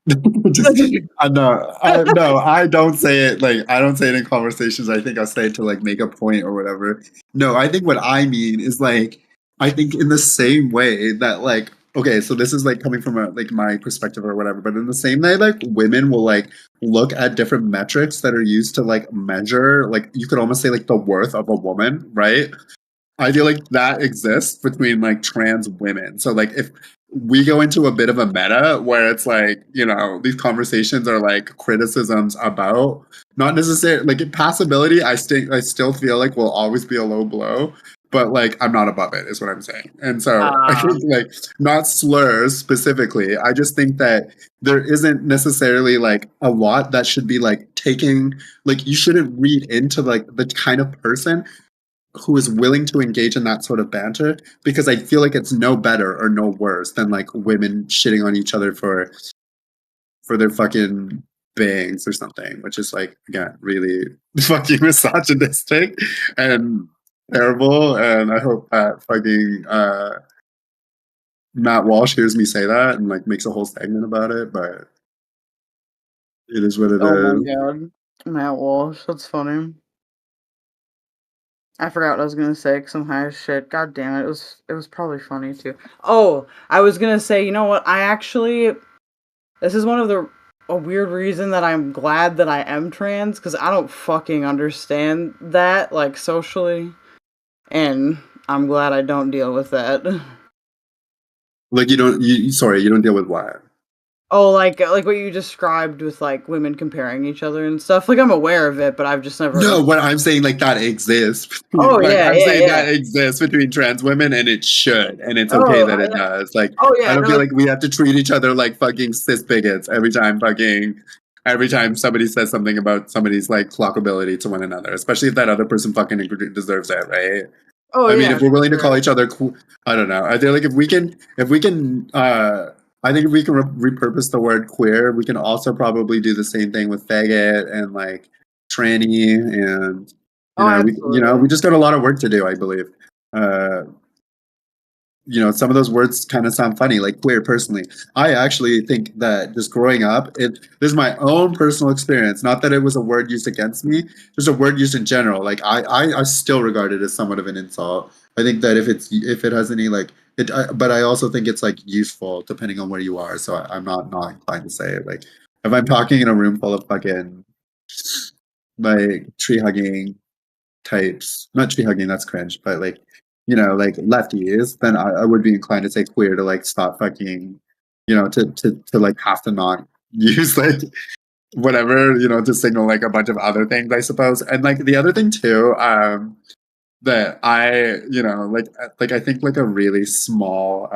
no, I don't say it. Like I don't say it in conversations. I think I'll say it to like make a point or whatever. No, I think what I mean is like I think in the same way that like okay, so this is like coming from like my perspective or whatever, but in the same way, like women will like look at different metrics that are used to like measure, like you could almost say like the worth of a woman, right? I feel like that exists between like trans women. So like if we go into a bit of a meta where it's like, you know, these conversations are like criticisms about not necessarily like passability, I still feel like will always be a low blow, but like I'm not above it is what I'm saying. And so I think like not slurs specifically. I just think that there isn't necessarily like a lot that should be like taking like you shouldn't read into like the kind of person who is willing to engage in that sort of banter because I feel like it's no better or no worse than like women shitting on each other for their fucking bangs or something, which is like again really fucking misogynistic and terrible. And I hope that fucking Matt Walsh hears me say that and like makes a whole segment about it, but it is what it Oh my is. god. Matt Walsh, that's funny. I forgot what I was gonna say because I'm high as shit. God damn it, it was probably funny too. Oh, I was gonna say, you know what? This is one of a weird reason that I'm glad that I am trans because I don't fucking understand that like socially, and I'm glad I don't deal with that. Like you don't deal with what? Oh, like what you described with like women comparing each other and stuff. Like I'm aware of it, but I've just never. No, what I'm saying like that exists. Oh Like yeah, I'm yeah, saying yeah. that exists between trans women and it should. And it's okay Oh, that it does. Like oh yeah. I don't No, feel like we have to treat each other like fucking cis bigots every time somebody says something about somebody's like clockability to one another, especially if that other person fucking deserves it, right? oh I mean, yeah. if we're willing to sure. call each other, I don't know. I feel like if we can, I think if we can repurpose the word queer, we can also probably do the same thing with faggot and like tranny, and we just got a lot of work to do. I believe. Some of those words kind of sound funny, like queer. Personally, I actually think that just growing up, this is my own personal experience. Not that it was a word used against me, just a word used in general. Like I still regard it as somewhat of an insult. I think that if it has any like it, but I also think it's like useful depending on where you are. So I'm not inclined to say it. Like if I'm talking in a room full of fucking like tree hugging types, not tree hugging, that's cringe, but like like lefties, then I would be inclined to say queer to like stop fucking, to like have to not use like whatever, to signal like a bunch of other things, I suppose. And like the other thing too, that I, like I think like a really small,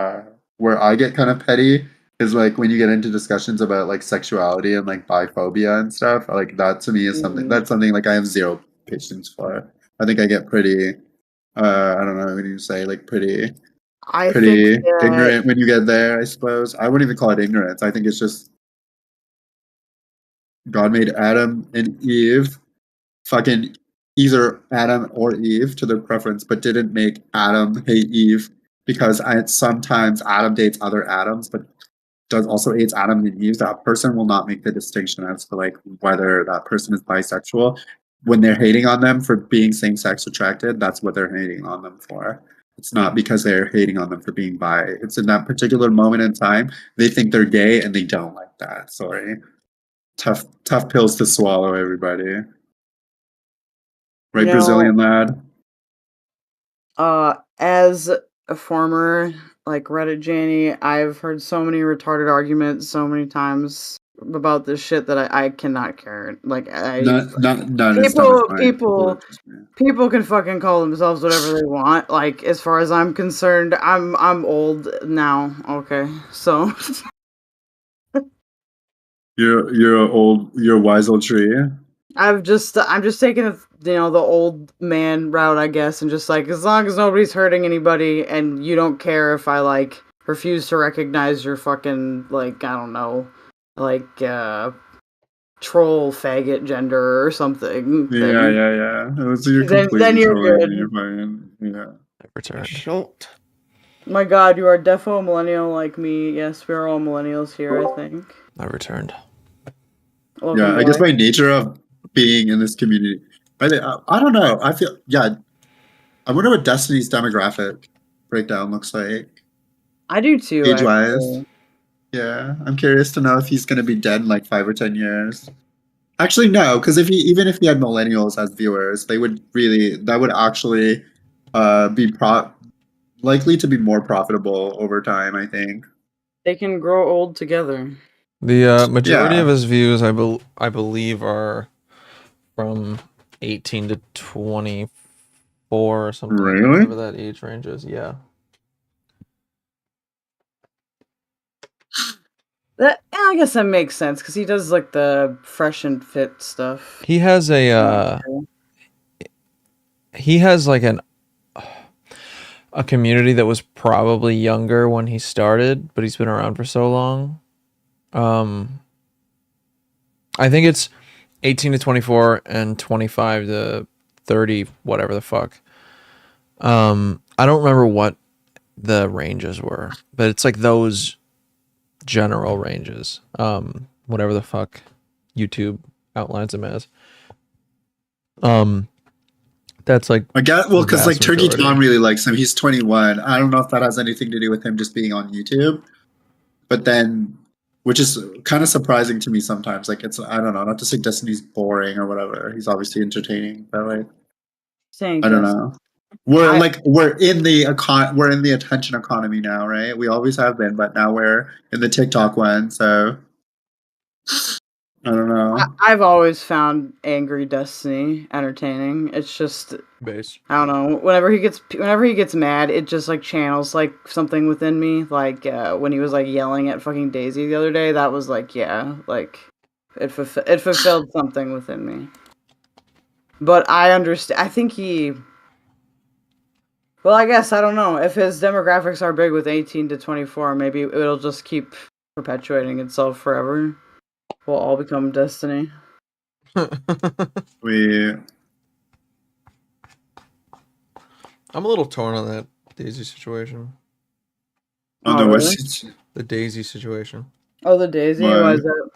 where I get kind of petty is like when you get into discussions about like sexuality and like biphobia and stuff. Like that to me is something like I have zero patience for. I think I get pretty I don't know what you say, like pretty ignorant when you get there, I suppose. I wouldn't even call it ignorance. I think it's just God made Adam and Eve, fucking either Adam or Eve to their preference, but didn't make Adam hate Eve because sometimes Adam dates other Adams, but does also aids Adam and Eve. That person will not make the distinction as to like whether that person is bisexual. When they're hating on them for being same-sex attracted, that's what they're hating on them for. It's not because they're hating on them for being bi. It's in that particular moment in time, they think they're gay and they don't like that. Sorry. Tough pills to swallow, everybody. Right, Brazilian lad? As a former like Reddit Janie, I've heard so many retarded arguments so many times about this shit that I cannot care. Like people can fucking call themselves whatever they want. Like as far as I'm concerned, I'm old now. Okay, so you're a wise old tree. I'm just taking the old man route, I guess, and just like as long as nobody's hurting anybody and you don't care if I like refuse to recognize your fucking like I don't know, like troll faggot gender or something. Yeah. Then you're good. I returned. Short. My God, you are defo millennial like me. Yes, we're all millennials here, I think. I returned. Yeah, I guess by nature of being in this community, I don't know. I feel I wonder what Destiny's demographic breakdown looks like. I do too. Age-wise. Actually. Yeah, I'm curious to know if he's going to be dead in like 5 or 10 years. Actually, no, because even if he had millennials as viewers, that would actually be likely to be more profitable over time, I think. They can grow old together. The majority of his views, I believe, are from 18 to 24 or something. Really? Whatever that age range is. Yeah. I guess that makes sense because he does like the fresh and fit stuff. He has like a community that was probably younger when he started, but he's been around for so long. I think it's 18 to 24 and 25 to 30, whatever the fuck. I don't remember what the ranges were, but it's like those general ranges. Whatever the fuck YouTube outlines them as. That's like I guess because like Turkey majority. Tom really likes him. He's 21. I don't know if that has anything to do with him just being on YouTube, but then, which is kind of surprising to me sometimes. Like I don't know, not to say Destiny's boring or whatever. He's obviously entertaining, but like I don't know. We're in the attention economy now, right? We always have been, but now we're in the TikTok one. So I don't know. I've always found angry Destiny entertaining. It's just base. I don't know. Whenever he gets mad, it just like channels like something within me. Like when he was like yelling at fucking Daisy the other day, that was like it fulfilled something within me. But I understand. I think he. Well, I guess I don't know if his demographics are big with 18 to 24. Maybe it'll just keep perpetuating itself forever. We'll all become Destiny. I'm a little torn on that Daisy situation. The Daisy situation. Oh, the Daisy? Why is that?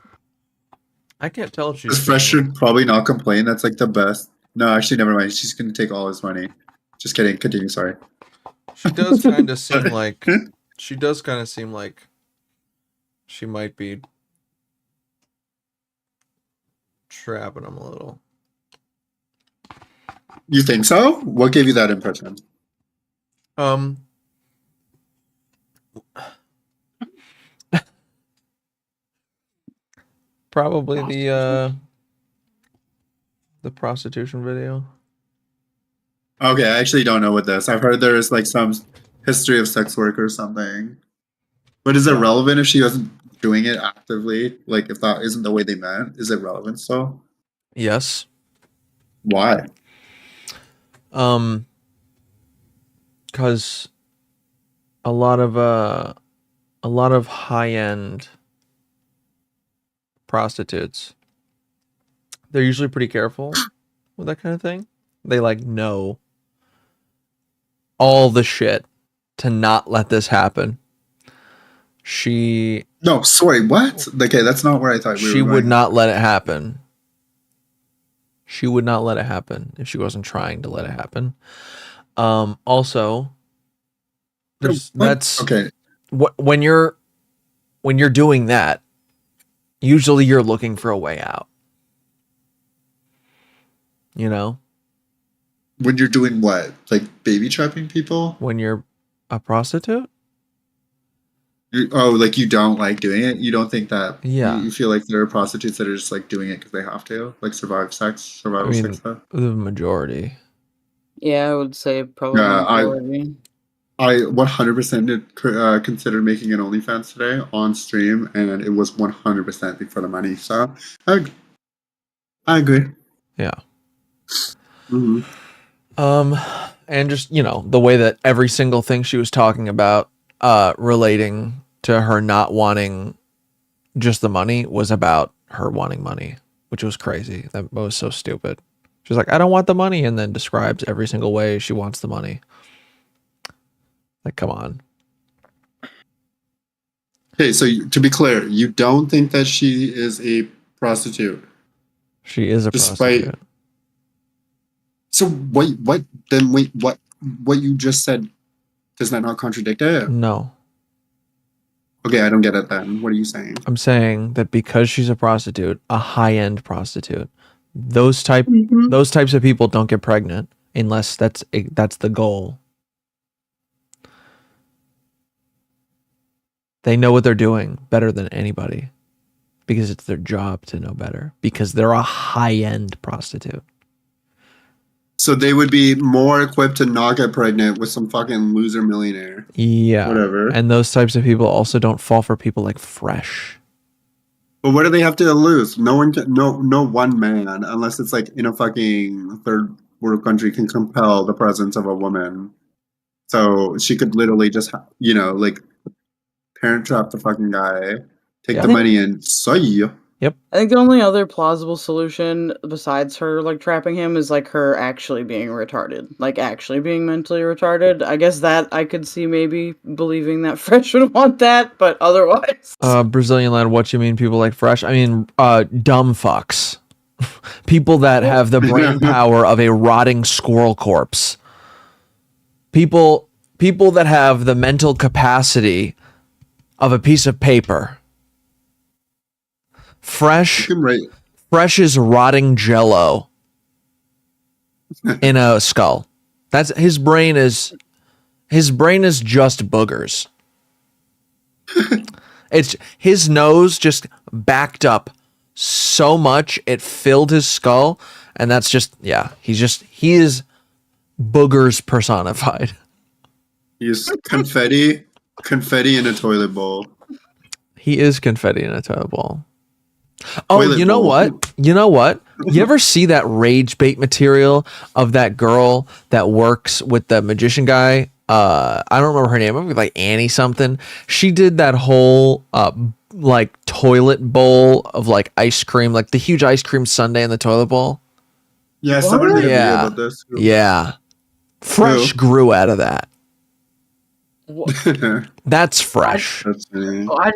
I can't tell if she's... Fresh should probably not complain. That's like the best. No, actually, never mind. She's going to take all his money. Just kidding. Continue. Sorry. She does kind of seem like... she might be trapping him a little. You think so? What gave you that impression? Probably the prostitution video. Okay, I actually don't know what this. I've heard there is like some history of sex work or something. But is it relevant if she wasn't doing it actively? Like if that isn't the way they meant, is it relevant still? Yes. Why? Because a lot of high-end prostitutes, they're usually pretty careful with that kind of thing. They like know all the shit to not let this happen. No, sorry, what? Okay, that's not where I thought we were She would going. not let it happen. She would not let it happen if she wasn't trying to let it happen. Also, that's okay. When you're doing that, usually you're looking for a way out. You know? When you're doing what? Like baby trapping people? When you're a prostitute? Like you don't like doing it? You don't think that Yeah. you feel like there are prostitutes that are just like doing it because they have to? Like survival sex stuff? The majority. Yeah, I would say probably. Yeah, majority. I 100% did consider making an OnlyFans today on stream, and it was 100% for the money. So I agree. Yeah. Mm-hmm. And just, you know, the way that every single thing she was talking about relating to her not wanting just the money was about her wanting money, which was crazy. That was so stupid. She's like, I don't want the money, and then describes every single way she wants the money. Like, come on. Okay, so to be clear, you don't think that she is a prostitute? She is a prostitute. So what you just said, does that not contradict it? No. Okay, I don't get it then. What are you saying? I'm saying that because she's a prostitute, a high-end prostitute, those types of people don't get pregnant unless that's the goal. They know what they're doing better than anybody because it's their job to know better because they're a high-end prostitute. So they would be more equipped to not get pregnant with some fucking loser millionaire. Yeah. Whatever. And those types of people also don't fall for people like Fresh. But what do they have to lose? No one can, no one man, unless it's like in a fucking third world country, can compel the presence of a woman. So she could literally just, like parent trap the fucking guy, take the money and say. Yep. I think the only other plausible solution besides her like trapping him is like her actually being retarded, like actually being mentally retarded. I guess that I could see maybe believing that Fresh would want that, but otherwise. Brazilian lad, what you mean people like Fresh? I mean, dumb fucks. People that have the brain power of a rotting squirrel corpse. People that have the mental capacity of a piece of paper. Fresh is rotting jello in a skull. That's his brain is just boogers. It's his nose just backed up so much it filled his skull, and that's just he is boogers personified. He's confetti in a toilet bowl. He is confetti in a toilet bowl. Oh, Toilet you know bowl. what? You know what? You ever see that rage bait material of that girl that works with the magician guy? I don't remember her name. Maybe like Annie something. She did that whole like toilet bowl of like ice cream, like the huge ice cream sundae in the toilet bowl. Yeah, someone made a video Yeah. about this. Yeah. Fresh grew out of that. That's Fresh. I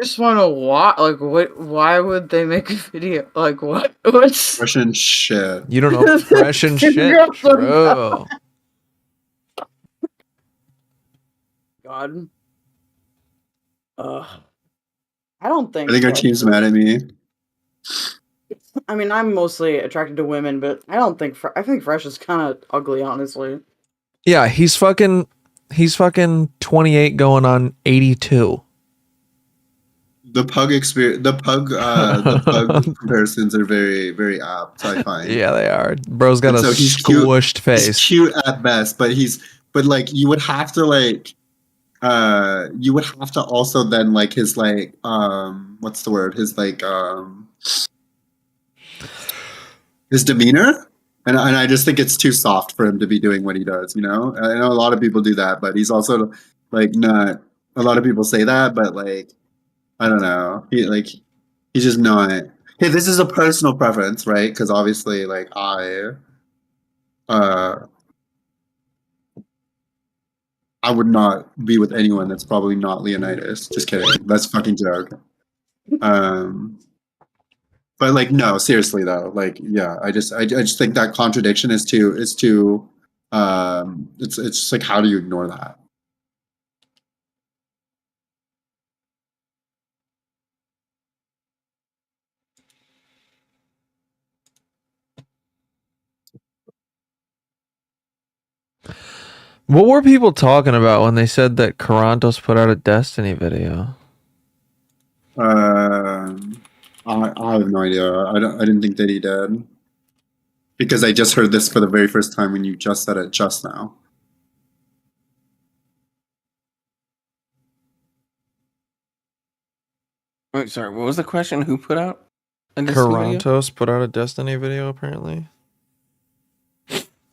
just want to watch. Like, what? Why would they make a video? Like, what? What's Fresh and shit. You don't know Fresh and shit. True. God. I don't think. I think our team's mad at me. I mean, I'm mostly attracted to women, but I don't think. I think Fresh is kind of ugly, honestly. Yeah, he's fucking 28 going on 82. The pug experience, the pug comparisons are very, very apt. I find. Yeah, they are. Bro's got And a so he's squished cute. face. He's cute at best, but like you would have to like, you would have to also then like his like what's the word? His like his demeanor. And I just think it's too soft for him to be doing what he does, you know? I know a lot of people do that, but he's also like not a lot of people say that, but like I don't know. He's just not. Hey, this is a personal preference, right? Because obviously like I would not be with anyone that's probably not Leonidas. Just kidding. That's a fucking joke. But like no, seriously though, like yeah, I just think that contradiction is too it's just like how do you ignore that? What were people talking about when they said that Carantos put out a Destiny video? I have no idea. I didn't think that he did. Because I just heard this for the very first time when you just said it just now. Wait, sorry. What was the question? Who put out a Destiny video? Carantos put out a Destiny video apparently.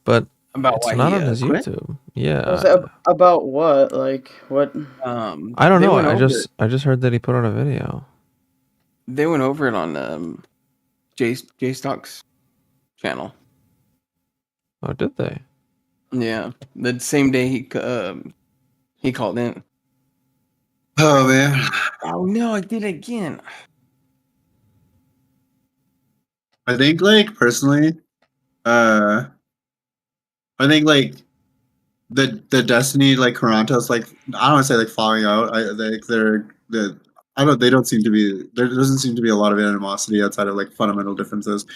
But About it's why not he, on his quit? YouTube. Was Yeah. it about what? Like what? I don't They know. went I over just heard that he put out a video. They went over it on J Stock's channel. Oh, did they? Yeah, the same day he called in. Oh man. Oh no, I did it again. I think like personally, I think like the Destiny like Carantos like I don't want to say like falling out. I think They don't seem to be. There doesn't seem to be a lot of animosity outside of like fundamental differences.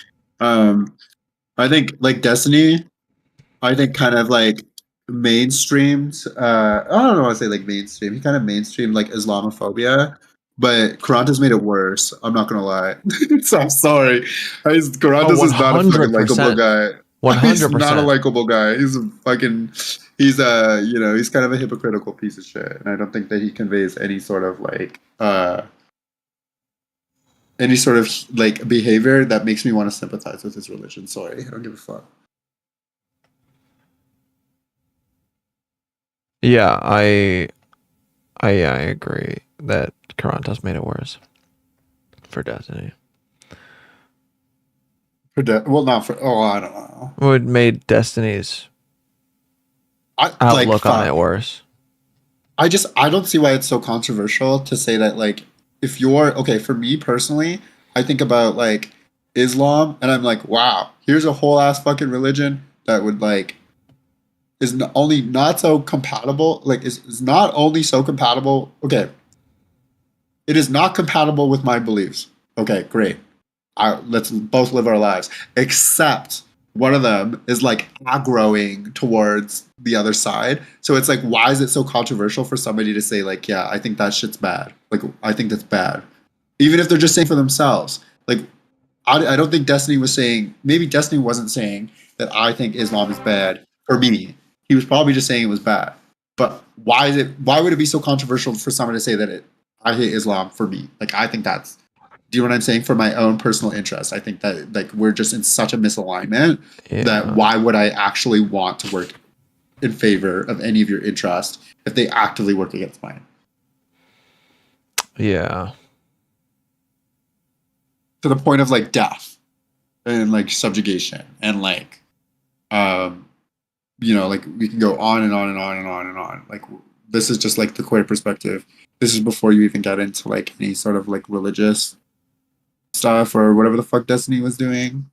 I think like Destiny. I think kind of like mainstreamed. I don't know. I say like mainstream. He kind of mainstreamed like Islamophobia, but Karanta's made it worse. I'm not gonna lie. So I'm sorry. Karantas is not a fucking likable 100%. guy. 100%. He's not a likable guy. He's a fucking. He's a he's kind of a hypocritical piece of shit, and I don't think that he conveys any sort of like behavior that makes me want to sympathize with his religion. Sorry, I don't give a fuck. Yeah, I agree that Karanta's made it worse for Destiny. Well, not for. Oh, I don't know. What made Destiny's outlook on it worse? I don't see why it's so controversial to say that like if you're okay for me personally, I think about like Islam and I'm like, wow, here's a whole ass fucking religion that would like is only not so compatible. Like is not only so compatible. Okay, it is not compatible with my beliefs. Okay, great. Let's both live our lives. Except one of them is like aggroing towards the other side. So it's like, why is it so controversial for somebody to say like, yeah, I think that shit's bad. Like, I think that's bad. Even if they're just saying for themselves. Like, I don't think Destiny was saying, maybe Destiny wasn't saying that I think Islam is bad for me. He was probably just saying it was bad. But why would it be so controversial for someone to say that I hate Islam for me? Like, I think that's, do you know what I'm saying? For my own personal interest, I think that like we're just in such a misalignment that why would I actually want to work in favor of any of your interest if they actively work against mine? Yeah. To the point of like death and like subjugation and like, like we can go on and on and on and on and on. Like this is just like the queer perspective. This is before you even get into like any sort of like religious stuff or whatever the fuck Destiny was doing.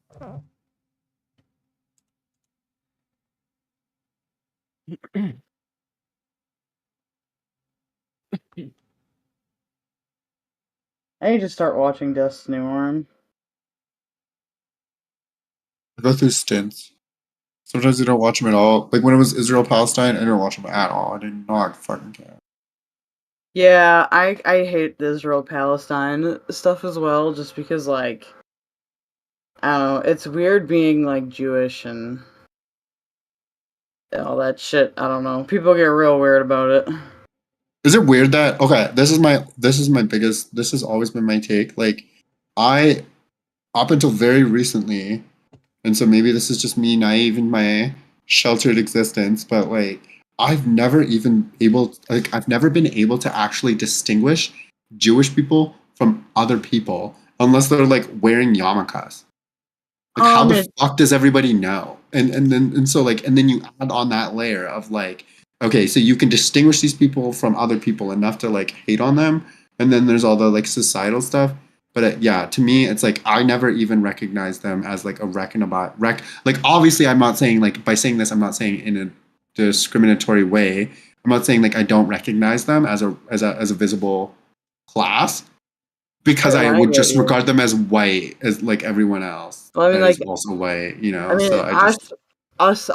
I need to start watching Destiny more. I go through stints. Sometimes you don't watch them at all. Like when it was Israel Palestine, I didn't watch them at all. I did not fucking care. Yeah, I hate the Israel Palestine stuff as well, just because like I don't know, it's weird being like Jewish and all that shit. I don't know. People get real weird about it. Is it weird that this is my biggest, this has always been my take. Like I up until very recently, and so maybe this is just me naive in my sheltered existence, but like I've never been able to actually distinguish Jewish people from other people unless they're like wearing yarmulkes. Like how the fuck does everybody know? And then you add on that layer of like, okay, so you can distinguish these people from other people enough to like hate on them, and then there's all the like societal stuff. But to me, it's like I never even recognize them as like a like obviously I'm not saying like by saying this I'm not saying in a discriminatory way. I'm not saying like I don't recognize them as a visible class because I would just regard them as white as like everyone else. Well, I mean, like also white, I mean, so I just us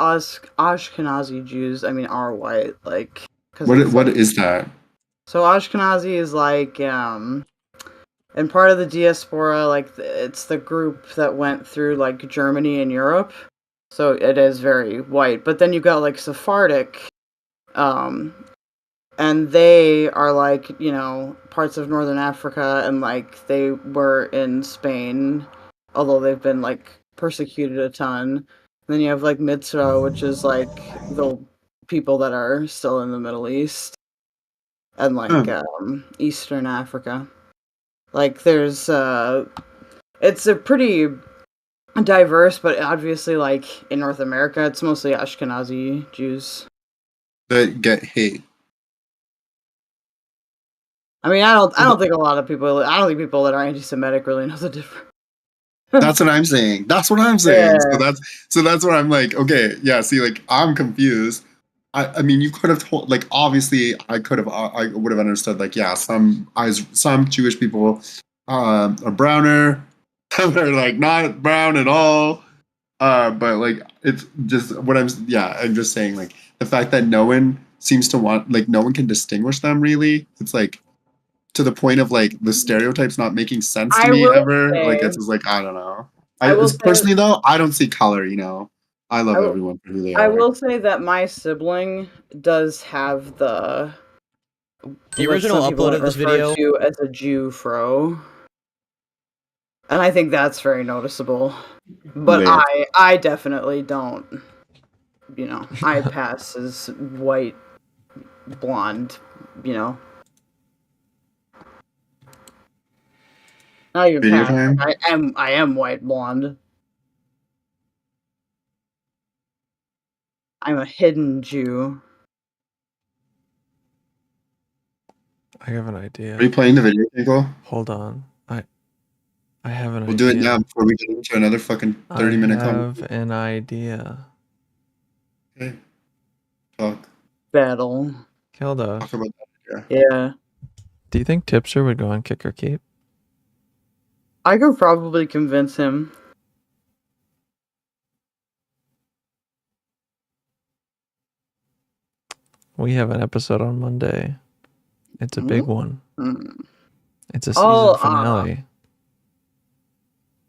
Ashkenazi Jews, I mean, are white. Like, what is that? So Ashkenazi is like and part of the diaspora, like it's the group that went through like Germany and Europe, so it is very white. But then you've got like Sephardic, and they are like parts of Northern Africa, and like they were in Spain, although they've been like persecuted a ton. And then you have like Mitzvah, which is like the people that are still in the Middle East, and like Eastern Africa. Like there's it's a pretty diverse, but obviously like in North America it's mostly Ashkenazi Jews that get hate. I mean, I don't think people that are anti-Semitic really know the difference. That's what I'm saying. Yeah. So that's what I'm like, okay, yeah, see, like I'm confused. I mean, you could have told, like, obviously, I would have understood, like, yeah, some Jewish people are browner, some are like not brown at all. But like, it's just I'm just saying, like, the fact that no one seems to want, like, no one can distinguish them really. It's like to the point of like the stereotypes not making sense to me ever. Like, it's just like, I don't know. Personally though, I don't see color. I love everyone for who they I are. will say that my sibling does have the original upload of this video to as a Jew fro, and I think that's very noticeable. But I definitely don't. I pass as white, blonde. Not even Video pass. time? I am white blonde. I'm a hidden Jew. I have an idea. Are you playing the video, Nico? Hold on. I have an idea. We'll do it now before we get into another fucking 30-minute I have an idea. Okay. Talk. Battle. Kilda. Talk about that. Yeah. Do you think Tipster would go on Kick or Keep? I could probably convince him. We have an episode on Monday. It's a big one. It's a season finale.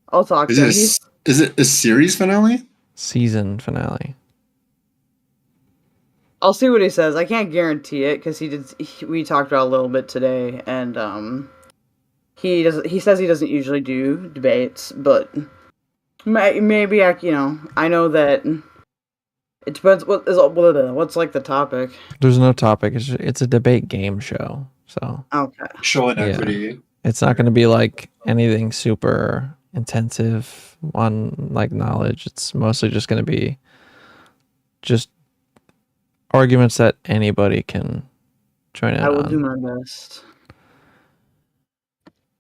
I'll talk to him. Is it a series finale? Season finale. I'll see what he says. I can't guarantee it because we talked about it a little bit today, and he says he doesn't usually do debates, but maybe I know that it depends what's like the topic. There's no topic. It's a debate game show. So okay, show inequity. It's not going to be like anything super intensive on like knowledge. It's mostly just going to be just arguments that anybody can join in on. I will do my best.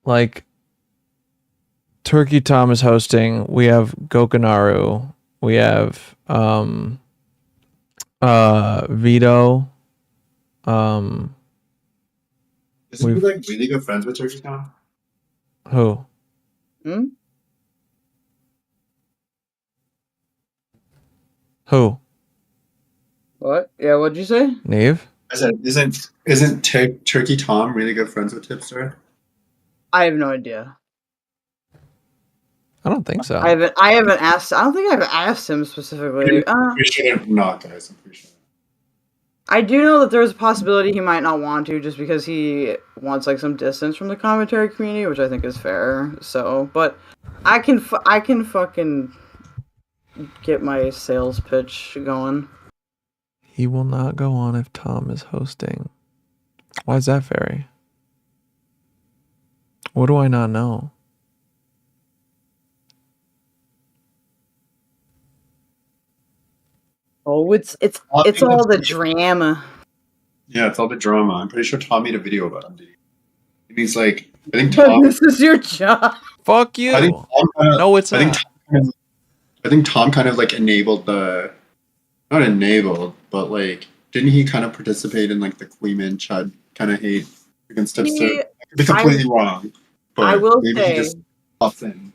Like Turkey Tom is hosting. We have Gokanaru. We have Vito. Isn't he like really good friends with Turkey Tom? Who? Who? What? Yeah, what'd you say? Nave? I said, isn't Turkey Tom really good friends with Tipster? I have no idea. I don't think so. I haven't asked. I don't think I've asked him specifically. I'm pretty sure they're not, guys. I'm pretty sure. I do know that there's a possibility he might not want to, just because he wants like some distance from the commentary community, which I think is fair. So, but I can fucking get my sales pitch going. He will not go on if Tom is hosting. Why is that, Fairy? What do I not know? Oh, it's all the drama. Yeah, it's all the drama. I'm pretty sure Tom made a video about him. And he's like, I think Tom. This is your job. Fuck you. I think Tom no, it's not. I think Tom kind of like enabled not enabled, but like, didn't he kind of participate in like the Queeman Chud kind of hate against Tipster? I could be completely wrong. But I will maybe say, he just pops in.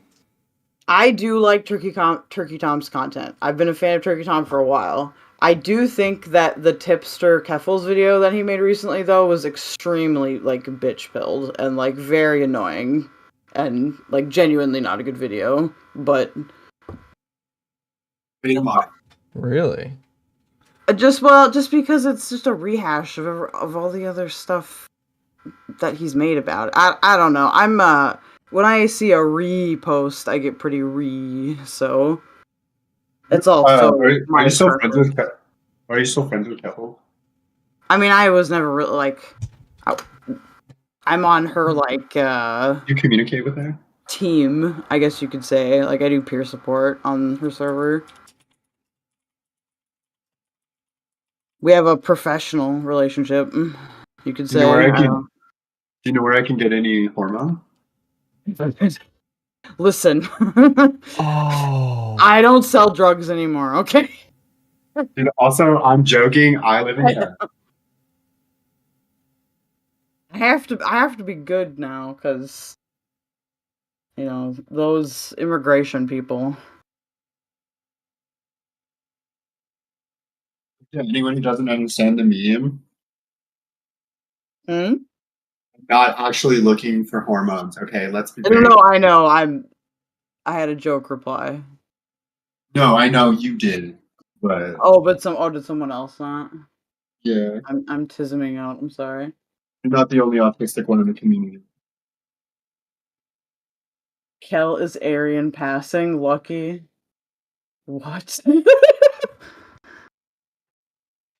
I do like Turkey Tom's content. I've been a fan of Turkey Tom for a while. I do think that the Tipster Keffels video that he made recently, though, was extremely, like, bitch-pilled and, like, very annoying and, like, genuinely not a good video, but... Really? Just because it's just a rehash of all the other stuff that he's made about it. I don't know. When I see a repost, I get pretty so it's all. Are you still friends with Keppel? I mean, I was never really like. I'm on her like. You communicate with her? Team, I guess you could say. Like I do peer support on her server. We have a professional relationship. You could say. Do you know where I can get any hormone? Listen. Oh. I don't sell drugs anymore, okay? Dude, also, I'm joking. I live in Canada. I have to be good now because those immigration people. Yeah, anyone who doesn't understand the meme, Hmm? not actually looking for hormones. Okay, let's be. No, I know. I had a joke reply. No, I know you did, but did someone else not? yeah, I'm tisming out. I'm sorry. you're not the only autistic one in the community. Kel is Aryan passing. Lucky. What?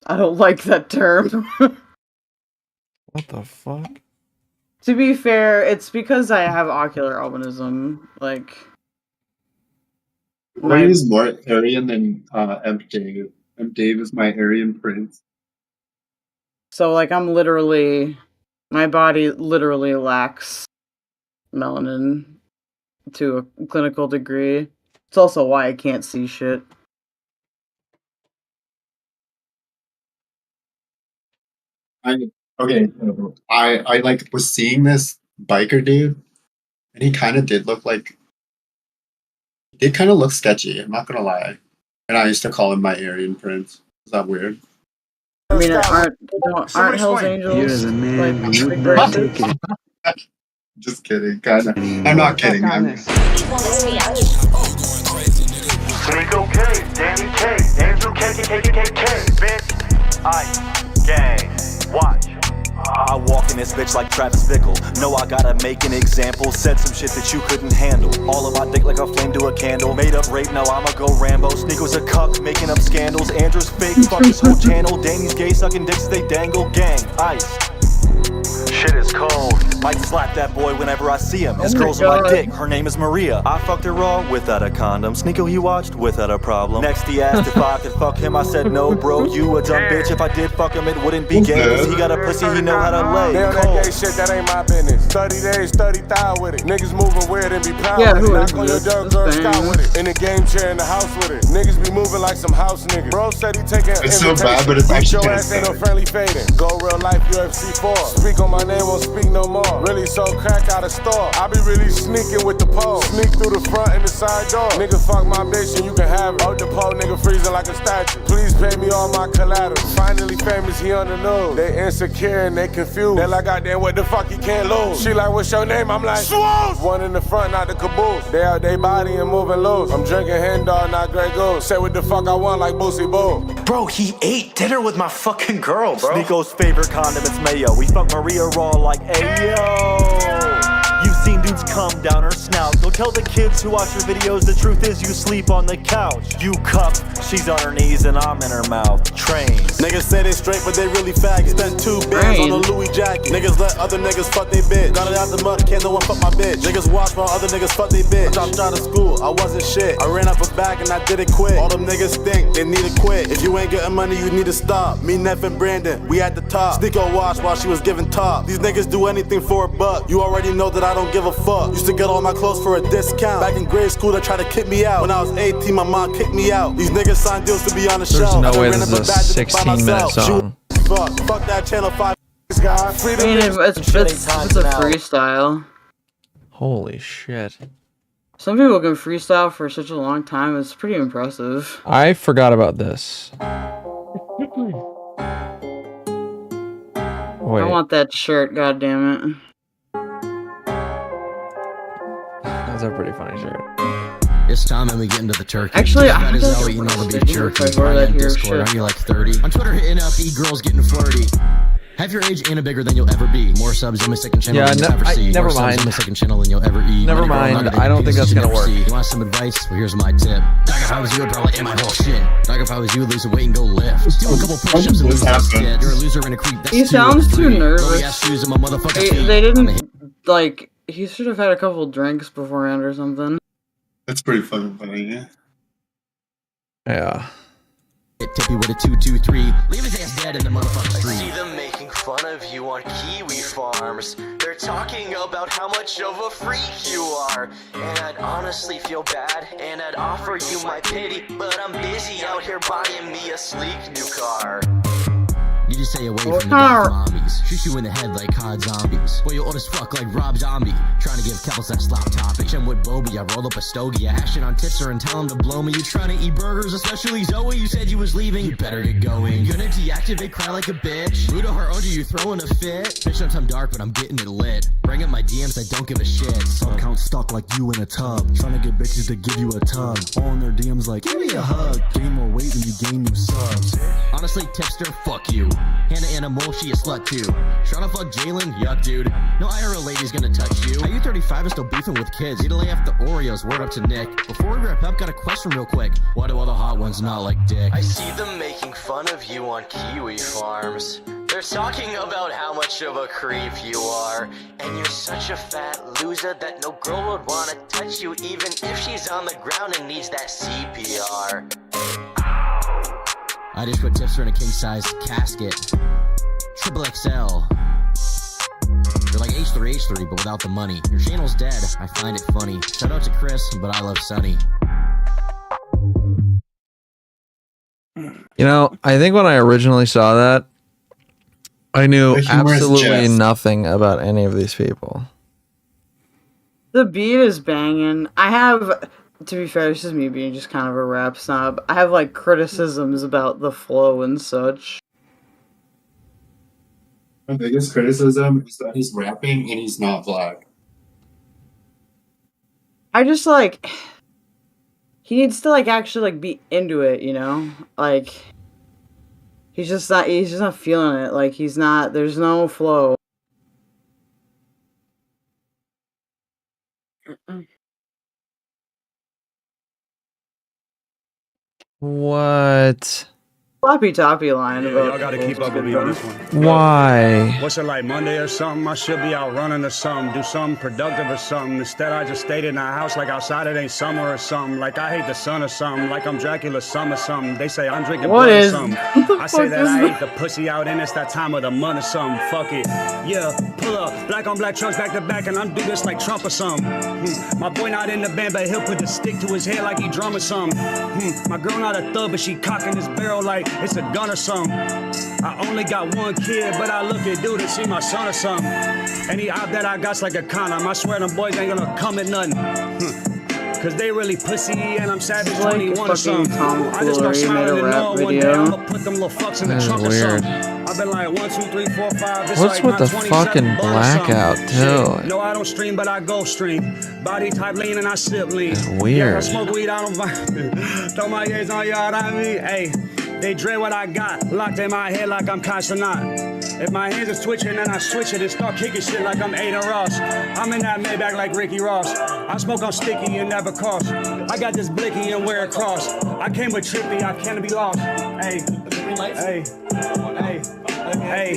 I don't like that term. What the fuck? To be fair, it's because I have ocular albinism. Like, Roy is more Aryan than M. Dave. M. Dave is my Aryan prince. so like my body literally lacks melanin to a clinical degree. It's also why I can't see shit. I like was seeing this biker dude, and he kind of did look like he did kind of look sketchy. I'm not gonna lie, and I used to call him my Aryan prince. Is that weird? I mean, aren't Hell's Angels You're the man like who would big not races? Just kidding, kind of. I'm not kidding. Sneako K, Danny K, Andrew K, bitch. Gang, watch. I walk in this bitch like Travis Bickle. Know I gotta make an example. Said some shit that you couldn't handle. All of my dick like a flame to a candle. Made up rape, now I'ma go Rambo. Sneako's a cuck, making up scandals. Andrew's fake, fuck his whole channel. Danny's gay, sucking dicks, they dangle. Gang, ice. Shit is cold. Might slap that boy whenever I see him. His girl's on my dick, her name is Maria. I fucked her raw without a condom. Sneako he watched without a problem. Next he asked if I could fuck him. I said no bro, you a dumb bitch. If I did fuck him it wouldn't be gay. Cause he got a pussy, he know how to lay. They on that gay shit, that ain't my business. 30 days, 30,000 with it. Niggas moving weird and be proud Yeah, with it. who Knock is on your this? door, This girl, thing. scout with it. In the game chair in the house with it. Niggas be moving like some house niggas. Bro said he taking It's so bad, but it's Beat actually your kinda ass ain't no sad. friendly fading. Go real life UFC 4. Speak on my name, won't speak no more. Really so crack out of store. I be really sneaking with the pole. Sneak through the front and the side door. Nigga fuck my bitch and you can have it. Out the pole, nigga freezing like a statue. Please pay me all my collateral. Finally famous, he on the news. They insecure and they confused. They like, goddamn, what the fuck he can't lose. She like, what's your name? I'm like, Swoosh! One in the front, not the caboose. They out they body and moving loose. I'm drinking hen dog, not Grey Goose. Say what the fuck I want like Boosie Boo. Bro, he ate dinner with my fucking girl, bro. Sneako's favorite condiments mayo. We fuck Maria raw like, ayo. You've seen dudes come down her snout. Go tell the kids who watch your videos the truth is you sleep on the couch. You cup, she's on her knees and I'm in her mouth. Trains. Niggas say they straight, but they really faggots. Spent 2 bands on a Louis jacket. Niggas let other niggas fuck they bitch. Got it out the mud, can't no one fuck my bitch. Niggas watch while other niggas fuck they bitch. I dropped out of school, I wasn't shit. I ran up a bag and I didn't quit. All them niggas think they need to quit. If you ain't getting money, you need to stop. Me, Neff, and Brandon, we at the top. Sneako watched while she was giving top. These niggas do anything for a buck. You already know that I don't give a fuck. Used to get all my clothes for a discount. Back in grade school, they tried to kick me out. When I was 18, my mom kicked me out. These niggas signed deals to be on the There's shelf. no way ran this up is a bag just by 16-minute myself. song. Fuck that channel 5 guy. I mean, it's a freestyle. Holy shit. Some people can freestyle for such a long time. It's pretty impressive. I forgot about this. Wait. I want that shirt, goddammit. That's a pretty funny shirt. It's time and we get into the turkey. Actually, that I is don't how you know to be a think jerky. if I wore that On here, Discord, shit. aren't you like 30? On Twitter, hitting up e-girls getting flirty. Have your age and a bigger than you'll ever be. More subs in my second channel Yeah, than you'll ever see. never More subs mind. in my second channel than you'll ever eat. Never Money girl, mind. nugget, I don't think pieces that's you gonna never work. see. You want some advice? Well, here's my tip. Dog, if I was you, I'd probably end my whole shit. Dog, if I was you, lose the weight and go lift. Do a couple push-ups and lose that shit. You're a loser and a creep. That's He sounds too nervous. Shoes in my motherfucking feet. They didn't, like, he should have had a couple drinks beforehand or something. That's pretty fucking funny, yeah. Yeah. Tippy with a 2-2-3. Leave his ass dead in the motherfucking street. See them making fun of you on Kiwi farms. They're talking about how much of a freak you are. And I'd honestly feel bad, and I'd offer you my pity, but I'm busy out here buying me a sleek new car. You just stay away from the dark zombies. Shoot you in the head like COD zombies. Well, you're old as fuck like Rob Zombie. Trying to give Kels that slop topic. Bitch, I'm with Bobby, I roll up a stogie. I hash it on tipster and tell him to blow me. You trying to eat burgers, especially Zoe. You said you was leaving. You better get going. Gonna deactivate, cry like a bitch. Rude to her under you throwing a fit. Bitch, knows I'm dark, but I'm getting it lit. Bring up my DMs, I don't give a shit. Sub count stuck like you in a tub. Trying to get bitches to give you a tug. All in their DMs like, give me a hug. Gain more weight when you gain new subs. Honestly, tipster, fuck you. Hannah Animal, she a slut too. Tryna fuck Jalen? Yuck, dude. No IRL lady's gonna touch you. Are you 35 and still beefing with kids? Need to lay off the Oreos, word up to Nick. Before we wrap up, got a question real quick. Why do all the hot ones not like dick? I see them making fun of you on Kiwi farms. They're talking about how much of a creep you are. And you're such a fat loser that no girl would wanna touch you, even if she's on the ground and needs that CPR. I just put tipster in a king-size casket. Triple XL. They're like H3H3, but without the money. Your channel's dead, I find it funny. Shout out to Chris, but I love Sunny. You know, I think when I originally saw that, I knew absolutely nothing about any of these people. The beat is banging. I have, to be fair, this is me being just kind of a rap snob. I have like criticisms about the flow and such. My biggest criticism is that he's rapping and he's not black. I just like, he needs to like actually like be into it, you know? Like, he's just not feeling it. Like, there's no flow. What? Floppy toppy line about y'all gotta keep up with me on this one. Why? What's it like, Monday or something? I should be out running or something, do something productive or something. Instead, I just stayed in the house like outside it ain't summer or something. Like I hate the sun or something, like I'm Dracula's son or something. They say I'm drinking blood or something. I say that I hate the pussy out and it's that time of the month or something. Fuck it. Yeah, pull up. Black on black trucks back to back and I'm do this like Trump or something. My boy not in the band, but he'll put the stick to his head like he drum or something. My girl not a thug, but she cocking his barrel like it's a gun or something. I only got one kid, but I look at dude and see my son or something. Any out that I got's like a condom. I swear them boys ain't gonna come at nothing. Cause they really pussy and I'm savage like 21 or something. I just start smiling and knowing one day I'ma put them little fucks in the trunk or something. I've been like 1, 2, 3, 4, 5. This What's like with the 27 fucking bun or blackout something. too? Shit. No, I don't stream, but I go stream. Body type lean and I sip lean. Weird. Yeah, I smoke weed, I don't vibe. Throw my ears on y'all, I mean, hey. They dread what I got, locked in my head like I'm Constantine. If my hands is twitching, then I switch it and start kicking shit like I'm Aiden Ross. I'm in that Maybach like Ricky Ross. I smoke on sticky and never cost. I got this blicky and wear a cross. I came with Trippy, I can't be lost. Hey, hey,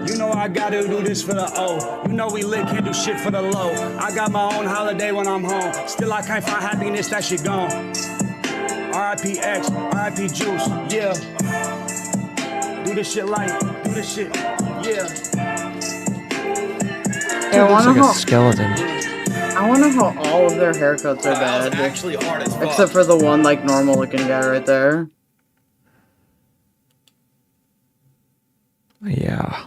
you know I gotta do this for the O. You know we lit, can't do shit for the low. I got my own holiday when I'm home. Still I can't find happiness, that shit gone. R.I.P. X, R.I.P. Juice, yeah. Do this shit like, do this shit, yeah. Hey, I looks wonder like how, a skeleton. I wonder how all of their haircuts are bad. Actually hard as fuck. Except for the one like normal looking guy right there. Yeah.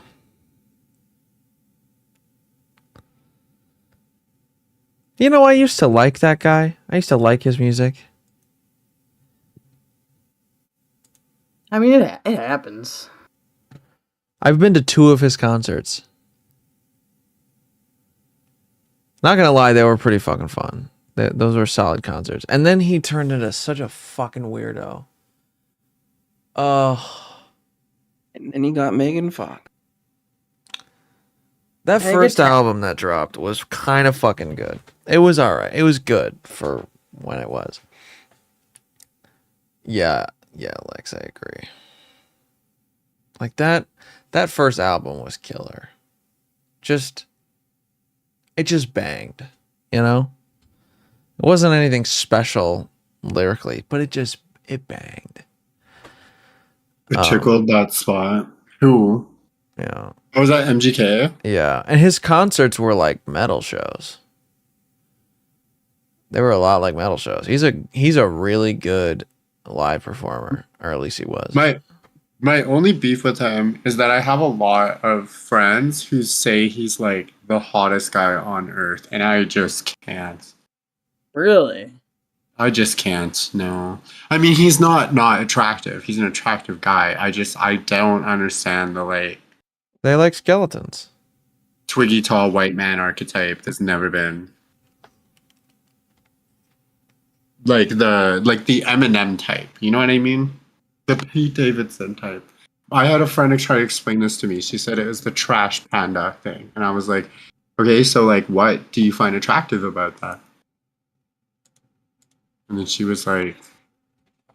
You know, I used to like that guy. I used to like his music. I mean, it happens. I've been to 2 of his concerts. Not gonna lie, they were pretty fucking fun. Those were solid concerts. And then he turned into such a fucking weirdo. And then he got Megan Fox. That first album that dropped was kind of fucking good. It was alright. It was good for when it was. Yeah, Lex, I agree. Like that first album was killer. It just banged, you know? It wasn't anything special lyrically, but it banged. It tickled that spot. Who? Yeah. Oh, was that MGK? Yeah, and his concerts were like metal shows. They were a lot like metal shows. He's a really good live performer, or at least he was. My only beef with him is that I have a lot of friends who say he's like the hottest guy on earth, and I just can't. Really? I just can't. No. I mean, he's not attractive. He's an attractive guy. I don't understand the like They like skeletons. twiggy tall white man archetype that's never been like the Eminem type. You know what I mean? The Pete Davidson type. I had a friend try to explain this to me. She said it was the trash panda thing, and I was like, okay, so like, what do you find attractive about that? And then she was like,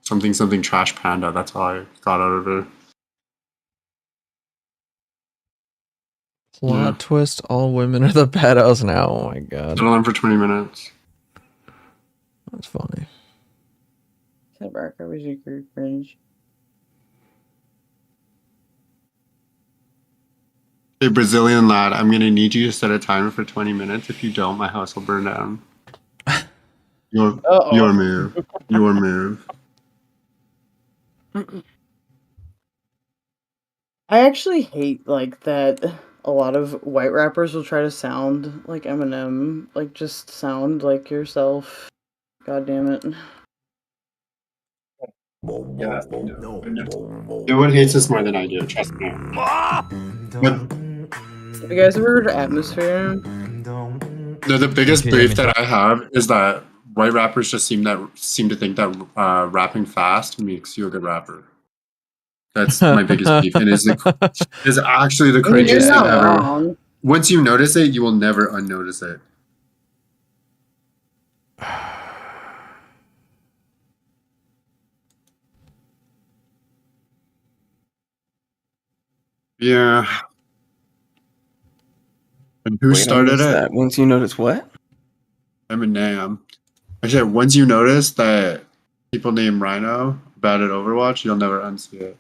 something trash panda. That's all I got out of her. Plot twist: all women are the pedos now. Oh my god. Been on for 20 minutes. That's funny. Hey, Brazilian lad, I'm gonna need you to set a timer for 20 minutes. If you don't, my house will burn down. Your move. Your move. I actually hate like that a lot of white rappers will try to sound like Eminem. Like just sound like yourself. God damn it. Yeah, no one hates this more than I do, trust me. But You guys ever heard of Atmosphere? no, the biggest beef that I have is that white rappers just seem to think that rapping fast makes you a good rapper. That's my biggest beef, and is actually the craziest thing ever. Wrong. Once you notice it, you will never unnotice it. Yeah. And who started it? That. Once you notice what? Eminem. I said once you notice that people named Rhino bad at Overwatch, you'll never unsee it.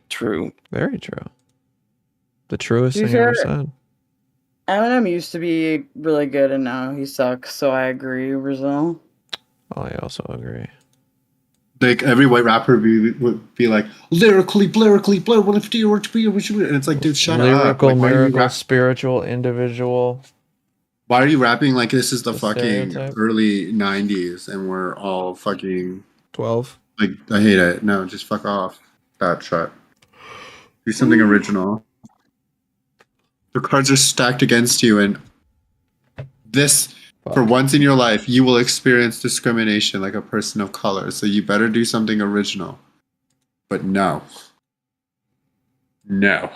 True. Very true. The truest thing ever said. Eminem used to be really good and now he sucks, so I agree, Brazil. I also agree. Like every white rapper would be like lyrically, and it's like, dude, shut up. Lyrical, Like, miracle, spiritual, individual. Why are you rapping like this is the fucking stereotype. early 90s and we're all fucking 12? Like, I hate it. No, just fuck off. That shut. Do something original. The cards are stacked against you, and this, for once in your life, you will experience discrimination like a person of color. So you better do something original. But no. No.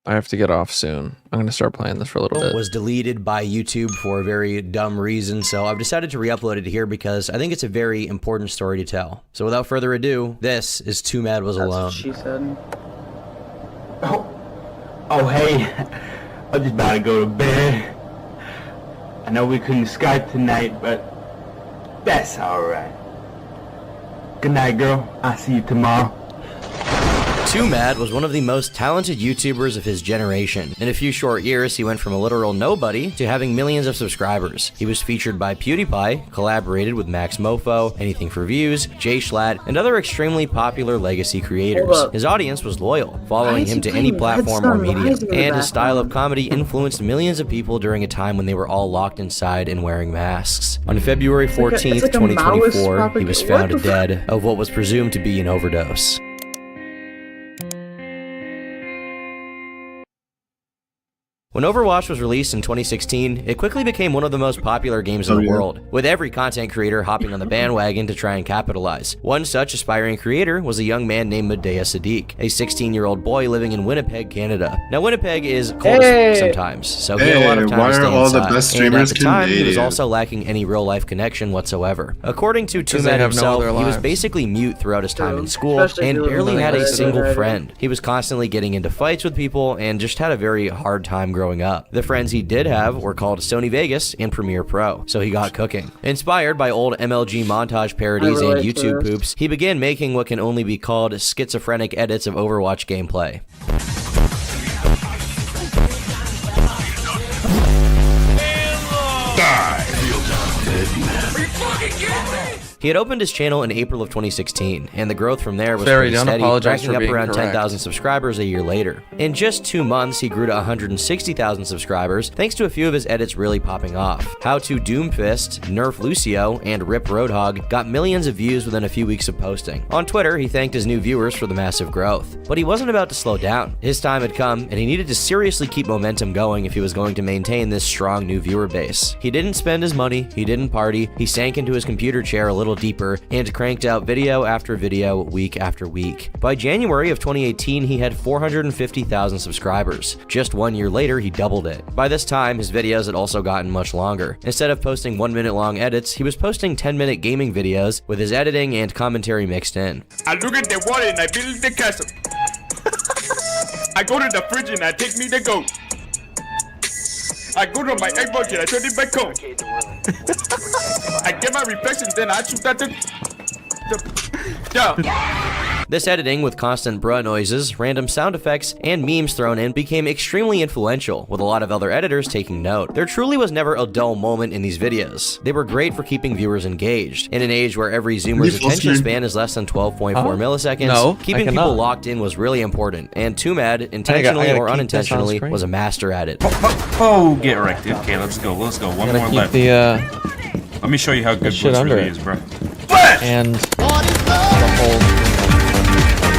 I have to get off soon. I'm going to start playing this for a little bit. Was deleted by YouTube for a very dumb reason, so I've decided to re-upload it here because I think it's a very important story to tell. So without further ado, this is Twomad Was Alone. That's what she said. Oh, hey. I'm just about to go to bed. I know we couldn't Skype tonight, but that's alright. Good night, girl. I'll see you tomorrow. Twomad was one of the most talented YouTubers of his generation. In a few short years, he went from a literal nobody to having millions of subscribers. He was featured by PewDiePie, collaborated with Max Mofo, Anything for Views, Jay Schlatt, and other extremely popular legacy creators. His audience was loyal, following him to any platform or medium, and his style of comedy influenced millions of people during a time when they were all locked inside and wearing masks. On February 14th, 2024, he was found dead of what was presumed to be an overdose. When Overwatch was released in 2016, it quickly became one of the most popular games in the world, with every content creator hopping on the bandwagon to try and capitalize. One such aspiring creator was a young man named Medea Sadiq, a 16-year-old boy living in Winnipeg, Canada. Now, Winnipeg is cold as fuck sometimes, so he had a lot of time to stay inside, and at the time, he was also lacking any real-life connection whatsoever. According to Twomad himself, he was basically mute throughout his time in school, and barely had a single friend. He was constantly getting into fights with people, and just had a very hard time growing growing up. The friends he did have were called Sony Vegas and Premiere Pro, so he got cooking. Inspired by old MLG montage parodies and YouTube poops, he began making what can only be called schizophrenic edits of Overwatch gameplay. He had opened his channel in April of 2016, and the growth from there was pretty steady, racking up around 10,000 subscribers a year later. In just 2 months, he grew to 160,000 subscribers, thanks to a few of his edits really popping off. How to Doomfist, Nerf Lucio, and Rip Roadhog got millions of views within a few weeks of posting. On Twitter, he thanked his new viewers for the massive growth. But he wasn't about to slow down. His time had come, and he needed to seriously keep momentum going if he was going to maintain this strong new viewer base. He didn't spend his money, he didn't party, he sank into his computer chair a little deeper and cranked out video after video, week after week. By January of 2018, he had 450,000 subscribers. Just 1 year later, he doubled it. By this time, his videos had also gotten much longer. Instead of posting 1-minute long edits, he was posting 10-minute gaming videos with his editing and commentary mixed in. I look at the water and I build the castle. I go to the fridge and I take me the goat. I go to my Xbox and I turn it back on. I get my reflections, then I shoot at the This editing, with constant bruh noises, random sound effects, and memes thrown in, became extremely influential, with a lot of other editors taking note. There truly was never a dull moment in these videos. They were great for keeping viewers engaged. In an age where every Zoomer's attention span is less than 12.4 milliseconds, keeping people locked in was really important, and Twomad, intentionally or unintentionally, was a master at it. Oh, get wrecked. Okay, let's go. Let's go. One more left. Let me show you how good Blitz really is, bro. And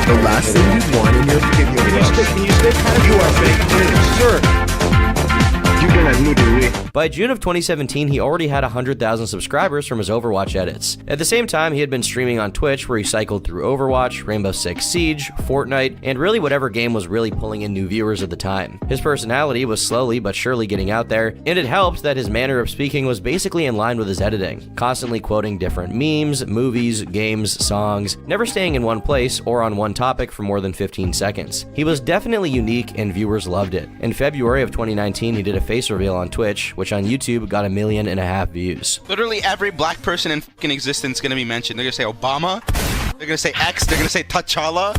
the last thing you want in your video. You are fake, sir. By June of 2017, he already had 100,000 subscribers from his Overwatch edits. At the same time, he had been streaming on Twitch, where he cycled through Overwatch, Rainbow Six Siege, Fortnite, and really whatever game was really pulling in new viewers at the time. His personality was slowly but surely getting out there, and it helped that his manner of speaking was basically in line with his editing, constantly quoting different memes, movies, games, songs, never staying in one place or on one topic for more than 15 seconds. He was definitely unique, and viewers loved it. In February of 2019, he did a face reveal on Twitch, which on YouTube got 1.5 million views. Literally every black person in fucking existence is gonna be mentioned. They're gonna say Obama, they're gonna say X, they're gonna say T'Challa,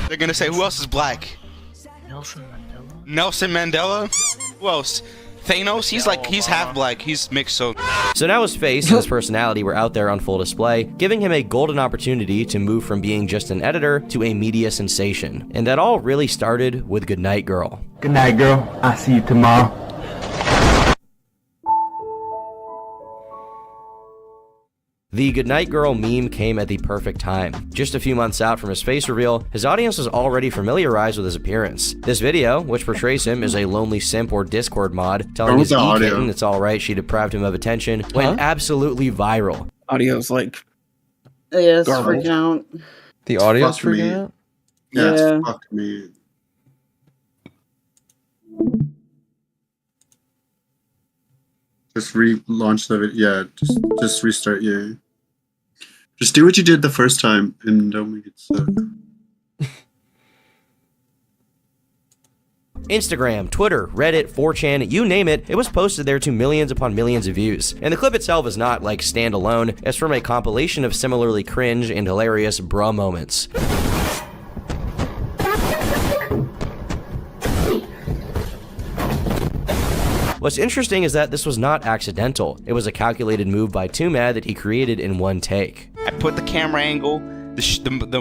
they're gonna say, who else is black? Nelson Mandela? Who else? Thanos? He's half black, he's mixed, so now his face and his personality were out there on full display, giving him a golden opportunity to move from being just an editor to a media sensation. And that all really started with Goodnight Girl. Good night, girl. I'll see you tomorrow. The Goodnight Girl meme came at the perfect time. Just a few months out from his face reveal, his audience was already familiarized with his appearance. This video, which portrays him as a lonely simp or Discord mod, telling his e-kitten it's alright she deprived him of attention, went absolutely viral. Audio's like... Yeah, it's freaking out. The audio's freaking out? Yeah, it's fuck me. Just relaunch the video. Yeah, just restart. Yeah, just do what you did the first time and don't make it suck. Instagram, Twitter, Reddit, 4chan, you name it, it was posted there to millions upon millions of views. And the clip itself is not like standalone, it's from a compilation of similarly cringe and hilarious bruh moments. What's interesting is that this was not accidental. It was a calculated move by Twomad that he created in one take. I put the camera angle, the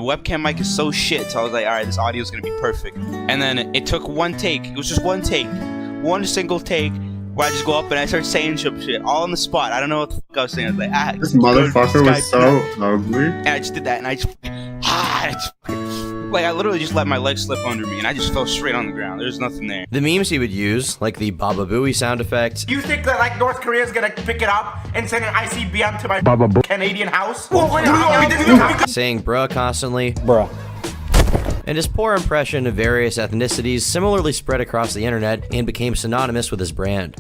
webcam mic is so shit, so I was like, alright, this audio is gonna be perfect. And then it took one take, it was just one take, one single take, where I just go up and I start saying some shit, all on the spot. I don't know what the fuck I was saying. I was like, this motherfucker was so ugly. And I just did that, and I literally just let my legs slip under me, and I just fell straight on the ground. There's nothing there. The memes he would use, like the Baba Booey sound effect. You think that like North Korea is gonna pick it up and send an ICBM to my Canadian house? Saying bruh constantly. Bruh. And his poor impression of various ethnicities similarly spread across the internet and became synonymous with his brand.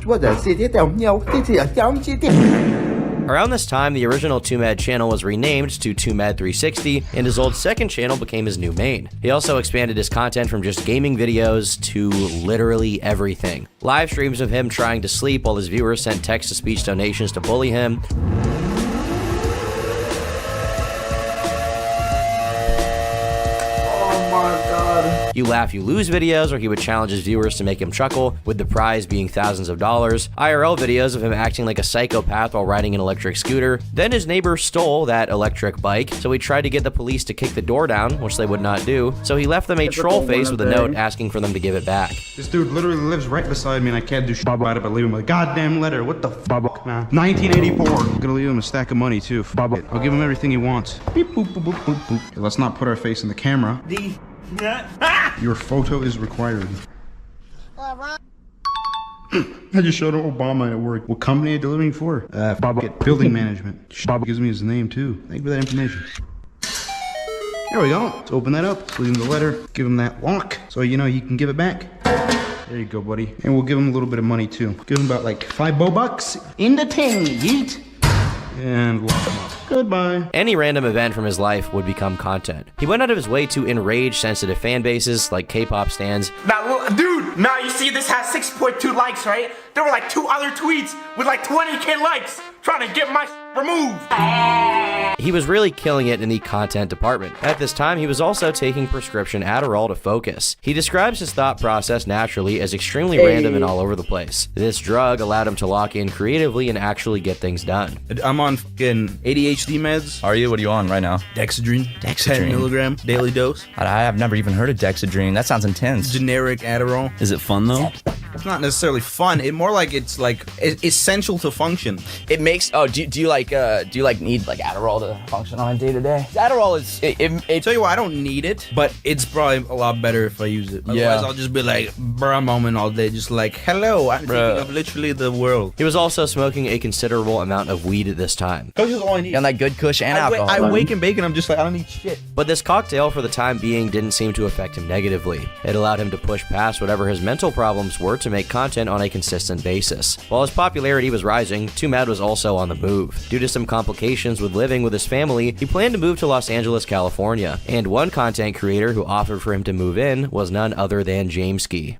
Around this time, the original Twomad channel was renamed to Twomad 360, and his old second channel became his new main. He also expanded his content from just gaming videos to literally everything. Live streams of him trying to sleep while his viewers sent text-to-speech donations to bully him. You Laugh, You Lose videos where he would challenge his viewers to make him chuckle, with the prize being thousands of dollars. IRL videos of him acting like a psychopath while riding an electric scooter. Then his neighbor stole that electric bike, so he tried to get the police to kick the door down, which they would not do. So he left them a troll face with a note asking for them to give it back. This dude literally lives right beside me and I can't do shit about it but leave him a goddamn letter. What the fuck, man? 1984. I'm gonna leave him a stack of money too. I'll give him everything he wants. Beep, boop, boop, boop, boop, boop. Let's not put our face in the camera. Your photo is required. I just showed Obama at work. What company are you delivering for? Building management. Bob gives me his name too. Thank you for that information. There we go. Let's open that up. Let's leave him the letter. Give him that lock so you know you can give it back. There you go, buddy. And we'll give him a little bit of money too. Give him about like $5 in the ting, yeet. And lock him up. Goodbye. Any random event from his life would become content. He went out of his way to enrage sensitive fan bases like K-pop stans. Now, dude, now you see this has 6.2 likes, right? There were like 2 other tweets with like 20k likes trying to get my removed. He was really killing it in the content department. At this time, he was also taking prescription Adderall to focus. He describes his thought process naturally as extremely random and all over the place. This drug allowed him to lock in creatively and actually get things done. I'm on fucking ADHD meds. Are you? What are you on right now? Dexedrine. 10 milligram daily dose. I have never even heard of Dexedrine. That sounds intense. Generic Adderall. Is it fun though? It's not necessarily fun. It more like it's like essential to function. It makes. Oh, do you like need like Adderall to function on a day to day? Adderall is. It tell you what, I don't need it, but it's probably a lot better if I use it. Otherwise, I'll just be like brown moment all day, just like hello. I'm thinking of literally the world. He was also smoking a considerable amount of weed at this time. Kush is all I need. And like good Kush and alcohol. I wake and bake and I'm just like I don't need shit. But this cocktail, for the time being, didn't seem to affect him negatively. It allowed him to push past whatever his mental problems were to make content on a consistent basis. While his popularity was rising, Twomad was also on the move. Due to some complications with living with his family, he planned to move to Los Angeles, California, and one content creator who offered for him to move in was none other than Jameski.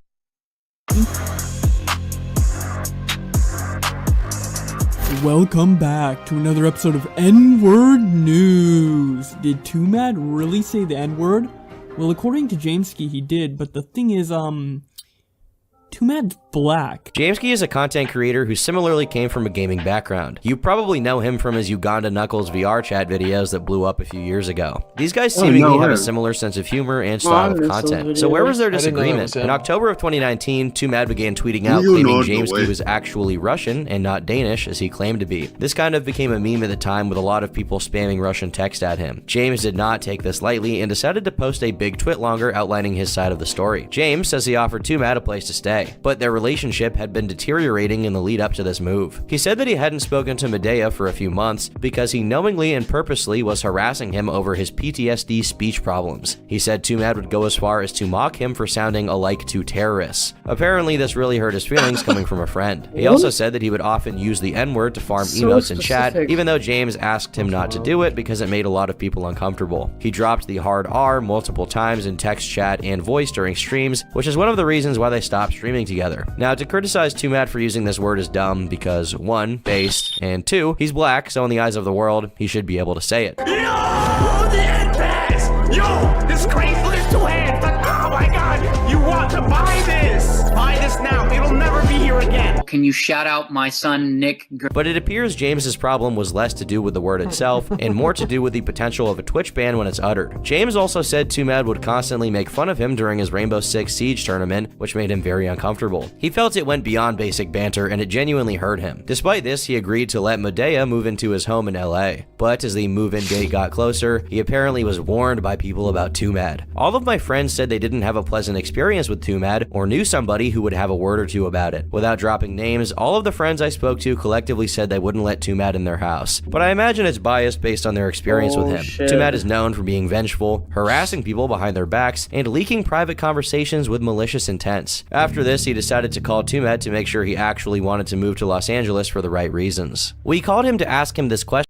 Welcome back to another episode of N-Word News. Did Twomad really say the N-word? Well, according to Jameski, he did, but the thing is, Twomad's black. Jameski is a content creator who similarly came from a gaming background. You probably know him from his Uganda Knuckles VR chat videos that blew up a few years ago. These guys seemingly have a similar sense of humor and style of content. So where was their disagreement? In October of 2019, Twomad began tweeting out claiming Jameski was actually Russian and not Danish as he claimed to be. This kind of became a meme at the time with a lot of people spamming Russian text at him. James did not take this lightly and decided to post a big twit longer outlining his side of the story. James says he offered Twomad a place to stay, but their relationship had been deteriorating in the lead up to this move. He said that he hadn't spoken to Medea for a few months because he knowingly and purposely was harassing him over his PTSD speech problems. He said Twomad would go as far as to mock him for sounding alike to terrorists. Apparently this really hurt his feelings coming from a friend. He also said that he would often use the N-word to farm emotes in chat, even though James asked him not to do it because it made a lot of people uncomfortable. He dropped the hard R multiple times in text chat and voice during streams, which is one of the reasons why they stopped streaming together. Now, to criticize Twomad for using this word is dumb because 1, based, and 2, he's black, so in the eyes of the world, he should be able to say it. Yo, the end pass! Yo, this Craigslist 2 hands! Oh my god, you want to buy this? Buy this now, it'll never be here again. Can you shout out my son, Nick? But it appears James's problem was less to do with the word itself and more to do with the potential of a Twitch ban when it's uttered. James also said Twomad would constantly make fun of him during his Rainbow Six Siege tournament, which made him very uncomfortable. He felt it went beyond basic banter and it genuinely hurt him. Despite this, he agreed to let Medea move into his home in LA. But as the move-in date got closer, he apparently was warned by people about Twomad. All of my friends said they didn't have a pleasant experience with Twomad or knew somebody who would have a word or two about it. Without dropping names, all of the friends I spoke to collectively said they wouldn't let Twomad in their house. But I imagine it's biased based on their experience with him. Shit. Twomad is known for being vengeful, harassing people behind their backs, and leaking private conversations with malicious intents. After this, he decided to call Twomad to make sure he actually wanted to move to Los Angeles for the right reasons. We called him to ask him this question.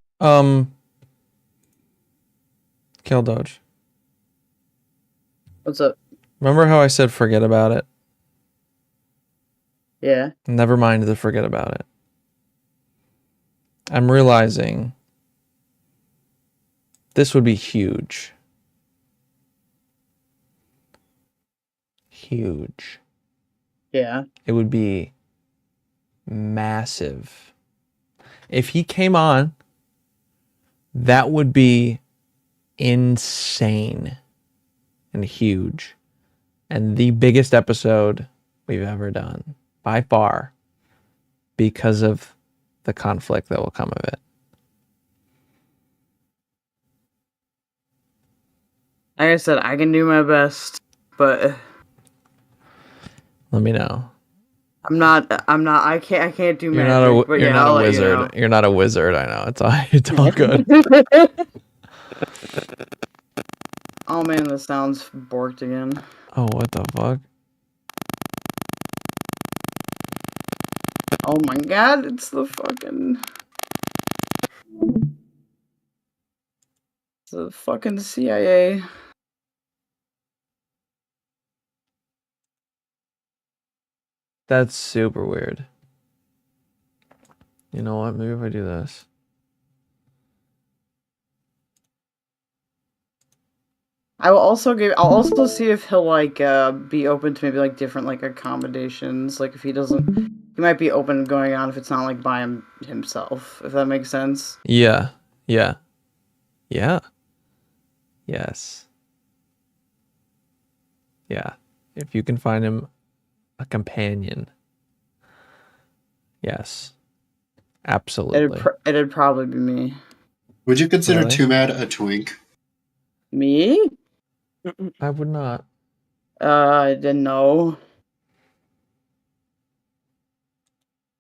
Kill Doge. What's up? Remember how I said forget about it? Yeah. Never mind the forget about it. I'm realizing this would be huge. Huge. Yeah. It would be massive. If he came on, that would be insane and huge. And the biggest episode we've ever done, by far, because of the conflict that will come of it. Like I said, I can do my best, but Let me know. I can't do You're magic, not a but you're yeah, not I'll a let you wizard. know. You're not a wizard. I know. It's all good. Oh man, the sound's borked again. Oh, what the fuck? Oh my god, it's the fucking... It's the fucking CIA. That's super weird. You know what? Maybe if I do this. I'll also see if he'll like be open to maybe like different like accommodations. Like if he doesn't, he might be open to going on if it's not like by himself. If that makes sense. Yeah. Yeah. Yeah. Yes. Yeah. If you can find him a companion. Yes. Absolutely. It'd probably be me. Would you consider Really? Twomad a twink? Me? I would not. I didn't know.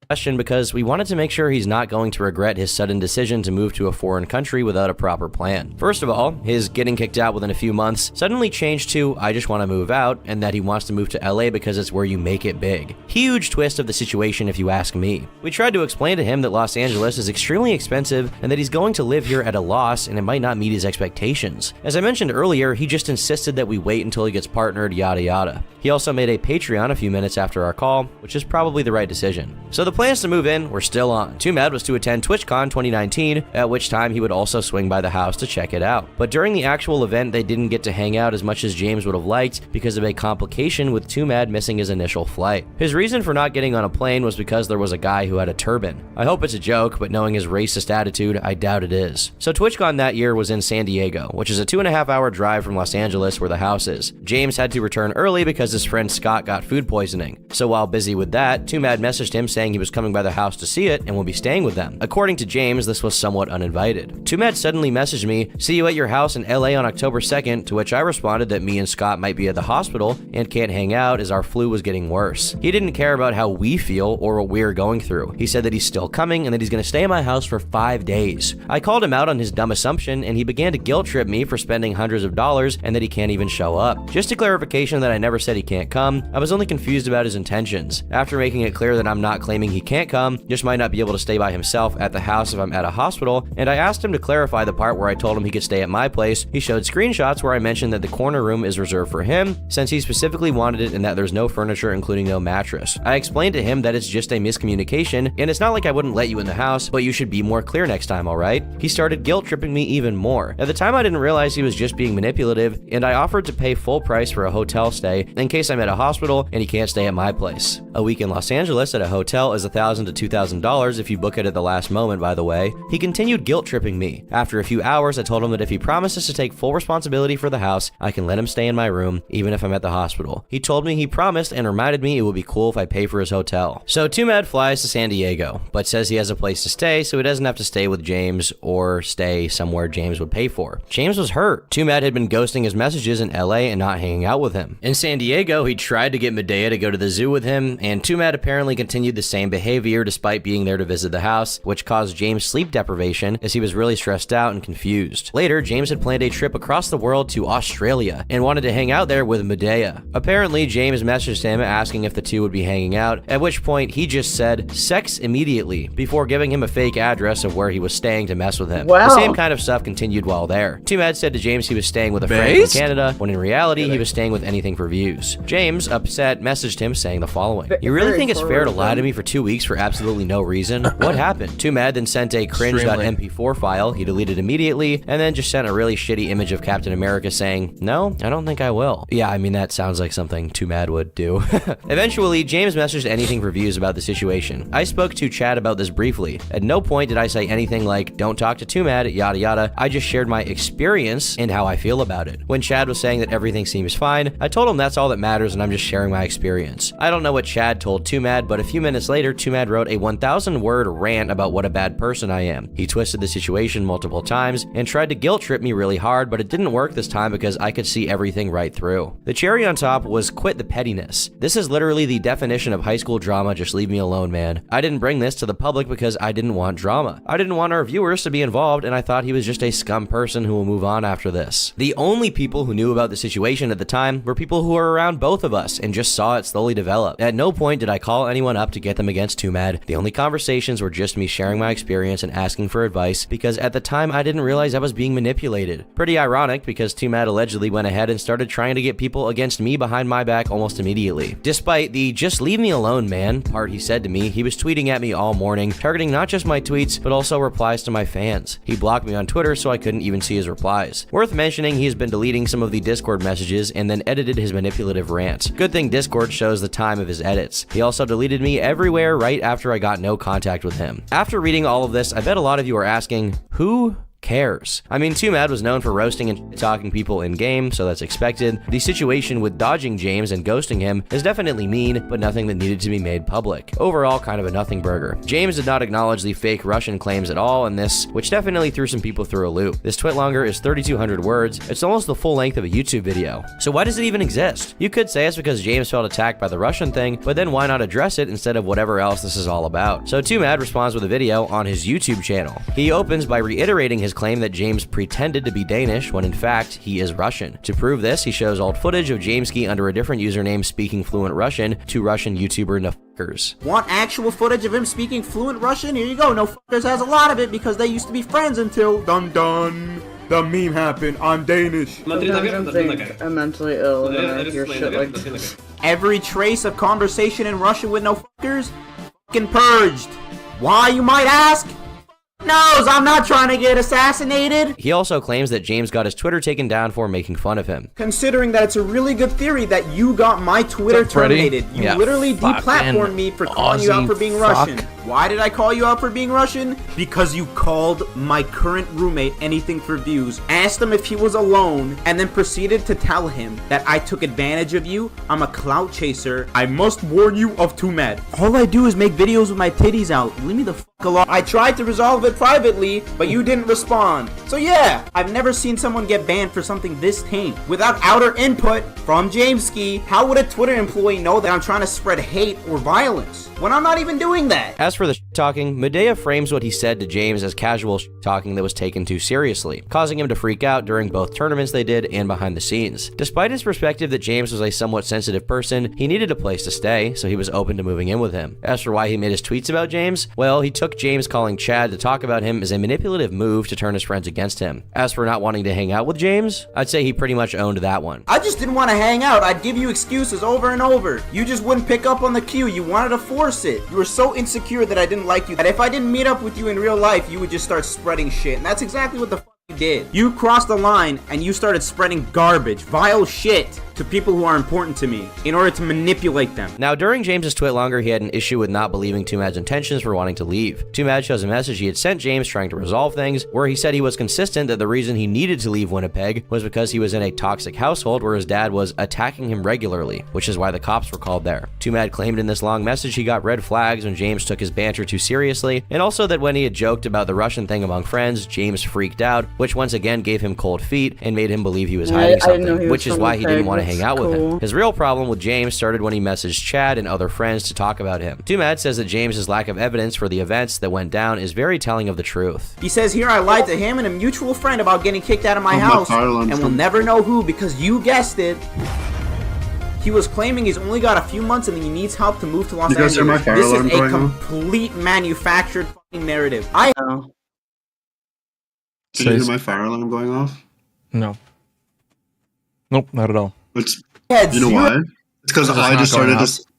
Question because we wanted to make sure he's not going to regret his sudden decision to move to a foreign country without a proper plan. First of all, his getting kicked out within a few months suddenly changed to I just want to move out and that he wants to move to LA because it's where you make it big. Huge twist of the situation if you ask me. We tried to explain to him that Los Angeles is extremely expensive and that he's going to live here at a loss and it might not meet his expectations. As I mentioned earlier, he just insisted that we wait until he gets partnered, yada yada. He also made a Patreon a few minutes after our call, which is probably the right decision. So the plans to move in were still on. Twomad was to attend TwitchCon 2019, at which time he would also swing by the house to check it out. But during the actual event, they didn't get to hang out as much as James would have liked because of a complication with Twomad missing his initial flight. His reason for not getting on a plane was because there was a guy who had a turban. I hope it's a joke, but knowing his racist attitude, I doubt it is. So TwitchCon that year was in San Diego, which is a 2.5-hour drive from Los Angeles where the house is. James had to return early because his friend Scott got food poisoning. So while busy with that, Twomad messaged him saying he was coming by the house to see it and will be staying with them. According to James, this was somewhat uninvited. Twomad suddenly messaged me, "See you at your house in LA on October 2nd, to which I responded that me and Scott might be at the hospital and can't hang out as our flu was getting worse. He didn't care about how we feel or what we're going through. He said that he's still coming and that he's going to stay in my house for 5 days. I called him out on his dumb assumption and he began to guilt trip me for spending hundreds of dollars and that he can't even show up. Just a clarification that I never said he can't come, I was only confused about his intentions. After making it clear that I'm not claiming he can't come, just might not be able to stay by himself at the house if I'm at a hospital, and I asked him to clarify the part where I told him he could stay at my place. He showed screenshots where I mentioned that the corner room is reserved for him since he specifically wanted it and that there's no furniture including no mattress. I explained to him that it's just a miscommunication and it's not like I wouldn't let you in the house, but you should be more clear next time, alright? He started guilt tripping me even more. At the time I didn't realize he was just being manipulative and I offered to pay full price for a hotel stay in case I'm at a hospital and he can't stay at my place. A week in Los Angeles at a hotel is $1,000 to $2,000 if you book it at the last moment, by the way. He continued guilt tripping me. After a few hours, I told him that if he promises to take full responsibility for the house, I can let him stay in my room, even if I'm at the hospital. He told me he promised and reminded me it would be cool if I pay for his hotel. So Twomad flies to San Diego, but says he has a place to stay so he doesn't have to stay with James or stay somewhere James would pay for. James was hurt. Twomad had been ghosting his messages in LA and not hanging out with him. In San Diego, he tried to get Medea to go to the zoo with him, and Twomad apparently continued the same behavior despite being there to visit the house, which caused James sleep deprivation as he was really stressed out and confused. Later, James had planned a trip across the world to Australia and wanted to hang out there with Medea. Apparently, James messaged him asking if the two would be hanging out, at which point he just said sex immediately before giving him a fake address of where he was staying to mess with him. Wow. The same kind of stuff continued while there. Twomad said to James he was staying with a friend from Canada, when in reality he was staying with anything for views. James, upset, messaged him saying the following: "You really think it's fair to lie to me for 2 weeks for absolutely no reason? What happened?" Twomad then sent a cringe.mp4 file he deleted immediately, and then just sent a really shitty image of Captain America saying, "No, I don't think I will." Yeah, I mean, that sounds like something Twomad would do. Eventually, James messaged anything for views about the situation. I spoke to Chad about this briefly. At no point did I say anything like, "Don't talk to Twomad, yada yada." I just shared my experience and how I feel about it. When Chad was saying that everything seems fine, I told him that's all that matters and I'm just sharing my experience. I don't know what Chad told Twomad, but a few minutes later, Twomad wrote a 1,000-word rant about what a bad person I am. He twisted the situation multiple times and tried to guilt trip me really hard, but it didn't work this time because I could see everything right through. The cherry on top was quit the pettiness. This is literally the definition of high school drama. Just leave me alone, man. I didn't bring this to the public because I didn't want drama. I didn't want our viewers to be involved, and I thought he was just a scum person who will move on after this. The only people who knew about the situation at the time were people who were around both of us and just saw it slowly develop. At no point did I call anyone up to get them against Twomad. The only conversations were just me sharing my experience and asking for advice because at the time I didn't realize I was being manipulated. Pretty ironic because Twomad allegedly went ahead and started trying to get people against me behind my back almost immediately. Despite the "just leave me alone, man" part he said to me, he was tweeting at me all morning, targeting not just my tweets, but also replies to my fans. He blocked me on Twitter so I couldn't even see his replies. Worth mentioning, he has been deleting some of the Discord messages and then edited his manipulative rants. Good thing Discord shows the time of his edits. He also deleted me everywhere right after I got no contact with him. After reading all of this, I bet a lot of you are asking, who cares? I mean, Twomad was known for roasting and talking people in game, so that's expected. The situation with dodging James and ghosting him is definitely mean, but nothing that needed to be made public. Overall, kind of a nothing burger. James did not acknowledge the fake Russian claims at all in this, which definitely threw some people through a loop. This tweet longer is 3,200 words. It's almost the full length of a YouTube video. So why does it even exist? You could say it's because James felt attacked by the Russian thing, but then why not address it instead of whatever else this is all about? So Twomad responds with a video on his YouTube channel. He opens by reiterating his claim that James pretended to be Danish when in fact he is Russian. To prove this, he shows old footage of Jameski under a different username speaking fluent Russian to Russian YouTuber Nfuckers. Want actual footage of him speaking fluent Russian? Here you go. Nfuckers has a lot of it because they used to be friends until dun dun. The meme happened. I'm Danish. I'm mentally ill and I hear shit like this. Every trace of conversation in Russian with Nfuckers fucking purged. Why, you might ask? Knows I'm not trying to get assassinated. He also claims that James got his Twitter taken down for making fun of him. Considering that it's a really good theory that you got my Twitter terminated. You literally deplatformed me for calling you out for being Russian. Why did I call you out for being Russian? Because you called my current roommate anything for views, asked him if he was alone, and then proceeded to tell him that I took advantage of you. I'm a clout chaser. I must warn you of Twomad. All I do is make videos with my titties out. Leave me the fuck alone. I tried to resolve it privately, but you didn't respond. So yeah, I've never seen someone get banned for something this tame. Without outer input from Jameski, how would a Twitter employee know that I'm trying to spread hate or violence when I'm not even doing that? As for the talking, Medea frames what he said to James as casual talking that was taken too seriously, causing him to freak out during both tournaments they did and behind the scenes. Despite his perspective that James was a somewhat sensitive person, he needed a place to stay, so he was open to moving in with him. As for why he made his tweets about James, well, he took James calling Chad to talk about him as a manipulative move to turn his friends against him. As for not wanting to hang out with James, I'd say he pretty much owned that one. I just didn't want to hang out. I'd give you excuses over and over. You just wouldn't pick up on the cue. You wanted to force it. You were so insecure that I didn't like you, that if I didn't meet up with you in real life, you would just start spreading shit. And that's exactly what the fuck you did. You crossed the line and you started spreading garbage, vile shit to people who are important to me in order to manipulate them. Now, during James's tweet longer, he had an issue with not believing Twomad's intentions for wanting to leave. Twomad shows a message he had sent James trying to resolve things, where he said he was consistent that the reason he needed to leave Winnipeg was because he was in a toxic household where his dad was attacking him regularly, which is why the cops were called there. Twomad claimed in this long message he got red flags when James took his banter too seriously, and also that when he had joked about the Russian thing among friends, James freaked out, which once again gave him cold feet and made him believe he was hiding something, which is why he didn't want to to hang out with him. His real problem with James started when he messaged Chad and other friends to talk about him. Twomad says that James's lack of evidence for the events that went down is very telling of the truth. He says here I lied to him and a mutual friend about getting kicked out of my house, and we'll never know who because you guessed it. He was claiming he's only got a few months and he needs help to move to Los Angeles. This is a complete manufactured fucking narrative. I know. Did you hear my fire alarm going off? No. Nope, not at all. You know why? It's because I just started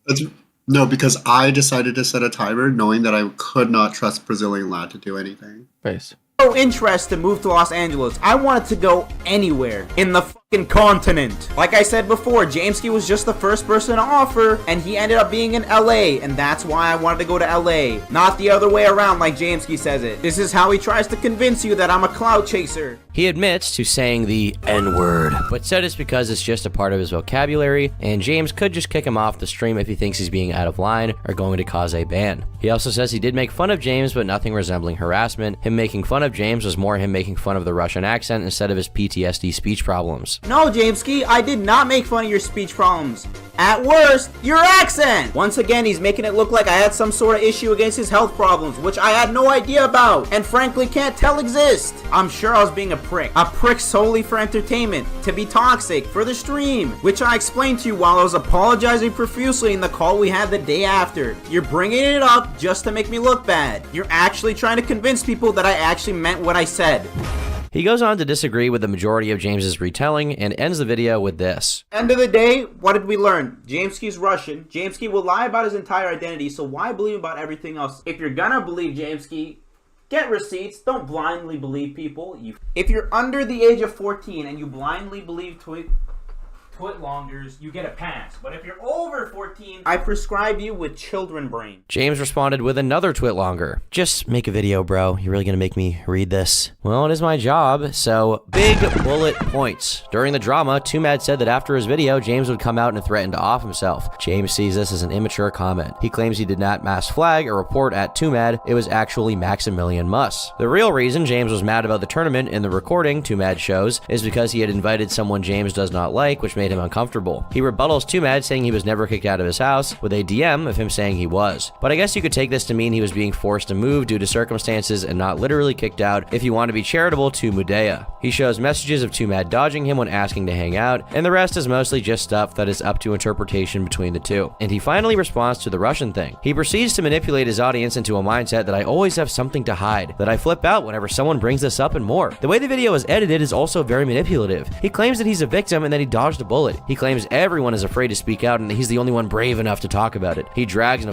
to. No, because I decided to set a timer knowing that I could not trust Brazilian lad to do anything. Base. No interest to move to Los Angeles. I wanted to go anywhere in the fucking continent. Like I said before, Jameski was just the first person to offer, and he ended up being in LA, and that's why I wanted to go to LA. Not the other way around like Jameski says it. This is how he tries to convince you that I'm a clout chaser. He admits to saying the N-word, but said it's because it's just a part of his vocabulary, and James could just kick him off the stream if he thinks he's being out of line or going to cause a ban. He also says he did make fun of James, but nothing resembling harassment. Him making fun of James was more him making fun of the Russian accent instead of his PTSD speech problems. No, Jameski, I did not make fun of your speech problems. At worst, your accent! Once again, he's making it look like I had some sort of issue against his health problems, which I had no idea about, and frankly can't tell exist. I'm sure I was being a prick solely for entertainment, to be toxic, for the stream, which I explained to you while I was apologizing profusely in the call we had the day after. You're bringing it up just to make me look bad. You're actually trying to convince people that I actually meant what I said. He goes on to disagree with the majority of James's retelling and ends the video with this. End of the day, what did we learn? Jameski's Russian. Jameski will lie about his entire identity, so why believe about everything else? If you're gonna believe Jameski, get receipts. Don't blindly believe people. If you're under the age of 14 and you blindly believe Twitlongers, you get a pass. But if you're over 14, I prescribe you with children brain. James responded with another Twitlonger. Just make a video, bro. You're really gonna make me read this? Well, it is my job, so big bullet points. During the drama, Twomad said that after his video, James would come out and threaten to off himself. James sees this as an immature comment. He claims he did not mass flag or report at Twomad. It was actually Maximilian Muss. The real reason James was mad about the tournament in the recording Twomad shows is because he had invited someone James does not like, which made him uncomfortable. He rebuttals Twomad saying he was never kicked out of his house with a DM of him saying he was. But I guess you could take this to mean he was being forced to move due to circumstances and not literally kicked out if you want to be charitable to Mudea. He shows messages of Twomad dodging him when asking to hang out, and the rest is mostly just stuff that is up to interpretation between the two. And he finally responds to the Russian thing. He proceeds to manipulate his audience into a mindset that I always have something to hide, that I flip out whenever someone brings this up and more. The way the video is edited is also very manipulative. He claims that he's a victim and that he dodged a bullet. He claims everyone is afraid to speak out and that he's the only one brave enough to talk about it. He drags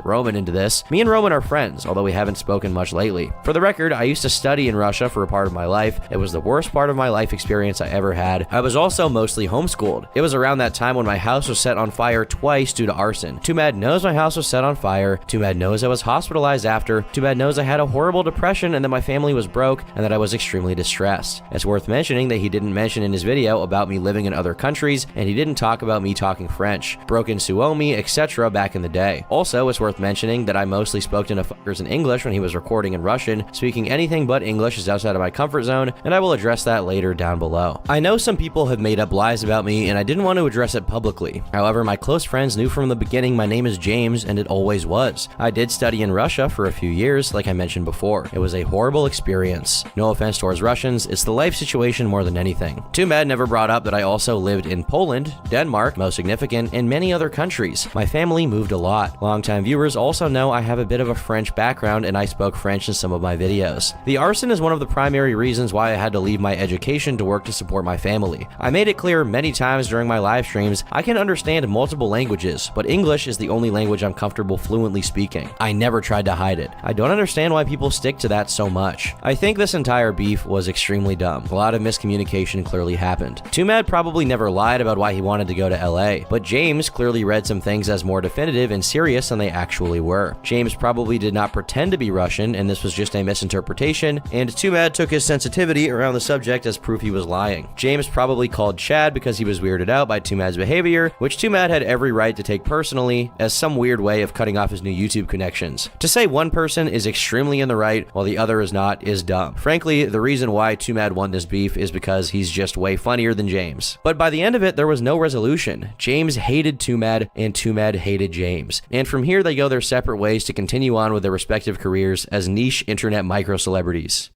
Roman into this. Me and Roman are friends, although we haven't spoken much lately. For the record, I used to study in Russia for a part of my life. It was the worst part of my life experience I ever had. I was also mostly homeschooled. It was around that time when my house was set on fire twice due to arson. Twomad knows my house was set on fire. Twomad knows I was hospitalized after. Twomad knows I had a horrible depression and that my family was broke and that I was extremely distressed. It's worth mentioning that he didn't mention in his video about me living in other countries, and he didn't talk about me talking French, broken Suomi, etc. back in the day. Also, it's worth mentioning that I mostly spoke to fuckers in English when he was recording in Russian. Speaking anything but English is outside of my comfort zone, and I will address that later down below. I know some people have made up lies about me, and I didn't want to address it publicly. However, my close friends knew from the beginning my name is James, and it always was. I did study in Russia for a few years, like I mentioned before. It was a horrible experience. No offense towards Russians, it's the life situation more than anything. Twomad never brought up that I also lived in Poland, Denmark, most significant, and many other countries. My family moved a lot. Longtime viewers also know I have a bit of a French background and I spoke French in some of my videos. The arson is one of the primary reasons why I had to leave my education to work to support my family. I made it clear many times during my live streams I can understand multiple languages, but English is the only language I'm comfortable fluently speaking. I never tried to hide it. I don't understand why people stick to that so much. I think this entire beef was extremely dumb. A lot of miscommunication clearly happened. Twomad probably never lied about why he wanted to go to LA, but James clearly read some things as more definitive and serious than they actually were. James probably did not pretend to be Russian, and this was just a misinterpretation, and Twomad took his sensitivity around the subject as proof he was lying. James probably called Chad because he was weirded out by Twomad's behavior, which Twomad had every right to take personally as some weird way of cutting off his new YouTube connections. To say one person is extremely in the right while the other is not is dumb. Frankly, the reason why Twomad won this beef is because he's just way funnier than James. But by the end end of it, there was no resolution. James hated Twomad, and Twomad hated James. And from here, they go their separate ways to continue on with their respective careers as niche internet micro-celebrities.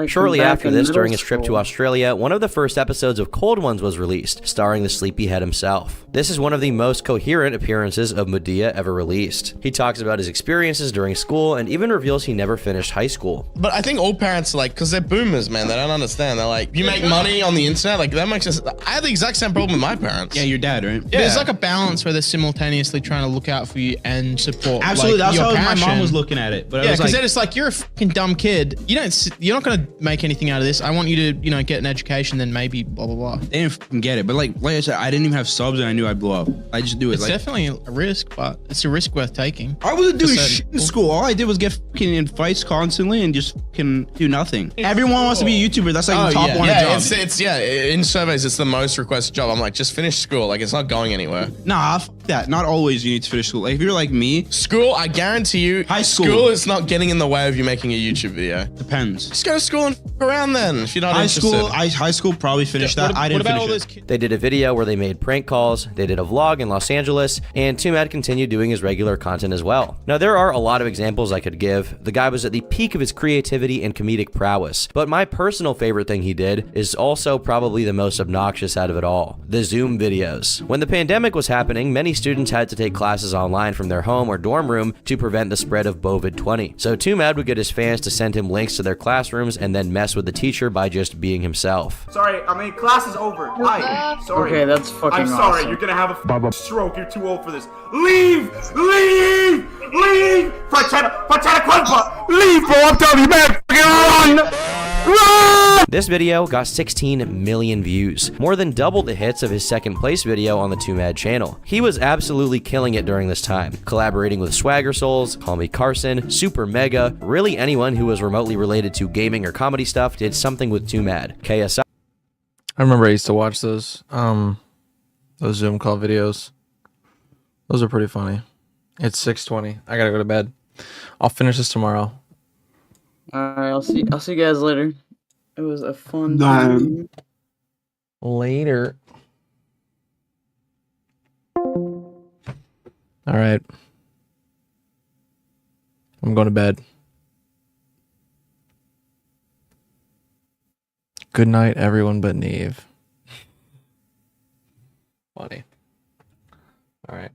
Shortly after this, during his trip to Australia, one of the first episodes of Cold Ones was released, starring the Sleepyhead himself. This is one of the most coherent appearances of Madea ever released. He talks about his experiences during school and even reveals he never finished high school. But I think all parents are like, because they're boomers, man, they don't understand. They're like, you make money on the internet, like that makes sense. I had the exact same problem with my parents. Yeah, your dad, right? Yeah. There's like a balance where they're simultaneously trying to look out for you and support. Absolutely, like, that's your how passion. my mom was looking at it. But yeah, I was because like, they're just like, you're a fucking dumb kid. You're not gonna make anything out of this. I want you to, you know, get an education, then maybe blah blah blah. They didn't fucking get it. But like I said, I didn't even have subs, and I knew I'd blow up. I just do it. It's definitely a risk, but it's a risk worth taking. I wasn't doing shit in school. All I did was get fucking in fights constantly and just fucking do nothing. Everyone wants to be a YouTuber. That's like the top one job. It's in surveys, it's the most requested job. I'm like, just finish school. Like, it's not going anywhere. Nah, fuck that. Not always you need to finish school. Like, if you're like me, school, I guarantee you, high school is not getting in the way of you making a YouTube video. Depends. Just go to school and f around then if you're not interested. High school probably finished that. I didn't finish it. They did a video where they made prank calls, they did a vlog in Los Angeles, and Twomad continued doing his regular content as well. Now, there are a lot of examples I could give. The guy was at the peak of his creativity and comedic prowess, but my personal favorite thing he did is also probably the most obnoxious out of it all: the Zoom videos. When the pandemic was happening, many students had to take classes online from their home or dorm room to prevent the spread of COVID-20. So Twomad would get his fans to send him links to their classrooms and then mess with the teacher by just being himself. Sorry, I mean, class is over. Hi. Sorry. Okay, that's fucking I'm sorry, awesome. you're gonna have a stroke. You're too old for this. Leave! Leave! Leave! Frachetta, leave, bro! I'm telling you, man! Run! Run! This video got 16 million views, more than double the hits of his second place video on the Twomad channel. He was absolutely killing it during this time, collaborating with Swagger Souls, Call Me Carson, Super Mega, really anyone who was remotely related to gaming or comedy stuff did something with Twomad. KSI. I remember I used to watch those Zoom call videos. Those are pretty funny. It's 6:20. I gotta go to bed. I'll finish this tomorrow. Alright, I'll see you guys later. It was a fun time. Later. Alright. I'm going to bed. Good night, everyone but Neve. Funny. All right.